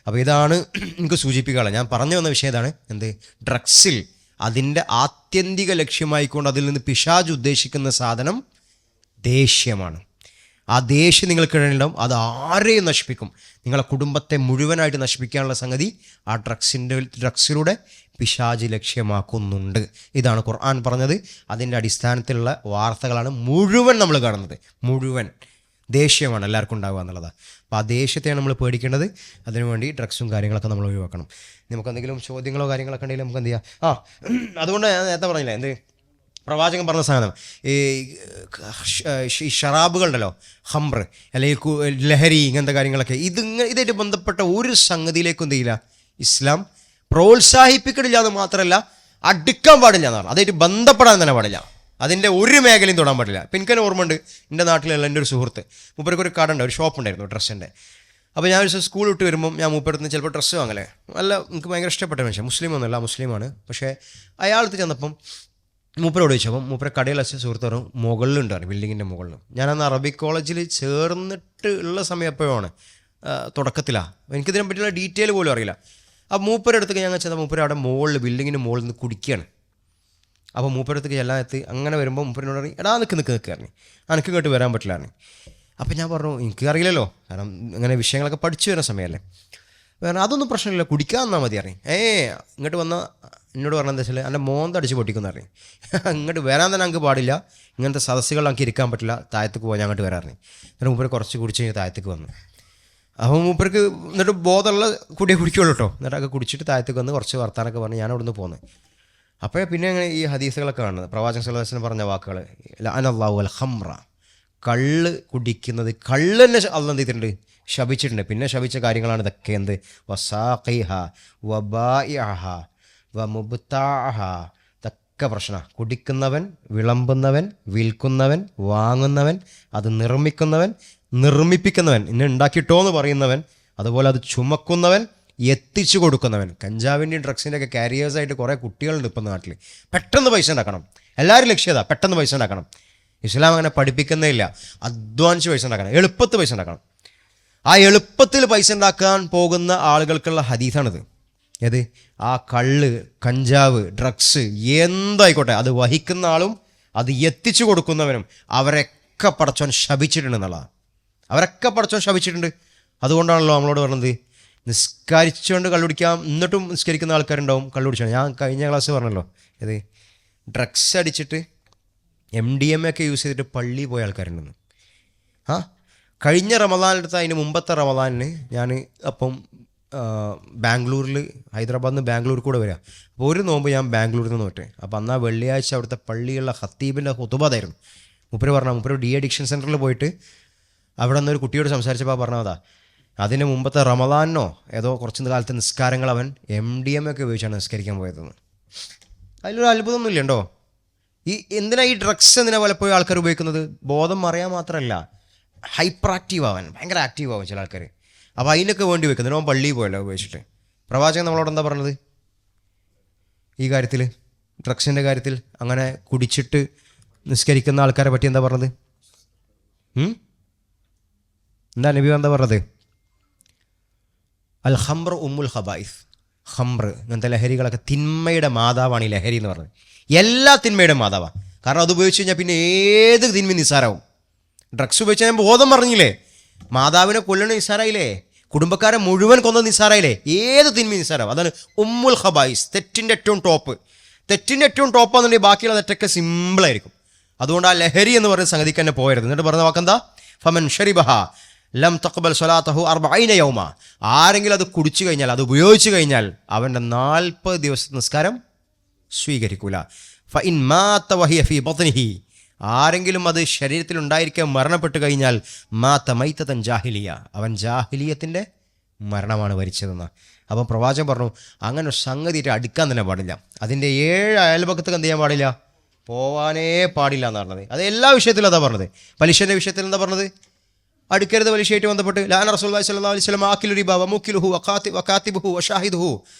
അപ്പോൾ ഇതാണ് എനിക്ക് സൂചിപ്പിക്കാനുള്ളത്. ഞാൻ പറഞ്ഞു വന്ന വിഷയം ഇതാണ്. എന്ത്? ഡ്രഗ്സിൽ അതിൻ്റെ ആത്യന്തിക ലക്ഷ്യമായിക്കൊണ്ട് അതിൽ നിന്ന് പിശാച് ഉദ്ദേശിക്കുന്ന സാധനം ദേഷ്യമാണ്. ആ ദേഷ്യം നിങ്ങൾക്കിടയിലുണ്ടാവും. അത് ആരെയും നശിപ്പിക്കും. നിങ്ങളെ കുടുംബത്തെ മുഴുവനായിട്ട് നശിപ്പിക്കാനുള്ള സംഗതി ആ ഡ്രഗ്സിലൂടെ പിശാച് ലക്ഷ്യമാക്കുന്നുണ്ട്. ഇതാണ് ഖുർആൻ പറഞ്ഞത്. അതിൻ്റെ അടിസ്ഥാനത്തിലുള്ള വാർത്തകളാണ് മുഴുവൻ നമ്മൾ കാണുന്നത്. മുഴുവൻ ദേഷ്യമാണ് എല്ലാവർക്കും ഉണ്ടാവുക എന്നുള്ളതാണ്. അപ്പോൾ ആ ദേഷ്യത്തെയാണ് നമ്മൾ പേടിക്കേണ്ടത്. അതിനുവേണ്ടി ഡ്രഗ്സും കാര്യങ്ങളൊക്കെ നമ്മൾ ഒഴിവാക്കണം. നമുക്ക് എന്തെങ്കിലും ചോദ്യങ്ങളോ കാര്യങ്ങളൊക്കെ ഉണ്ടെങ്കിൽ നമുക്ക് എന്ത് ചെയ്യാം? അതുകൊണ്ട് ഞാൻ നേരത്തെ പറഞ്ഞില്ലേ, എന്ത് പ്രവാചകൻ പറഞ്ഞ സാധനം ഈ ഷറാബുകളുണ്ടല്ലോ, ഹംറ് അല്ലെങ്കിൽ ലഹരി, ഇങ്ങനത്തെ കാര്യങ്ങളൊക്കെ ഇതായിട്ട് ബന്ധപ്പെട്ട ഒരു സംഗതിയിലേക്കും എന്ത് ചെയ്യില്ല ഇസ്ലാം പ്രോത്സാഹിപ്പിക്കണില്ല എന്ന് മാത്രമല്ല അടുക്കാൻ പാടില്ല എന്നാണ്. അതായിട്ട് ബന്ധപ്പെടാൻ തന്നെ പാടില്ല. അതിൻ്റെ ഒരു മേഖലയും തൊടാൻ പാടില്ല. ഇപ്പം എനിക്കെന്നെ ഓർമ്മയുണ്ട്, എൻ്റെ നാട്ടിലുള്ള എൻ്റെ ഒരു സുഹൃത്ത്, മൂപ്പർക്ക് ഒരു കട ഉണ്ട്, ഒരു ഷോപ്പ് ഉണ്ടായിരുന്നു ഡ്രസ്സിൻ്റെ. അപ്പോൾ ഞാൻ ഒരു സ്കൂൾ വിട്ട് വരുമ്പം ഞാൻ മൂപ്പരത്ത് ചിലപ്പോൾ ഡ്രസ്സ് വാങ്ങലേ, നല്ല എനിക്ക് ഭയങ്കര ഇഷ്ടപ്പെട്ട മനുഷ്യൻ. മുസ്ലിമൊന്നുമല്ല, മുസ്ലിമാണ്. പക്ഷേ അയാളത്ത് ചെന്നപ്പം മൂപ്പരോട് ചോദിച്ചപ്പം മൂപ്പരെ കടയിൽ വെച്ച സുഹൃത്ത് പറഞ്ഞു മുകളിലുണ്ടാണ്, ബിൽഡിങ്ങിൻ്റെ മുകളിൽ. ഞാനന്ന് അറബിക് കോളേജിൽ ചേർന്നിട്ട് ഉള്ള സമയം എപ്പോഴാണ്, തുടക്കത്തിലാണ്. എനിക്കിതിനെ പറ്റിയുള്ള ഡീറ്റെയിൽ പോലും അറിയില്ല. അപ്പോൾ മൂപ്പരടുത്തേക്ക് ഞങ്ങൾ ചെന്നാൽ മൂപ്പര അവിടെ മുകളിൽ ബിൽഡിങ്ങിൻ്റെ മുകളിൽ നിന്ന് കുടിക്കുകയാണ്. അപ്പോൾ മൂപ്പരടുത്തേക്ക് എല്ലാം എത്തി. അങ്ങനെ വരുമ്പോൾ മൂപ്പരനോട് പറഞ്ഞു എടാ നിൽക്കാറുണ്ട്, എനിക്ക് ഇങ്ങോട്ട് വരാൻ പറ്റില്ലായിരുന്നു. അപ്പോൾ ഞാൻ പറഞ്ഞു എനിക്ക് അറിയില്ലല്ലോ, കാരണം ഇങ്ങനെ വിഷയങ്ങളൊക്കെ പഠിച്ചു വരുന്ന സമയമല്ലേ. വേറെ അതൊന്നും പ്രശ്നമില്ല, കുടിക്കാൻ വന്നാൽ മതി അറിയും. ഇങ്ങോട്ട് വന്നാൽ എന്നോട് പറഞ്ഞാൽ എന്താ വെച്ചാൽ എൻ്റെ മോന്തടിച്ച് പൊട്ടിക്കുന്ന അറിയും. ഇങ്ങോട്ട് വരാൻ തന്നെ ഞങ്ങൾക്ക് പാടില്ല, ഇങ്ങനത്തെ സദസ്സുകളിൽ എനിക്ക് ഇരിക്കാൻ പറ്റില്ല, താഴത്തേക്ക് പോകാൻ ഞാൻ അങ്ങോട്ട് വരാറിഞ്ഞു. എന്നിട്ട് മൂപ്പര് കുറച്ച് കുടിച്ച് കഴിഞ്ഞ് താഴത്തേക്ക് വന്നു. അപ്പോൾ മൂപ്പർക്ക് എന്നിട്ട് ബോധമുള്ള കുടിക്കുള്ളൂ കേട്ടോ. എന്നിട്ടൊക്കെ കുടിച്ചിട്ട് താഴത്തേക്ക് വന്ന് കുറച്ച് വർത്താനൊക്കെ പറഞ്ഞ് ഞാൻ അവിടുന്ന് പോകുന്നത്. അപ്പോൾ പിന്നെ അങ്ങനെ ഈ ഹദീസുകളൊക്കെ കാണുന്നത് പ്രവാചകൻ സ്വല്ലല്ലാഹു അലൈഹി വസല്ലം പറഞ്ഞ വാക്കുകൾ, ലഅനല്ലാഹു അൽ ഖംറ, കള്ള് കുടിക്കുന്നത്, കള്ള് തന്നെ അള്ളാഹ് എന്ത് ചെയ്തിട്ടുണ്ട്, ശപിച്ചിട്ടുണ്ട്. പിന്നെ ശപിച്ച കാര്യങ്ങളാണ് ഇതൊക്കെ. എന്ത്? വസാഖിഹ വബായിഅഹ വമുബ്താഅഹ, ഇതൊക്കെ പ്രശ്നമാണ്. കുടിക്കുന്നവൻ, വിളമ്പുന്നവൻ, വിൽക്കുന്നവൻ, വാങ്ങുന്നവൻ, അത് നിർമ്മിപ്പിക്കുന്നവൻ, ഇന്നെ ഉണ്ടാക്കിയിട്ടോ എന്ന് പറയുന്നവൻ, അതുപോലെ അത് ചുമക്കുന്നവൻ, എത്തിച്ചു കൊടുക്കുന്നവൻ. കഞ്ചാവിൻ്റെയും ഡ്രഗ്സിൻ്റെ ഒക്കെ കാരിയേഴ്സായിട്ട് കുറേ കുട്ടികളുണ്ട് ഇപ്പം നാട്ടിൽ. പെട്ടെന്ന് പൈസ ഉണ്ടാക്കണം, എല്ലാവരും ലക്ഷ്യം പെട്ടെന്ന് പൈസ ഉണ്ടാക്കണം. ഇസ്ലാം അങ്ങനെ പഠിപ്പിക്കുന്നേ ഇല്ല. അധ്വാനിച്ച് പൈസ ഉണ്ടാക്കണം, എളുപ്പത്തിൽ പൈസ ഉണ്ടാക്കണം. ആ എളുപ്പത്തിൽ പൈസ ഉണ്ടാക്കാൻ പോകുന്ന ആളുകൾക്കുള്ള ഹദീസാണിത്. ഏത്? ആ കള്ള്, കഞ്ചാവ്, ഡ്രഗ്സ് എന്തായിക്കോട്ടെ, അത് വഹിക്കുന്ന ആളും അത് എത്തിച്ചു കൊടുക്കുന്നവനും അവരൊക്കെ പടച്ചോൻ ശപിച്ചിട്ടുണ്ട് എന്നുള്ളതാണ്. അവരൊക്കെ പടച്ചോൻ ശപിച്ചിട്ടുണ്ട്. അതുകൊണ്ടാണല്ലോ നമ്മളോട് പറഞ്ഞത് നിസ്കരിച്ചുകൊണ്ട് കള്ളുടിക്കാം, എന്നിട്ടും നിസ്കരിക്കുന്ന ആൾക്കാരുണ്ടാവും കള്ളുടിച്ചാണ്. ഞാൻ കഴിഞ്ഞ ക്ലാസ് പറഞ്ഞല്ലോ, ഏത്? ഡ്രഗ്സ് അടിച്ചിട്ട് MDMA ഒക്കെ യൂസ് ചെയ്തിട്ട് പള്ളി പോയ ആൾക്കാരുണ്ടെന്ന്. കഴിഞ്ഞ റമദാനെടുത്ത അതിന് മുമ്പത്തെ റമദാനിന് ഞാൻ അപ്പം ബാംഗ്ലൂരിൽ, ഹൈദരാബാദിൽ നിന്ന് ബാംഗ്ലൂർ കൂടെ വരിക. അപ്പോൾ ഒരു നോമ്പ് ഞാൻ ബാംഗ്ലൂരിൽ നിന്ന് നോട്ടെ. അപ്പോൾ അന്ന് ആ വെള്ളിയാഴ്ച അവിടുത്തെ പള്ളിയുള്ള ഖത്തീബിൻ്റെ ഖുതുബാതായിരുന്നു. മുപ്പര് ഡി അഡിക്ഷൻ സെൻറ്ററിൽ പോയിട്ട് അവിടെ നിന്ന് ഒരു കുട്ടിയോട് സംസാരിച്ചപ്പോൾ പറഞ്ഞതാ, അതിന് മുമ്പത്തെ റമദാനോ ഏതോ കുറച്ച് കാലത്തെ നിസ്കാരങ്ങൾ അവൻ MDMA ഒക്കെ ഉപയോഗിച്ചാണ് നിസ്കരിക്കാൻ പോയതെന്ന്. അതിലൊരു അത്ഭുതമൊന്നുമില്ല ഉണ്ടോ? എന്തിനാ ഈ ഡ്രഗ്സ് എന്തിനാ പലപ്പോഴും ആൾക്കാർ ഉപയോഗിക്കുന്നത്? ബോധം മറിയാൻ മാത്രമല്ല, ഹൈപ്പർ ആക്റ്റീവ് ആവാൻ, ഭയങ്കര ആക്റ്റീവ് ആവും ചില ആൾക്കാർ. അപ്പോൾ അതിനൊക്കെ വേണ്ടി വെക്കുന്നത് അവൻ പള്ളിയിൽ പോയല്ലോ ഉപയോഗിച്ചിട്ട്. പ്രവാചകൻ നമ്മളോട് എന്താ പറഞ്ഞത് ഈ കാര്യത്തിൽ? ഡ്രഗ്സിൻ്റെ കാര്യത്തിൽ അങ്ങനെ കുടിച്ചിട്ട് നിസ്കരിക്കുന്ന ആൾക്കാരെ പറ്റി എന്താ പറഞ്ഞത്? എന്താ നബി എന്താ പറഞ്ഞത്? അൽ ഖംർ ഉമ്മുൽ ഖബായിസ്. ഖംർ ഇങ്ങനത്തെ ലഹരികളൊക്കെ തിന്മയുടെ മാതാവാണ് ഈ ലഹരി എന്ന് പറഞ്ഞത്. എല്ലാ തിന്മയുടെ മാതാവാണ്. കാരണം അത് ഉപയോഗിച്ച് കഴിഞ്ഞാൽ പിന്നെ ഏത് തിന്മ നിസ്സാരാവും. ഡ്രഗ്സ് ഉപയോഗിച്ചാൽ ഞാൻ ബോധം പറഞ്ഞില്ലേ, മാതാവിനെ കൊല്ലണ നിസ്സാരായില്ലേ, കുടുംബക്കാരെ മുഴുവൻ കൊന്ന നിസ്സാരായില്ലേ, ഏത് തിന്മ നിസ്സാരാവും. അതാണ് ഉമ്മുൽ ഖബായിസ്, തെറ്റിൻ്റെ ഏറ്റവും ടോപ്പ്. തെറ്റിൻ്റെ ഏറ്റവും ടോപ്പാണെന്നുണ്ടെങ്കിൽ ബാക്കിയുള്ള തെറ്റൊക്കെ സിമ്പിളായിരിക്കും. അതുകൊണ്ട് ആ ലഹരി എന്ന് പറയുന്ന സംഗതിക്ക് തന്നെ പോയരുത്. എന്നിട്ട് പറഞ്ഞ വാക്കെന്താ? ഫമൻ ഷരിബഹ ലം തഖ്ബൽ സ്വലാത്തഹു 40 യൗമ. ആരെങ്കിലും അത് കുടിച്ചു കഴിഞ്ഞാൽ, അത് ഉപയോഗിച്ചു കഴിഞ്ഞാൽ അവൻ്റെ 40 ദിവസത്തെ നിസ്കാരം സ്വീകരിക്കൂല. ഫഇൻ മാത വഹിയ ഫീ ബത്നിഹി. ആരെങ്കിലും അത് ശരീരത്തിൽ ഉണ്ടായിരിക്കാൻ മരണപ്പെട്ട് കഴിഞ്ഞാൽ മാത മൈതതൻ ജാഹിലിയ, അവൻ ജാഹിലിയത്തിൻ്റെ മരണമാണ് വരിച്ചതെന്ന്. അപ്പം പ്രവാചകൻ പറഞ്ഞു അങ്ങനെ സംഗതിയിട്ട് അടുക്കാൻ തന്നെ പാടില്ല. അതിൻ്റെ 7 അയൽപക്കത്തേക്ക് എന്ത് ചെയ്യാൻ പാടില്ല? പോവാനേ പാടില്ല എന്നാണ് പറഞ്ഞത്. അത് എല്ലാ വിഷയത്തിലും അതാ പറഞ്ഞത്. പലിശൻ്റെ വിഷയത്തിൽ എന്താ പറഞ്ഞത്? അടുക്കരുത് പലിശയായിട്ട് ബന്ധപ്പെട്ട്. ലാന റസൂലുള്ളാഹി സ്വല്ലല്ലാഹു അലൈഹി വസല്ലം ആക്കിലു റിബ വമുക്കിലുഹു വകാതിബുഹു വഷാഹിദുഹു.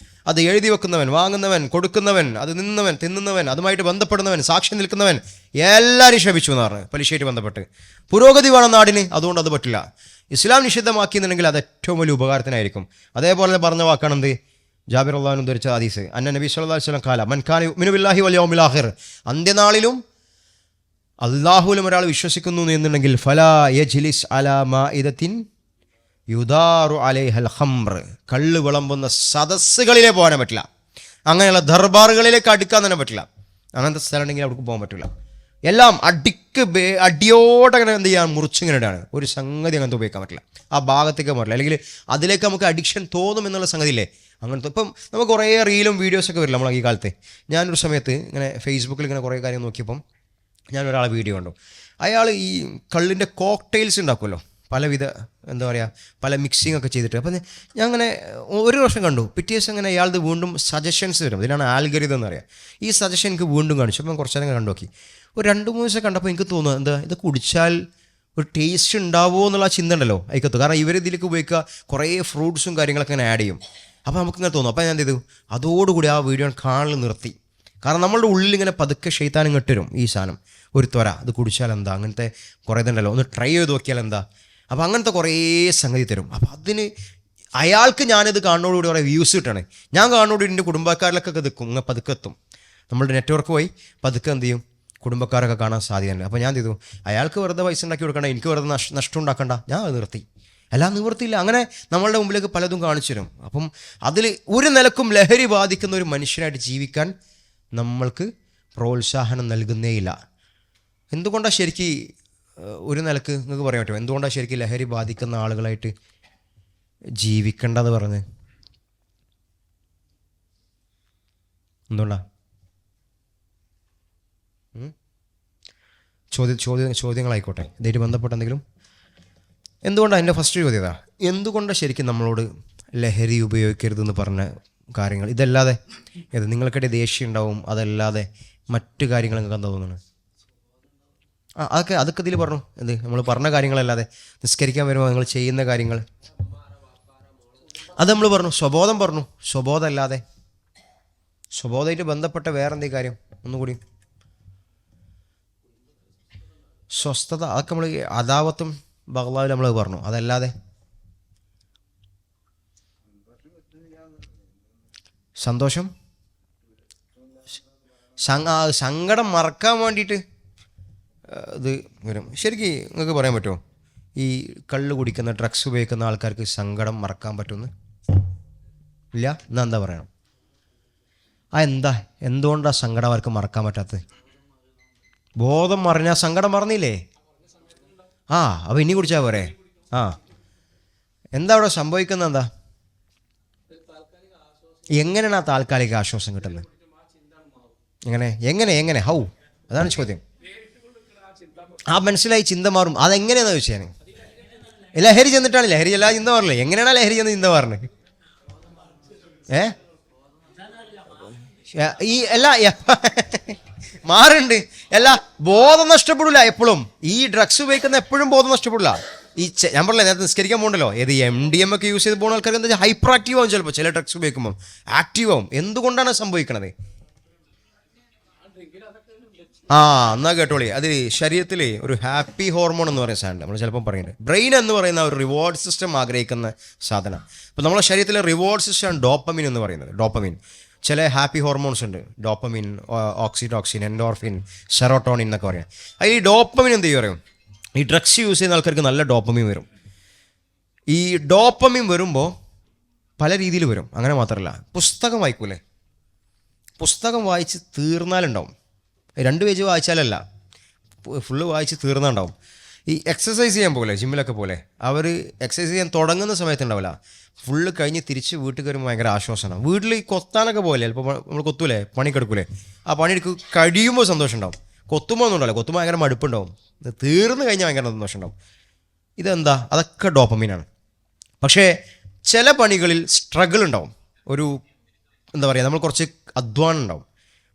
അത് എഴുതി വെക്കുന്നവൻ, വാങ്ങുന്നവൻ, കൊടുക്കുന്നവൻ, അത് നിന്നവൻ, തിന്നുന്നവൻ, അതുമായിട്ട് ബന്ധപ്പെടുന്നവൻ, സാക്ഷ്യം നിൽക്കുന്നവൻ എല്ലാവരും ശപിച്ചു എന്ന് പറഞ്ഞു പലിശയായിട്ട് ബന്ധപ്പെട്ട്. പുരോഗതി വേണം നാടിന്, അതുകൊണ്ട് അത് പറ്റില്ല. ഇസ്ലാം നിഷിദ്ധമാക്കിയെന്നുണ്ടെങ്കിൽ അത് ഏറ്റവും വലിയ ഉപകാരത്തിനായിരിക്കും. അതേപോലെ പറഞ്ഞ വാക്കാണെന്ത്? ജാബിർ അള്ളാഹു ധരിച്ച ഹദീസ്, അന്ന നബി സല്ലല്ലാഹു അലൈഹി വസല്ലം ഖാല മൻ കാന യുമിനു ബില്ലാഹി വൽ യൗമിൽ ആഖിർ. അന്ത്യനാളിലും അല്ലാഹുവിലും ഒരാൾ വിശ്വസിക്കുന്നു എന്നുണ്ടെങ്കിൽ ഫലാ യജ്ലിസ് അലാ മാഇദത്തിൻ യുദാറു അലൈഹൽ ഖംർ. കള്ള് വിളമ്പുന്ന സദസ്സുകളിലേ പോകാൻ പറ്റില്ല. അങ്ങനെയുള്ള ദർബാറുകളിലേക്ക് അടുക്കാൻ തന്നെ പറ്റില്ല. അങ്ങനത്തെ സ്ഥലം ഉണ്ടെങ്കിൽ അവിടെ പോകാൻ പറ്റില്ല. എല്ലാം അടിയോടെ അങ്ങനെ എന്ത് ചെയ്യാൻ മുറിച്ചിങ്ങനെ ഇടാണ്. ഒരു സംഗതി അങ്ങനത്തെ ഉപയോഗിക്കാൻ പറ്റില്ല. ആ ഭാഗത്തേക്ക് പറ്റില്ല. അല്ലെങ്കിൽ അതിലേക്ക് നമുക്ക് അഡിക്ഷൻ തോന്നും എന്നുള്ള സംഗതി ഇല്ലേ അങ്ങനത്തെ. ഇപ്പം നമുക്ക് കുറേ റീലും വീഡിയോസൊക്കെ വരില്ല നമ്മൾ ഈ കാലത്ത്. ഞാനൊരു സമയത്ത് ഇങ്ങനെ ഫേസ്ബുക്കിൽ ഇങ്ങനെ കുറേ കാര്യം നോക്കിയപ്പം ഞാനൊരാളെ വീഡിയോ കണ്ടു. അയാൾ ഈ കള്ളിൻ്റെ കോക്ടെയിൽസ് ഉണ്ടാക്കുമല്ലോ, പലവിധ എന്താ പറയുക, പല മിക്സിംഗ് ഒക്കെ ചെയ്തിട്ട്. അപ്പം ഞാൻ അങ്ങനെ ഒരു വർഷം കണ്ടു. പിറ്റേ ദിവസം അങ്ങനെ അയാളത് വീണ്ടും സജഷൻസ് വരും. ഇതിനാണ് ആൽഗരിതം എന്ന് പറയുക. ഈ സജഷൻ എനിക്ക് വീണ്ടും കാണിച്ചു. അപ്പം കുറച്ച് നേരം കണ്ടു നോക്കി. ഒരു 2-3 ദിവസം കണ്ടപ്പോൾ എനിക്ക് തോന്നുന്നു എന്താ ഇത് കുടിച്ചാൽ ഒരു ടേസ്റ്റ് ഉണ്ടാവുമോ എന്നുള്ള ചിന്ത ഉണ്ടല്ലോ അതിക്കത്ത്. കാരണം ഇവർ ഇതിലേക്ക് ഉപയോഗിക്കുക കുറേ ഫ്രൂട്ട്സും കാര്യങ്ങളൊക്കെ ഇങ്ങനെ ആഡ് ചെയ്യും. അപ്പോൾ നമുക്കിങ്ങനെ തോന്നും. അപ്പോൾ ഞാൻ എന്ത് ചെയ്തു, അതോടുകൂടി ആ വീഡിയോ കാണൽ നിർത്തി. കാരണം നമ്മളുടെ ഉള്ളിൽ ഇങ്ങനെ പതുക്കെ ഷെയ്ത്താനും ഇട്ടുവരും ഈ സാധനം, ഒരു ത്വര, ഇത് കുടിച്ചാൽ എന്താ, അങ്ങനത്തെ കുറേ ഇതുണ്ടല്ലോ, ഒന്ന് ട്രൈ ചെയ്ത് നോക്കിയാൽ എന്താ. അപ്പോൾ അങ്ങനത്തെ കുറേ സംഗതി തരും. അപ്പോൾ അതിന് അയാൾക്ക് ഞാനിത് കാണുന്നതോടുകൂടി കുറേ വ്യൂസ് കിട്ടണേ. ഞാൻ കാണുന്നതോടുകൂടി എൻ്റെ കുടുംബക്കാരിലൊക്കെ നിൽക്കും, ഇങ്ങനെ പതുക്കെ എത്തും. നമ്മളുടെ നെറ്റ്വർക്ക് പോയി പതുക്കെ എന്ത് ചെയ്യും, കുടുംബക്കാരൊക്കെ കാണാൻ സാധ്യതയുണ്ട്. അപ്പോൾ ഞാൻ ചെയ്തു, അയാൾക്ക് വെറുതെ പൈസ ഉണ്ടാക്കി കൊടുക്കണ്ട, എനിക്ക് വെറുതെ നഷ്ടം ഉണ്ടാക്കണ്ട, ഞാൻ അത് നിർത്തി. എല്ലാം നിവൃത്തിയില്ല. അങ്ങനെ നമ്മളുടെ മുമ്പിലേക്ക് പലതും കാണിച്ചു തരും. അപ്പം അതിൽ ഒരു നിലക്കും ലഹരി ബാധിക്കുന്ന ഒരു മനുഷ്യനായിട്ട് ജീവിക്കാൻ നമ്മൾക്ക് പ്രോത്സാഹനം നൽകുന്നേയില്ല. എന്തുകൊണ്ടാണ് ശരിക്കും ഒരു നിലക്ക് നിങ്ങൾക്ക് പറയാൻ പറ്റുമോ എന്തുകൊണ്ടാണ് ശരിക്കും ലഹരി ബാധിക്കുന്ന ആളുകളായിട്ട് ജീവിക്കേണ്ടതെന്ന് പറഞ്ഞ്? എന്തുകൊണ്ടാണ്? ചോദ്യങ്ങളായിക്കോട്ടെ, ഇതായിട്ട് ബന്ധപ്പെട്ട എന്തെങ്കിലും. എന്തുകൊണ്ടാണ് എൻ്റെ ഫസ്റ്റ് ചോദ്യത, എന്തുകൊണ്ടാണ് ശരിക്കും നമ്മളോട് ലഹരി ഉപയോഗിക്കരുതെന്ന് പറഞ്ഞ കാര്യങ്ങൾ? ഇതല്ലാതെ നിങ്ങൾക്കിടെ ദേഷ്യം ഉണ്ടാവും, അതല്ലാതെ മറ്റു കാര്യങ്ങൾ നിങ്ങൾക്ക് എന്താ തോന്നുന്നത്? അതൊക്കെ ഇതിൽ പറഞ്ഞു. എന്ത് നമ്മൾ പറഞ്ഞ കാര്യങ്ങളല്ലാതെ നിസ്കരിക്കാൻ വരുമ്പോൾ നിങ്ങൾ ചെയ്യുന്ന കാര്യങ്ങൾ അത് നമ്മൾ പറഞ്ഞു. സ്വബോധം പറഞ്ഞു. സ്വബോധമല്ലാതെ സ്വബോധമായിട്ട് ബന്ധപ്പെട്ട വേറെന്തേ കാര്യം ഒന്നുകൂടി? സ്വസ്ഥത, അതൊക്കെ നമ്മൾ അദാവത്തും ബഗ്ലാവിൽ നമ്മൾ പറഞ്ഞു. അതല്ലാതെ സന്തോഷം, സങ്കടം മറക്കാൻ വേണ്ടിയിട്ട് ഇത് വരും. ശരിക്കും നിങ്ങൾക്ക് പറയാൻ പറ്റുമോ ഈ കള്ള് കുടിക്കുന്ന ഡ്രഗ്സ് ഉപയോഗിക്കുന്ന ആൾക്കാർക്ക് സങ്കടം മറക്കാൻ പറ്റുമെന്ന്? ഇല്ല. എന്നാ എന്താ പറയണം? എന്തുകൊണ്ടാണ് സങ്കടം അവർക്ക് മറക്കാൻ പറ്റാത്തത്? ബോധം മറിഞ്ഞാൽ സങ്കടം മറന്നില്ലേ? അപ്പോൾ ഇനി കുടിച്ചാൽ പോരെ? എന്താ അവിടെ സംഭവിക്കുന്നത്? എന്താ, എങ്ങനെയാണ് ആ താൽക്കാലിക ആശ്വാസം കിട്ടുന്നത്? എങ്ങനെ ഹൗ? അതാണ് ചോദ്യം. മനസ്സിലായി, ചിന്ത മാറും. അതെങ്ങനെയാണെന്ന് ചോദിച്ചാൽ ലഹരി ചെന്നിട്ടാണ്. ലഹരി അല്ലാതെ ചിന്ത മാറില്ലേ? എങ്ങനെയാണ് ലഹരി ചെന്ന് ചിന്ത മാറുന്നത്? ഈ മാറുണ്ട്. ബോധം നഷ്ടപ്പെടില്ല എപ്പോഴും. ഈ ഡ്രഗ്സ് ഉപയോഗിക്കുന്ന എപ്പോഴും ബോധം നഷ്ടപ്പെടില്ല. ഞാൻ പറഞ്ഞില്ല, നേരത്തെ നിസ്കരിക്കാൻ പോകണ്ടല്ലോ. MDMA ഒക്കെ യൂസ് ചെയ്ത് പോകുന്ന ആൾക്കാർക്ക് എന്താ വെച്ചാൽ ഹൈപ്പർ ആക്റ്റീവ് ആവും. ചിലപ്പോൾ ചില ഡ്രഗ്സ് ഉപയോഗിക്കുമ്പോൾ ആക്റ്റീവ് ആവും. എന്തുകൊണ്ടാണ് സംഭവിക്കണത്? എന്നാ കേട്ടോളി. അത് ശരീരത്തിൽ ഒരു ഹാപ്പി ഹോർമോൺ എന്ന് പറയുന്ന സാധനം നമ്മൾ ചിലപ്പോൾ പറയുന്നത്. ബ്രെയിൻ എന്ന് പറയുന്ന ഒരു റിവാർഡ് സിസ്റ്റം ആഗ്രഹിക്കുന്ന സാധനം. ഇപ്പോൾ നമ്മുടെ ശരീരത്തിലെ റിവാർഡ് സിസ്റ്റം ഡോപ്പമിൻ എന്ന് പറയുന്നത്. ഡോപ്പമിൻ, ചില ഹാപ്പി ഹോർമോൺസ് ഉണ്ട്. ഡോപ്പമിൻ, ഓക്സിറ്റോക്സിൻ, എൻഡോർഫിൻ, സെറോട്ടോണിൻ എന്നൊക്കെ പറയാം. ഈ ഡോപ്പമിൻ എന്ത് ചെയ്യും പറയും? ഈ ഡ്രഗ്സ് യൂസ് ചെയ്യുന്ന ആൾക്കാർക്ക് നല്ല ഡോപ്പമിൻ വരും. ഈ ഡോപ്പമിൻ വരുമ്പോൾ പല രീതിയിൽ വരും. അങ്ങനെ മാത്രമല്ല, പുസ്തകം വായിക്കൂലേ? പുസ്തകം വായിച്ച് തീർന്നാലുണ്ടാവും. 2 പേജ് വായിച്ചാലല്ല, ഫുള്ള് വായിച്ച് തീർന്നുണ്ടാവും. ഈ എക്സസൈസ് ചെയ്യാൻ പോലെ, ജിമ്മിലൊക്കെ പോലെ, അവർ എക്സസൈസ് ചെയ്യാൻ തുടങ്ങുന്ന സമയത്തുണ്ടാവില്ല. ഫുള്ള് കഴിഞ്ഞ് തിരിച്ച് വീട്ടിൽ കയറുമ്പോൾ ഭയങ്കര ആശ്വാസമാണ്. വീട്ടിൽ ഈ കൊത്താനൊക്കെ പോലെ, ചിലപ്പോൾ നമ്മൾ കൊത്തൂലേ, പണിക്കെടുക്കൂലേ, ആ പണിയെടുക്ക് കഴിയുമ്പോൾ സന്തോഷം ഉണ്ടാവും. കൊത്തുമ്പോൾ ഒന്നും ഉണ്ടാവില്ല. കൊത്തുമ്പോൾ ഭയങ്കര മടുപ്പുണ്ടാവും. തീർന്നു കഴിഞ്ഞാൽ ഭയങ്കര സന്തോഷം ഉണ്ടാവും. ഇതെന്താ? അതൊക്കെ ഡോപ്പമീനാണ്. പക്ഷേ ചില പണികളിൽ സ്ട്രഗിൾ ഉണ്ടാവും. ഒരു എന്താ പറയുക, നമ്മൾ കുറച്ച് അധ്വാനം ഉണ്ടാവും.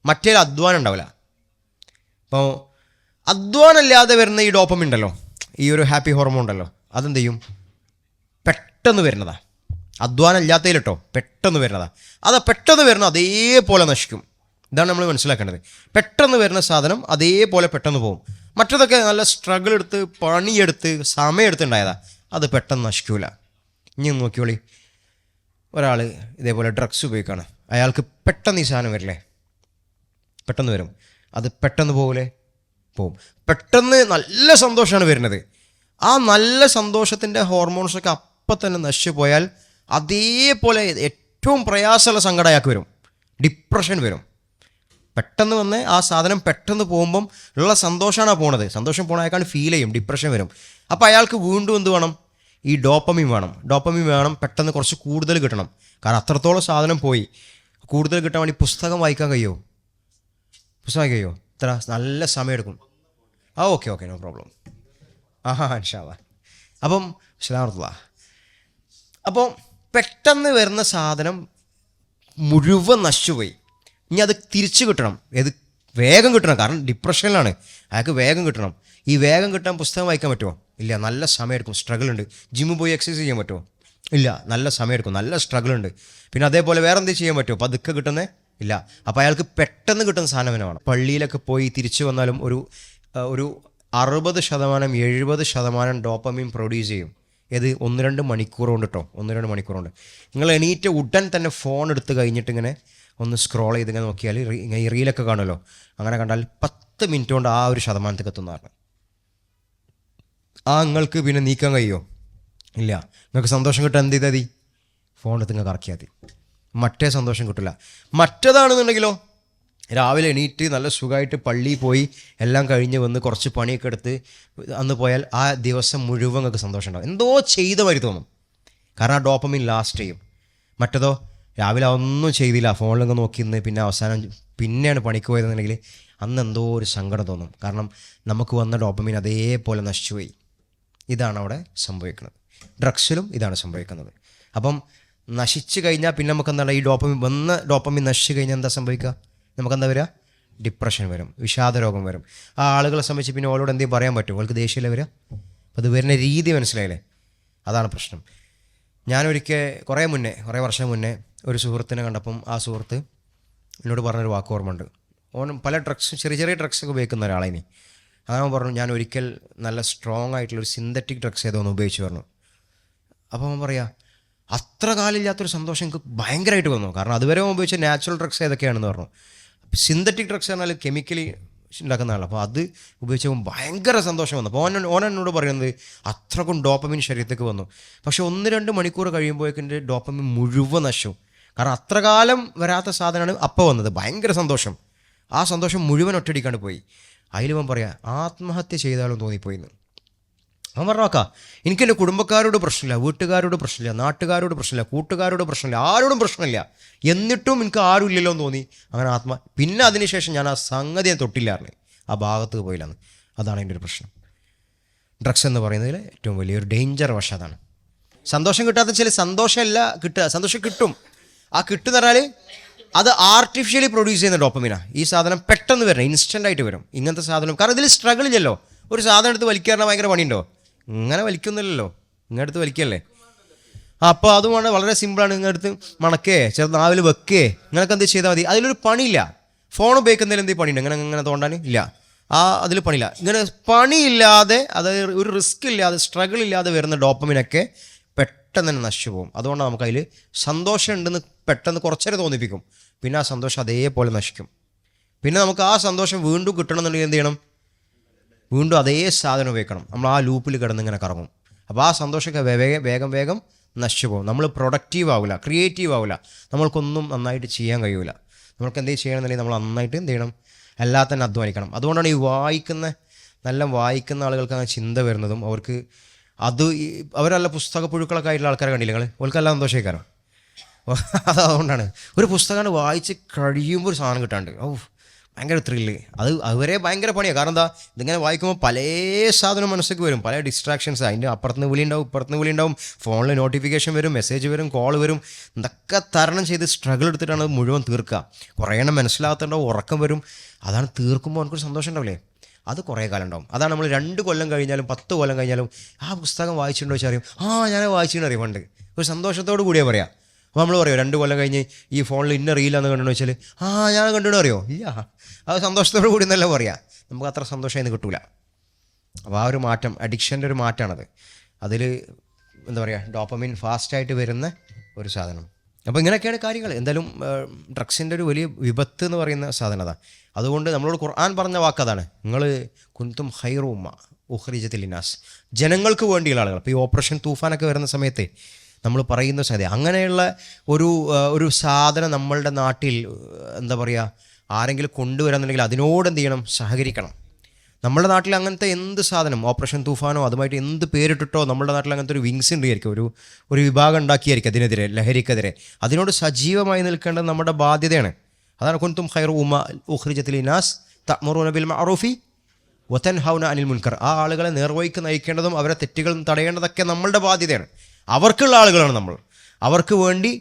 മറ്റേ അധ്വാനം ഉണ്ടാവില്ല. അപ്പോൾ അധ്വാനമില്ലാതെ വരുന്ന ഈ ഡോപ്പമിൻ ഉണ്ടല്ലോ, ഈ ഒരു ഹാപ്പി ഹോർമോൺ ഉണ്ടല്ലോ, അതെന്ത് ചെയ്യും? പെട്ടെന്ന് വരുന്നതാണ്. അധ്വാനം ഇല്ലാത്തതിൽ കേട്ടോ, പെട്ടെന്ന് വരുന്നതാണ്. പെട്ടെന്ന് വരുന്ന അതേപോലെ നശിക്കും. ഇതാണ് നമ്മൾ മനസ്സിലാക്കേണ്ടത്. പെട്ടെന്ന് വരുന്ന സാധനം അതേപോലെ പെട്ടെന്ന് പോകും. മറ്റതൊക്കെ നല്ല സ്ട്രഗിൾ എടുത്ത് പണിയെടുത്ത് സമയമെടുത്തുണ്ടായതാണ്. അത് പെട്ടെന്ന് നശിക്കൂല. ഇനി നോക്കിയോളി, ഒരാൾ ഇതേപോലെ ഡ്രഗ്സ് ഉപയോഗിക്കുകയാണ്. അയാൾക്ക് പെട്ടെന്ന് ഈ സാധനം വരില്ലേ? പെട്ടെന്ന് വരും. അത് പെട്ടെന്ന് പോകില്ലേ? പോവും. പെട്ടെന്ന് നല്ല സന്തോഷമാണ് വരുന്നത്. ആ നല്ല സന്തോഷത്തിൻ്റെ ഹോർമോൺസൊക്കെ അപ്പം തന്നെ നശിച്ചു പോയാൽ അതേപോലെ ഏറ്റവും പ്രയാസമുള്ള സങ്കടം അയാൾക്ക് വരും. ഡിപ്രഷൻ വരും. പെട്ടെന്ന് വന്ന് ആ സാധനം പെട്ടെന്ന് പോകുമ്പം ഉള്ള സന്തോഷമാണ് പോണത്. സന്തോഷം പോണ അയാൾക്കാണ് ഫീൽ ചെയ്യും. ഡിപ്രഷൻ വരും. അപ്പോൾ അയാൾക്ക് വീണ്ടും എന്ത് വേണം? ഈ ഡോപ്പമിൻ വേണം. ഡോപ്പമിൻ വേണം. പെട്ടെന്ന് കുറച്ച് കൂടുതൽ കിട്ടണം. കാരണം അത്രത്തോളം സാധനം പോയി. കൂടുതൽ കിട്ടാൻ വേണ്ടി പുസ്തകം വായിക്കാൻ കഴിയുമോ? പുസ്തകം കഴിയുമോ? ഇത്ര നല്ല സമയം എടുക്കും. Okay no problem. ഇൻഷാ അല്ലാഹ്. അപ്പം അപ്പം പെട്ടെന്ന് വരുന്ന സാധനം മുഴുവൻ നശിച്ചുപോയി. ഇനി അത് തിരിച്ചു കിട്ടണം. വേഗം കിട്ടണം. കാരണം ഡിപ്രഷനിലാണ്. അയാൾക്ക് വേഗം കിട്ടണം. ഈ വേഗം കിട്ടാൻ പുസ്തകം വായിക്കാൻ പറ്റുമോ? ഇല്ല. നല്ല സമയം എടുക്കും. സ്ട്രഗിൾ ഉണ്ട്. ജിമ്മിൽ പോയി എക്സസൈസ് ചെയ്യാൻ പറ്റുമോ? ഇല്ല. നല്ല സമയം എടുക്കും. നല്ല സ്ട്രഗിൾ ഉണ്ട്. പിന്നെ അതേപോലെ വേറെ എന്തെങ്കിലും ചെയ്യാൻ പറ്റുമോ? പതുക്കെ കിട്ടുന്നേ ഇല്ല. അപ്പോൾ അയാൾക്ക് പെട്ടെന്ന് കിട്ടുന്ന സാധനം വേണം. പള്ളിയിലൊക്കെ പോയി തിരിച്ചു വന്നാലും ഒരു 60%-70% ഡോപ്പമിൻ പ്രൊഡ്യൂസ് ചെയ്യും. ഏത് 1-2 മണിക്കൂർ കൊണ്ട് കേട്ടോ. 1-2 മണിക്കൂർ കൊണ്ട്. നിങ്ങൾ എണീറ്റ് ഉടൻ തന്നെ ഫോൺ എടുത്ത് കഴിഞ്ഞിട്ട് ഇങ്ങനെ ഒന്ന് സ്ക്രോൾ ചെയ്ത് ഇങ്ങനെ നോക്കിയാൽ ഇങ്ങനെ ഈ റീലൊക്കെ കാണുമല്ലോ. അങ്ങനെ കണ്ടാൽ 10 മിനിറ്റ് കൊണ്ട് ആ ഒരു ശതമാനത്തേക്ക് എത്തുന്നതാണ്. നിങ്ങൾക്ക് പിന്നെ നീക്കാൻ കഴിയുമോ? ഇല്ല. നിങ്ങൾക്ക് സന്തോഷം കിട്ടാൻ എന്ത് ചെയ്താൽ മതി? ഫോൺ എടുത്ത് ഇങ്ങനെ കറക്കിയാൽ മതി. മറ്റേ സന്തോഷം കിട്ടില്ല. മറ്റേതാണെന്നുണ്ടെങ്കിലോ, രാവിലെ എണീറ്റ് നല്ല സുഖമായിട്ട് പള്ളിയിൽ പോയി എല്ലാം കഴിഞ്ഞ് വന്ന് കുറച്ച് പണിയൊക്കെ എടുത്ത് അന്ന് പോയാൽ ആ ദിവസം മുഴുവൻ നിങ്ങൾക്ക് സന്തോഷം ഉണ്ടാവും. എന്തോ ചെയ്ത മാതിരി തോന്നും. കാരണം ആ ഡോപ്പമിൻ ലാസ്റ്റ് ചെയ്യും. മറ്റേതോ രാവിലെ ഒന്നും ചെയ്തില്ല, ഫോണിലൊക്കെ നോക്കി നിന്ന് പിന്നെ അവസാനം പിന്നെയാണ് പണിക്ക് പോയതെന്നുണ്ടെങ്കിൽ അന്ന് എന്തോ ഒരു സങ്കടം തോന്നും. കാരണം നമുക്ക് വന്ന ഡോപ്പമിൻ അതേപോലെ നശിച്ചുപോയി. ഇതാണ് അവിടെ സംഭവിക്കുന്നത്. ഡ്രഗ്സിലും ഇതാണ് സംഭവിക്കുന്നത്. അപ്പം നശിച്ചു കഴിഞ്ഞാൽ പിന്നെ നമുക്ക് എന്താണ്, ഈ ഡോപ്പമിൻ നശിച്ചു കഴിഞ്ഞാൽ എന്താ സംഭവിക്കുക? നമുക്കെന്താ വരിക? ഡിപ്രഷൻ വരും, വിഷാദരോഗം വരും. ആ ആളുകളെ സംബന്ധിച്ച് പിന്നെ ഓരോട് എന്തെങ്കിലും പറയാൻ പറ്റും? അവൾക്ക് ദേഷ്യമല്ലേ വരിക? അപ്പോൾ അത് വരുന്ന രീതി മനസ്സിലായില്ലേ? അതാണ് പ്രശ്നം. ഞാനൊരിക്കൽ കുറേ വർഷം മുന്നേ ഒരു സുഹൃത്തിനെ കണ്ടപ്പം ആ സുഹൃത്ത് എന്നോട് പറഞ്ഞൊരു വാക്ക് ഓർമ്മയുണ്ട്. ഓൻ പല ചെറിയ ഡ്രഗ്സൊക്കെ ഉപയോഗിക്കുന്ന ഒരാളെ. അങ്ങനെ പറഞ്ഞു ഞാൻ ഒരിക്കൽ നല്ല സ്ട്രോങ് ആയിട്ടുള്ളൊരു സിന്തറ്റിക് ഡ്രഗ്സ് ഏതോന്ന് ഉപയോഗിച്ച് പറഞ്ഞു. അപ്പോൾ അവൻ പറയാ അത്ര കാലമില്ലാത്തൊരു സന്തോഷം എനിക്ക് ഭയങ്കരമായിട്ട് വന്നു. കാരണം അതുവരെ ഉപയോഗിച്ച നാച്ചുറൽ ഡ്രഗ്സ് ഏതൊക്കെയാണെന്ന് പറഞ്ഞു. സിന്തറ്റിക് ഡ്രഗ്സ് പറഞ്ഞാൽ കെമിക്കലി ഉണ്ടാക്കുന്നതാണ്. അപ്പോൾ അത് ഉപയോഗിച്ചപ്പോൾ ഭയങ്കര സന്തോഷം വന്നു. അപ്പോൾ ഓൻ എന്നോട് പറയുന്നത് അത്രക്കും ഡോപ്പമിൻ ശരീരത്തേക്ക് വന്നു. പക്ഷേ 1-2 മണിക്കൂർ കഴിയുമ്പോഴേക്കും എൻ്റെ ഡോപ്പമിൻ മുഴുവൻ നശിച്ചു. കാരണം അത്ര കാലം വരാത്ത സാധനമാണ് അപ്പോൾ വന്നത്. ഭയങ്കര സന്തോഷം. ആ സന്തോഷം മുഴുവൻ ഒറ്റയടിക്കാണ്ട് പോയി. അതിലിവൻ പറയാം ആത്മഹത്യ ചെയ്താലും തോന്നിപ്പോയിന്ന്. അവൻ പറഞ്ഞു നോക്കാം എനിക്കെൻ്റെ കുടുംബക്കാരോട് പ്രശ്നമില്ല, വീട്ടുകാരോട് പ്രശ്നമില്ല, നാട്ടുകാരോട് പ്രശ്നമില്ല, കൂട്ടുകാരോട് പ്രശ്നമില്ല, ആരോടും പ്രശ്നമില്ല, എന്നിട്ടും എനിക്ക് ആരും ഇല്ലല്ലോ എന്ന് തോന്നി. അങ്ങനെ പിന്നെ അതിനുശേഷം ഞാൻ ആ സംഗതിയെ തൊട്ടില്ലായിരുന്നു, ആ ഭാഗത്ത് പോയില്ലാന്ന്. അതാണ് എൻ്റെ ഒരു പ്രശ്നം. ഡ്രഗ്സ് എന്ന് പറയുന്നതിൽ ഏറ്റവും വലിയൊരു ഡേഞ്ചർ വശം അതാണ്. സന്തോഷം കിട്ടാത്ത ചില സന്തോഷമല്ല കിട്ടുക, സന്തോഷം കിട്ടും. ആ കിട്ടുന്ന പറഞ്ഞാൽ അത് ആർട്ടിഫിഷ്യലി പ്രൊഡ്യൂസ് ചെയ്യുന്ന ഡോപ്പമിനാണ്. ഈ സാധനം പെട്ടെന്ന് വരണം, ഇൻസ്റ്റൻ്റ് ആയിട്ട് വരും ഇങ്ങനത്തെ സാധനം. കാരണം ഇതിൽ സ്ട്രഗിൾ ഇല്ലല്ലോ. ഒരു സാധനം എടുത്ത് വലിക്കാറിന് ഭയങ്കര പണിയുണ്ടോ? ഇങ്ങനെ വലിക്കുന്നില്ലല്ലോ, ഇങ്ങടുത്ത് വലിക്കല്ലേ. അപ്പോൾ അതുമാണ് വളരെ സിമ്പിളാണ്. ഇങ്ങടുത്ത് മണക്കേ ചെറുത് നാവിൽ വെക്കേ ഇങ്ങനെയൊക്കെ എന്ത് ചെയ്താൽ മതി. അതിലൊരു പണിയില്ല. ഫോൺ ഉപയോഗിക്കുന്നതിൽ എന്തെങ്കിലും പണിയുണ്ട് ഇങ്ങനെ തോണ്ടാൻ? ഇല്ല. അതിൽ പണിയില്ല. ഇങ്ങനെ പണിയില്ലാതെ, അതായത് ഒരു റിസ്ക് ഇല്ലാതെ, സ്ട്രഗിൾ ഇല്ലാതെ വരുന്ന ഡോപ്പമിനൊക്കെ പെട്ടെന്ന് തന്നെ നശിച്ചു പോകും. അതുകൊണ്ടാണ് നമുക്കതിൽ സന്തോഷം ഉണ്ടെന്ന് പെട്ടെന്ന് കുറച്ചേരം തോന്നിപ്പിക്കും, പിന്നെ ആ സന്തോഷം അതേപോലെ നശിക്കും. പിന്നെ നമുക്ക് ആ സന്തോഷം വീണ്ടും കിട്ടണമെന്നുണ്ടെങ്കിൽ എന്ത് ചെയ്യണം? വീണ്ടും അതേ സാധനം ഉപയോഗിക്കണം. നമ്മൾ ആ ലൂപ്പിൽ കിടന്നിങ്ങനെ കറങ്ങും. അപ്പോൾ ആ സന്തോഷമൊക്കെ വേഗം നശിച്ചു പോകും. നമ്മൾ പ്രൊഡക്റ്റീവ് ആവില്ല, ക്രിയേറ്റീവ് ആവില്ല, നമ്മൾക്കൊന്നും നന്നായിട്ട് ചെയ്യാൻ കഴിയില്ല. നമ്മൾക്ക് എന്തെങ്കിലും ചെയ്യണമെന്നുണ്ടെങ്കിൽ നമ്മൾ നന്നായിട്ട് എന്ത് ചെയ്യണം? എല്ലാം തന്നെ അധ്വാനിക്കണം. അതുകൊണ്ടാണ് ഈ നല്ല വായിക്കുന്ന ആളുകൾക്ക് അങ്ങനെ ചിന്ത വരുന്നതും. അവർക്ക് അവരല്ല പുസ്തക പുഴുക്കളൊക്കെ ആയിട്ടുള്ള ആൾക്കാരെ കണ്ടില്ല നിങ്ങൾ? അവർക്കെല്ലാം സന്തോഷിക്കാനോ? അതുകൊണ്ടാണ് ഒരു പുസ്തകമാണ് വായിച്ച് കഴിയുമ്പോൾ ഒരു സാധനം കിട്ടാണ്ട് ഭയങ്കര ത്രില്ല്. അവരെ ഭയങ്കര പണിയാണ്. കാരണം എന്താ, ഇതിങ്ങനെ വായിക്കുമ്പോൾ പല സാധനം മനസ്സിലേക്ക് വരും, പല ഡിസ്ട്രാക്ഷൻസ്. അതിൻ്റെ അപ്പുറത്തുനിന്ന് വിളി ഉണ്ടാവും, ഇപ്പുറത്തുനിന്ന് വിളി ഉണ്ടാവും, ഫോണിൽ നോട്ടിഫിക്കേഷൻ വരും, മെസ്സേജ് വരും, കോൾ വരും. ഇതൊക്കെ തരണം ചെയ്ത് സ്ട്രഗിൾ എടുത്തിട്ടാണ് അത് മുഴുവൻ തീർക്കുക. കുറേ എണ്ണം മനസ്സിലാകത്തുണ്ടാവും, ഉറക്കം വരും. അതാണ് തീർക്കുമ്പോൾ നമുക്കൊരു സന്തോഷം ഉണ്ടാവില്ലേ? അത് കുറേ കാലം ഉണ്ടാവും. അതാണ് നമ്മൾ 2 കൊല്ലം കഴിഞ്ഞാലും 10 കൊല്ലം കഴിഞ്ഞാലും ആ പുസ്തകം വായിച്ചിട്ടുണ്ടോ വെച്ചാൽ അറിയും, ഞാൻ വായിച്ചിട്ടുണ്ടോ അറിയും. പണ്ട് ഒരു സന്തോഷത്തോട് കൂടിയേ പറയാം. അപ്പോൾ നമ്മൾ പറയുമോ 2 കൊല്ലം കഴിഞ്ഞ് ഈ ഫോണിൽ ഇന്ന റീലാന്ന് കണ്ടെന്ന് വെച്ചാൽ ഞാൻ കണ്ടിട്ട് അറിയോ? ഇല്ല. അത് സന്തോഷത്തോടു കൂടി എന്നല്ല പറയാം. നമുക്ക് അത്ര സന്തോഷം ഇന്ന് കിട്ടൂല. അപ്പോൾ ആ ഒരു മാറ്റം, അഡിക്ഷൻ്റെ ഒരു മാറ്റമാണത്. അതിൽ എന്താ പറയുക, ഡോപ്പമിൻ ഫാസ്റ്റായിട്ട് വരുന്ന ഒരു സാധനം. അപ്പോൾ ഇങ്ങനെയൊക്കെയാണ് കാര്യങ്ങൾ. എന്തായാലും ഡ്രഗ്സിൻ്റെ ഒരു വലിയ വിപത്ത് എന്ന് പറയുന്ന സാധനം അതാണ്. അതുകൊണ്ട് നമ്മളോട് ഖുർആൻ പറഞ്ഞ വാക്കതാണ്, നിങ്ങൾ കുന്തും ഖൈറു ഉമ്മ ഉഖ്രിജത്തിൽ ലിന്നാസ്, ജനങ്ങൾക്ക് വേണ്ടിയുള്ള ആളുകൾ. ഇപ്പോൾ ഈ ഓപ്പറേഷൻ തൂഫാനൊക്കെ വരുന്ന സമയത്ത് നമ്മൾ പറയുന്ന സംഗതി, അങ്ങനെയുള്ള ഒരു സാധനം നമ്മളുടെ നാട്ടിൽ എന്താ പറയുക, ആരെങ്കിലും കൊണ്ടുവരാന്നുണ്ടെങ്കിൽ അതിനോട് എന്ത് ചെയ്യണം? സഹകരിക്കണം. നമ്മുടെ നാട്ടിൽ അങ്ങനത്തെ എന്ത് സാധനം, ഓപ്പറേഷൻ തൂഫാനോ അതുമായിട്ട് എന്ത് പേരിട്ടിട്ടോ നമ്മുടെ നാട്ടിൽ അങ്ങനത്തെ ഒരു വിങ്സ് ഉണ്ടായിരിക്കും, ഒരു വിഭാഗം ഉണ്ടാക്കിയായിരിക്കും അതിനെതിരെ, ലഹരിക്കെതിരെ. അതിനോട് സജീവമായി നിൽക്കേണ്ടത് നമ്മുടെ ബാധ്യതയാണ്. അതാണ് കുന്തും ഖൈറു ഉമ്മ ഉഖ്രിജത്തിൽ ലിന്നാസ് തഅ്മുറൂന ബിൽ മഅറൂഫി വതൻഹൗന അനിൽ മുൻകർ. ആ ആളുകളെ നേർവഴിക്ക് നയിക്കേണ്ടതും അവരെ തെറ്റുകൾ തടയേണ്ടതൊക്കെ നമ്മളുടെ ബാധ്യതയാണ്. അവർക്കുള്ള ആളുകളാണ് നമ്മൾ, അവർക്ക് വേണ്ടി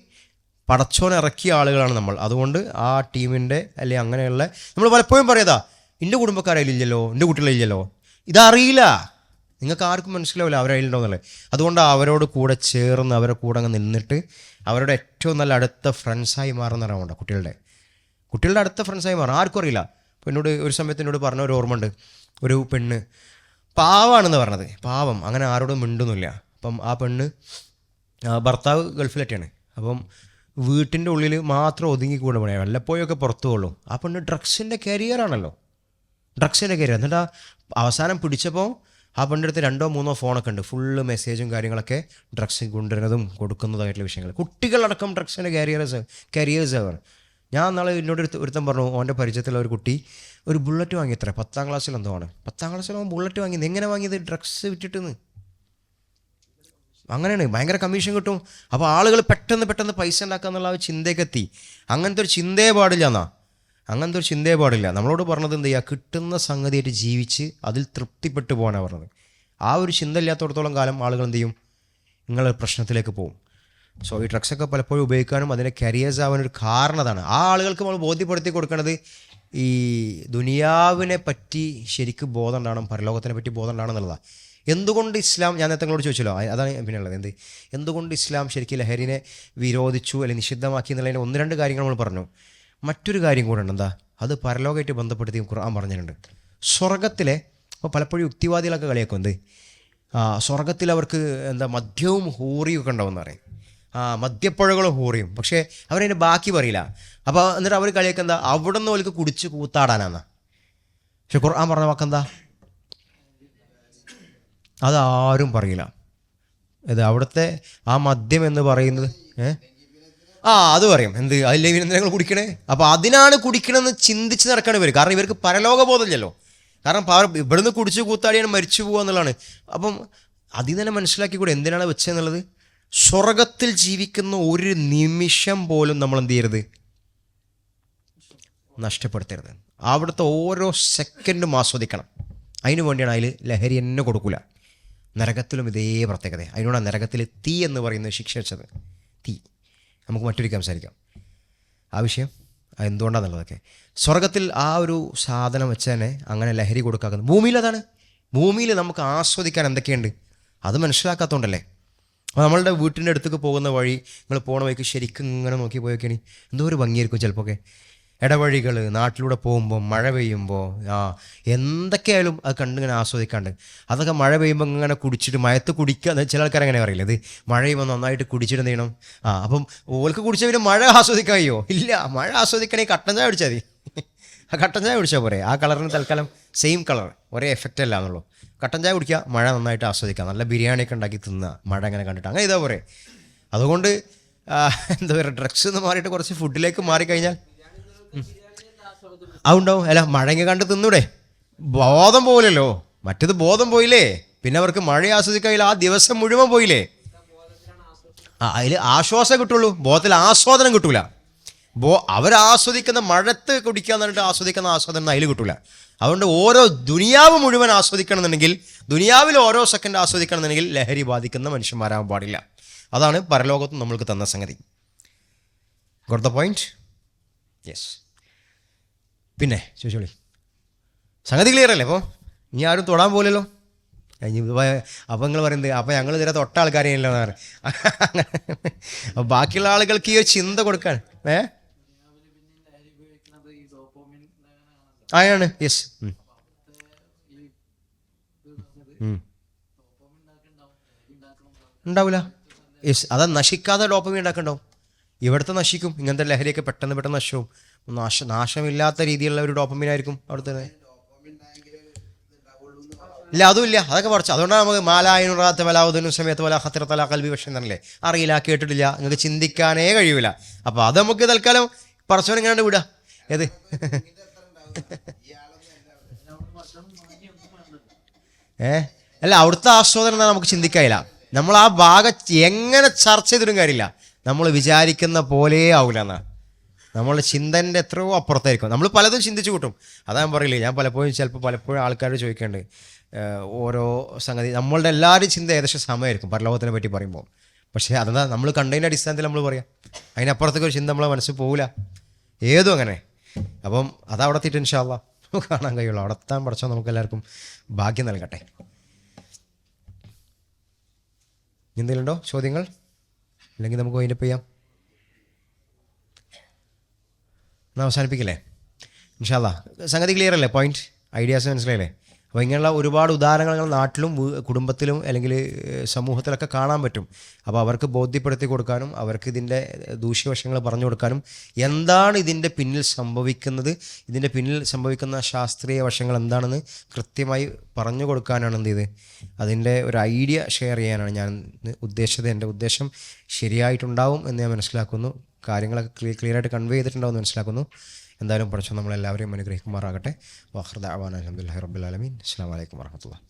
പടച്ചോൻ ഇറക്കിയ ആളുകളാണ് നമ്മൾ. അതുകൊണ്ട് ആ ടീമിൻ്റെ അല്ലെങ്കിൽ അങ്ങനെയുള്ള, നമ്മൾ പലപ്പോഴും പറയാതാ എൻ്റെ കുടുംബക്കാരയിലില്ലല്ലോ, എൻ്റെ കുട്ടികളില്ലല്ലോ, ഇതറിയില്ല, നിങ്ങൾക്ക് ആർക്കും മനസ്സിലാവില്ല അവരയിലുണ്ടോ എന്നുള്ളത്. അതുകൊണ്ട് അവരോട് കൂടെ ചേർന്ന് അവരുടെ കൂടെ അങ്ങ് നിന്നിട്ട് അവരുടെ ഏറ്റവും നല്ല അടുത്ത ഫ്രണ്ട്സായി മാറുന്ന ഒരാളുണ്ട്. കുട്ടികളുടെ അടുത്ത ഫ്രണ്ട്സായി മാറും. ആർക്കും അറിയില്ല. അപ്പോൾ എന്നോട് ഒരു സമയത്ത് എന്നോട് പറഞ്ഞ ഒരു ഓർമ്മയുണ്ട്, ഒരു പെണ്ണ് പാവാണെന്ന് പറഞ്ഞത്, പാവം, അങ്ങനെ ആരോടും മിണ്ടുന്നില്ല. അപ്പം ആ പെണ്ണ് ഭർത്താവ് ഗൾഫിലൊക്കെയാണ്. അപ്പം വീട്ടിൻ്റെ ഉള്ളിൽ മാത്രം ഒതുങ്ങിക്കൂടെ പണിയാണ്, വല്ലപ്പോഴൊക്കെ പുറത്തു പോകുള്ളൂ. ആ പെണ്ണ് ഡ്രഗ്സിൻ്റെ കരിയറാണല്ലോ, ഡ്രഗ്സിൻ്റെ കരിയർ. എന്നിട്ട് അവസാനം പിടിച്ചപ്പോൾ ആ പെണ്ണിൻ്റെ അടുത്ത് 2-3 ഫോണൊക്കെ ഉണ്ട്, ഫുള്ള് മെസ്സേജും കാര്യങ്ങളൊക്കെ ഡ്രഗ്സ് കൊണ്ടുവരുന്നതും കൊടുക്കുന്നതായിട്ടുള്ള വിഷയങ്ങൾ. കുട്ടികളടക്കം ഡ്രഗ്സിൻ്റെ കരിയേഴ്സാണ്. ഞാൻ നാളെ എന്നോട് ഒരുത്തം പറഞ്ഞു, ഓൻ്റെ പരിചയത്തിലുള്ള ഒരു കുട്ടി ഒരു ബുള്ളറ്റ് വാങ്ങി, എത്ര 10ാം ക്ലാസ്സിൽ എന്തോ ആണ്, 10ാം ക്ലാസ്സിൽ അവൻ ബുള്ളറ്റ് വാങ്ങിയത്. എങ്ങനെ വാങ്ങിയത്? ഡ്രഗ്സ് വിറ്റിട്ടെന്ന്. അങ്ങനെയാണ്, ഭയങ്കര കമ്മീഷൻ കിട്ടും. അപ്പോൾ ആളുകൾ പെട്ടെന്ന് പൈസ ഉണ്ടാക്കുക എന്നുള്ള ആ ചിന്തയൊക്കെ എത്തി. അങ്ങനത്തെ ഒരു ചിന്തയെ പാടില്ല. നമ്മളോട് പറഞ്ഞത് എന്ത് ചെയ്യുക, കിട്ടുന്ന സംഗതിയായിട്ട് ജീവിച്ച് അതിൽ തൃപ്തിപ്പെട്ടു പോകാനാണ് പറഞ്ഞത്. ആ ഒരു ചിന്ത ഇല്ലാത്തടത്തോളം കാലം ആളുകൾ എന്ത് ചെയ്യും? നിങ്ങൾ പ്രശ്നത്തിലേക്ക് പോകും. സോ ഈ ഡ്രഗ്സൊക്കെ പലപ്പോഴും ഉപയോഗിക്കാനും അതിനെ കരിയേഴ്സ് ആവാനൊരു കാരണം അതാണ്. ആ ആളുകൾക്ക് നമ്മൾ ബോധ്യപ്പെടുത്തി കൊടുക്കേണ്ടത് ഈ ദുനിയാവിനെ പറ്റി ശരിക്കും ബോധം ഉണ്ടാവണം, പരലോകത്തിനെ പറ്റി ബോധം ഉണ്ടാവണം എന്നുള്ളതാണ്. എന്തുകൊണ്ട് ഇസ്ലാം, ഞാൻ നേരത്തെ നിങ്ങളോട് ചോദിച്ചല്ലോ, അതാണ് പിന്നെയുള്ളത്. എന്തുകൊണ്ട് ഇസ്ലാം ശരിക്കും ലഹരിനെ വിരോധിച്ചു അല്ലെങ്കിൽ നിഷിദ്ധമാക്കി എന്നുള്ളതിന് 1-2 കാര്യങ്ങൾ നമ്മൾ പറഞ്ഞു. മറ്റൊരു കാര്യം കൂടെ ഉണ്ട്, എന്താ? അത് പരലോകമായിട്ട് ബന്ധപ്പെടുത്തി ഖുർആൻ പറഞ്ഞിട്ടുണ്ട്. സ്വർഗത്തിലെ അപ്പോൾ പലപ്പോഴും യുക്തിവാദികളൊക്കെ കളിയാക്കും എന്ത്, സ്വർഗത്തിൽ അവർക്ക് എന്താ മദ്യവും ഹൂറിയും ഒക്കെ ഉണ്ടാവും എന്ന് പറയും. മദ്യപ്പുഴകളും ഹൂറിയും, പക്ഷേ അവരതിൻ്റെ ബാക്കി പറയില്ല. അപ്പോൾ എന്നിട്ട് അവർ കളിയൊക്കെ എന്താ, അവിടെ നിന്ന് അവർക്ക് കുടിച്ച് കൂത്താടാനാണ്. പക്ഷെ ഖുർആൻ പറഞ്ഞ വാക്കെന്താ, അതാരും പറയില്ല. ഇത് അവിടുത്തെ ആ മദ്യം എന്ന് പറയുന്നത് അത് പറയും എന്ത്, അതില്ലെങ്കിൽ എന്ത് ഞങ്ങൾ കുടിക്കണേ. അപ്പോൾ അതിനാണ് കുടിക്കണമെന്ന് ചിന്തിച്ച് നടക്കാണ് ഇവർ. കാരണം ഇവർക്ക് പരലോകബോധമില്ലല്ലോ. കാരണം ഇവിടുന്ന് കുടിച്ച് കൂത്താടിയാണ് മരിച്ചു പോകുക എന്നുള്ളതാണ്. അപ്പം അതിൽ തന്നെ മനസ്സിലാക്കി കൂടെ എന്തിനാണ് വെച്ചതെന്നുള്ളത്. സ്വർഗത്തിൽ ജീവിക്കുന്ന ഒരു നിമിഷം പോലും നമ്മൾ എന്ത് ചെയ്യരുത്, നഷ്ടപ്പെടുത്തരുത്. അവിടുത്തെ ഓരോ സെക്കൻഡും ആസ്വദിക്കണം. അതിനു വേണ്ടിയാണ് അതിൽ ലഹരി തന്നെ കൊടുക്കില്ല. നരകത്തിലും ഇതേ പ്രത്യേകത. അതിനോടാണ് നരകത്തിൽ തീ എന്ന് പറയുന്നത് ശിക്ഷ വെച്ചത്. തീ നമുക്ക് മറ്റൊരിക്കൽ സംസാരിക്കാം ആ വിഷയം, എന്തുകൊണ്ടാണെന്നുള്ളതൊക്കെ. സ്വർഗത്തിൽ ആ ഒരു സാധനം വെച്ച് തന്നെ അങ്ങനെ ലഹരി കൊടുക്കാക്കുന്നത്. ഭൂമിയിൽ അതാണ്. ഭൂമിയിൽ നമുക്ക് ആസ്വദിക്കാൻ എന്തൊക്കെയുണ്ട് അത് മനസ്സിലാക്കാത്തതുകൊണ്ടല്ലേ. അപ്പോൾ നമ്മളുടെ വീട്ടിൻ്റെ അടുത്തേക്ക് പോകുന്ന വഴി, നിങ്ങൾ പോണ വഴിക്ക് ശരിക്കും ഇങ്ങനെ നോക്കി പോയൊക്കെയാണ് എന്തോ ഒരു ഭംഗിയായിരിക്കും. ചിലപ്പോൾ ഇടവഴികൾ നാട്ടിലൂടെ പോകുമ്പോൾ, മഴ പെയ്യുമ്പോൾ, എന്തൊക്കെയായാലും അത് കണ്ടിങ്ങനെ ആസ്വദിക്കാണ്ട്. അതൊക്കെ മഴ പെയ്യുമ്പോൾ ഇങ്ങനെ കുടിച്ചിട്ട് മയത്ത് കുടിക്കുക. ചില ആൾക്കാർ അങ്ങനെ പറയില്ല, ഇത് മഴ പെയ്യുമ്പോൾ നന്നായിട്ട് കുടിച്ചിട്ട് എന്ത് ചെയ്യണം. അപ്പം ഓൾക്ക് കുടിച്ചാൽ പിന്നെ മഴ ആസ്വദിക്കാൻ കഴിയുമോ? ഇല്ല. മഴ ആസ്വദിക്കണമെങ്കിൽ കട്ടൻ ചായ കുടിച്ചാൽ മതി. ആ കട്ടൻ ചായ കുടിച്ചാൽ പോരെ. ആ കളറിന് തൽക്കാലം സെയിം കളർ, ഒരേ എഫക്റ്റ് അല്ല എന്നുള്ളൂ. കട്ടൻ ചായ കുടിക്കുക, മഴ നന്നായിട്ട് ആസ്വദിക്കുക, നല്ല ബിരിയാണിയൊക്കെ ഉണ്ടാക്കി തിന്നുക, മഴ അങ്ങനെ കണ്ടിട്ട്, അങ്ങനെ ഇതാ പോരെ. അതുകൊണ്ട് എന്താ പറയുക, ഡ്രഗ്സ് എന്ന് മാറിയിട്ട് കുറച്ച് ഫുഡിലേക്ക് മാറിക്കഴിഞ്ഞാൽ അതുണ്ടാവും. അല്ല, മഴങ്ങ കണ്ട് തിന്നൂടെ, ബോധം പോയില്ലല്ലോ. മറ്റേത് ബോധം പോയില്ലേ, പിന്നെ അവർക്ക് മഴ ആസ്വദിക്കാതില്ല, ആ ദിവസം മുഴുവൻ പോയില്ലേ. അതിൽ ആശ്വാസം കിട്ടുള്ളൂ, ബോധത്തിൽ ആസ്വാദനം കിട്ടൂല. അവരാസ്വദിക്കുന്ന മഴത്ത് കുടിക്കുക എന്ന് പറഞ്ഞിട്ട് ആസ്വദിക്കുന്ന ആസ്വാദനം അതിൽ കിട്ടൂല. അതുകൊണ്ട് ഓരോ ദുനിയാവ് മുഴുവൻ ആസ്വദിക്കണമെന്നുണ്ടെങ്കിൽ, ദുനിയാവിൽ ഓരോ സെക്കൻഡ് ആസ്വദിക്കണമെന്നുണ്ടെങ്കിൽ ലഹരി ബാധിക്കുന്ന മനുഷ്യന്മാരാകാൻ പാടില്ല. അതാണ് പരലോകത്തും നമ്മൾക്ക് തന്ന സംഗതി. Got the point? യെസ്. പിന്നെ ചോദിച്ചോളി. സംഗതി ക്ലിയർ അല്ലേ? അപ്പോൾ ഇനി ആരും തൊടാൻ പോലല്ലോ. അപ്പം നിങ്ങൾ പറയുന്നത് അപ്പം ഞങ്ങൾ ഇതുവരെ തൊട്ട ആൾക്കാരെയല്ലോ എന്ന് പറയും. അപ്പം ബാക്കിയുള്ള ആളുകൾക്ക് ഈ ഒരു ചിന്ത കൊടുക്കാൻ ആണ്. യെസ്. ഉണ്ടാവില്ല. യെസ്, അതാ നശിക്കാതെ ഡോപ്പമീൻ ഉണ്ടാക്കണ്ടാവും. ഇവിടുത്തെ നശിക്കും. ഇങ്ങനത്തെ ലഹരിയൊക്കെ പെട്ടെന്ന് നശിക്കും. നാശമില്ലാത്ത രീതിയിലുള്ള ഒരു ഡോപ്പമീൻ ആയിരിക്കും അവിടുത്തെ. ഇല്ല, അതുമില്ല. അതൊക്കെ കുറച്ച്. അതുകൊണ്ടാണ് നമുക്ക് മാലായനുറാത്ത വലാവുദനും സമയത്ത് വല ഹത്തിറത്തല കൽബി പക്ഷേ എന്നല്ലേ, അറിയില്ല, കേട്ടിട്ടില്ല, നിങ്ങൾക്ക് ചിന്തിക്കാനേ കഴിയൂല. അപ്പോൾ അത് നമുക്ക് തൽക്കാലം പറച്ചവൻ എങ്ങനെയാണ് വിടുക. ഏത് അല്ല, അവിടുത്തെ ആസ്വാദനം എന്നാൽ നമുക്ക് ചിന്തിക്കാനില്ല. നമ്മൾ ആ ഭാഗം എങ്ങനെ ചർച്ച ചെയ്തിട്ടും കാര്യമില്ല, നമ്മൾ വിചാരിക്കുന്ന പോലെ ആവില്ല എന്നാണ്. നമ്മളുടെ ചിന്തൻ്റെ എത്രയോ അപ്പുറത്തായിരിക്കും. നമ്മൾ പലതും ചിന്തിച്ചു കൂട്ടും. അതാ ഞാൻ പറയില്ലേ, ഞാൻ പലപ്പോഴും ആൾക്കാരോട് ചോദിക്കേണ്ടത് ഓരോ സംഗതി, നമ്മളുടെ എല്ലാവരും ചിന്ത ഏകദേശം സമയമായിരിക്കും പരലോകത്തിനെ പറ്റി പറയുമ്പോൾ. പക്ഷേ അതെന്താ, നമ്മൾ കണ്ടതിൻ്റെ അടിസ്ഥാനത്തിൽ നമ്മൾ പറയാം. അതിനപ്പുറത്തേക്ക് ഒരു ചിന്ത നമ്മളെ മനസ്സിൽ പോകില്ല, ഏതും അങ്ങനെ. അപ്പം അതവിടെ എത്തിയിട്ട് ഇൻഷാ അല്ലാഹ് കാണാൻ കഴിയുള്ളൂ. അവിടെ എത്താൻ പഠിച്ചാൽ നമുക്ക് എല്ലാവർക്കും ഭാഗ്യം നൽകട്ടെ. എന്തെങ്കിലും ഉണ്ടോ ചോദ്യങ്ങൾ? അല്ലെങ്കിൽ നമുക്ക് വൈൻഡപ്പ് ചെയ്യാം. എന്നാൽ അവസാനിപ്പിക്കില്ലേ? ഇൻഷാ അല്ലാഹ്. സംഗതി ക്ലിയർ അല്ലേ? പോയിന്റ്, ഐഡിയാസ് മനസ്സിലായില്ലേ? അപ്പോൾ ഇങ്ങനെയുള്ള ഒരുപാട് ഉദാഹരണങ്ങൾ നാട്ടിലും കുടുംബത്തിലും അല്ലെങ്കിൽ സമൂഹത്തിലൊക്കെ കാണാൻ പറ്റും. അപ്പോൾ അവർക്ക് ബോധ്യപ്പെടുത്തി കൊടുക്കാനും അവർക്ക് ഇതിൻ്റെ ദൂഷ്യവശങ്ങൾ പറഞ്ഞു കൊടുക്കാനും എന്താണ് ഇതിൻ്റെ പിന്നിൽ സംഭവിക്കുന്നത്, ഇതിൻ്റെ പിന്നിൽ സംഭവിക്കുന്ന ശാസ്ത്രീയ വശങ്ങൾ എന്താണെന്ന് കൃത്യമായി പറഞ്ഞു കൊടുക്കാനാണ് എന്ത് ചെയ്ത് അതിൻ്റെ ഒരു ഐഡിയ ഷെയർ ചെയ്യാനാണ് ഞാൻ ഉദ്ദേശിച്ചത്. എൻ്റെ ഉദ്ദേശം ശരിയായിട്ടുണ്ടാവും എന്ന് ഞാൻ മനസ്സിലാക്കുന്നു. കാര്യങ്ങളൊക്കെ ക്ലിയറായിട്ട് കൺവേ ചെയ്തിട്ടുണ്ടാവും എന്ന് മനസ്സിലാക്കുന്നു. എന്തായാലും പഠിച്ചു നമ്മളെല്ലാവരെയും അനുഗ്രഹിക്കുമാറാകട്ടെ. വാഖിർ ദഅവാന അൽഹംദുലില്ലാഹി റബ്ബിൽ ആലമീൻ. അസ്സലാമു അലൈക്കും വറഹ്മത്തുള്ളാഹി.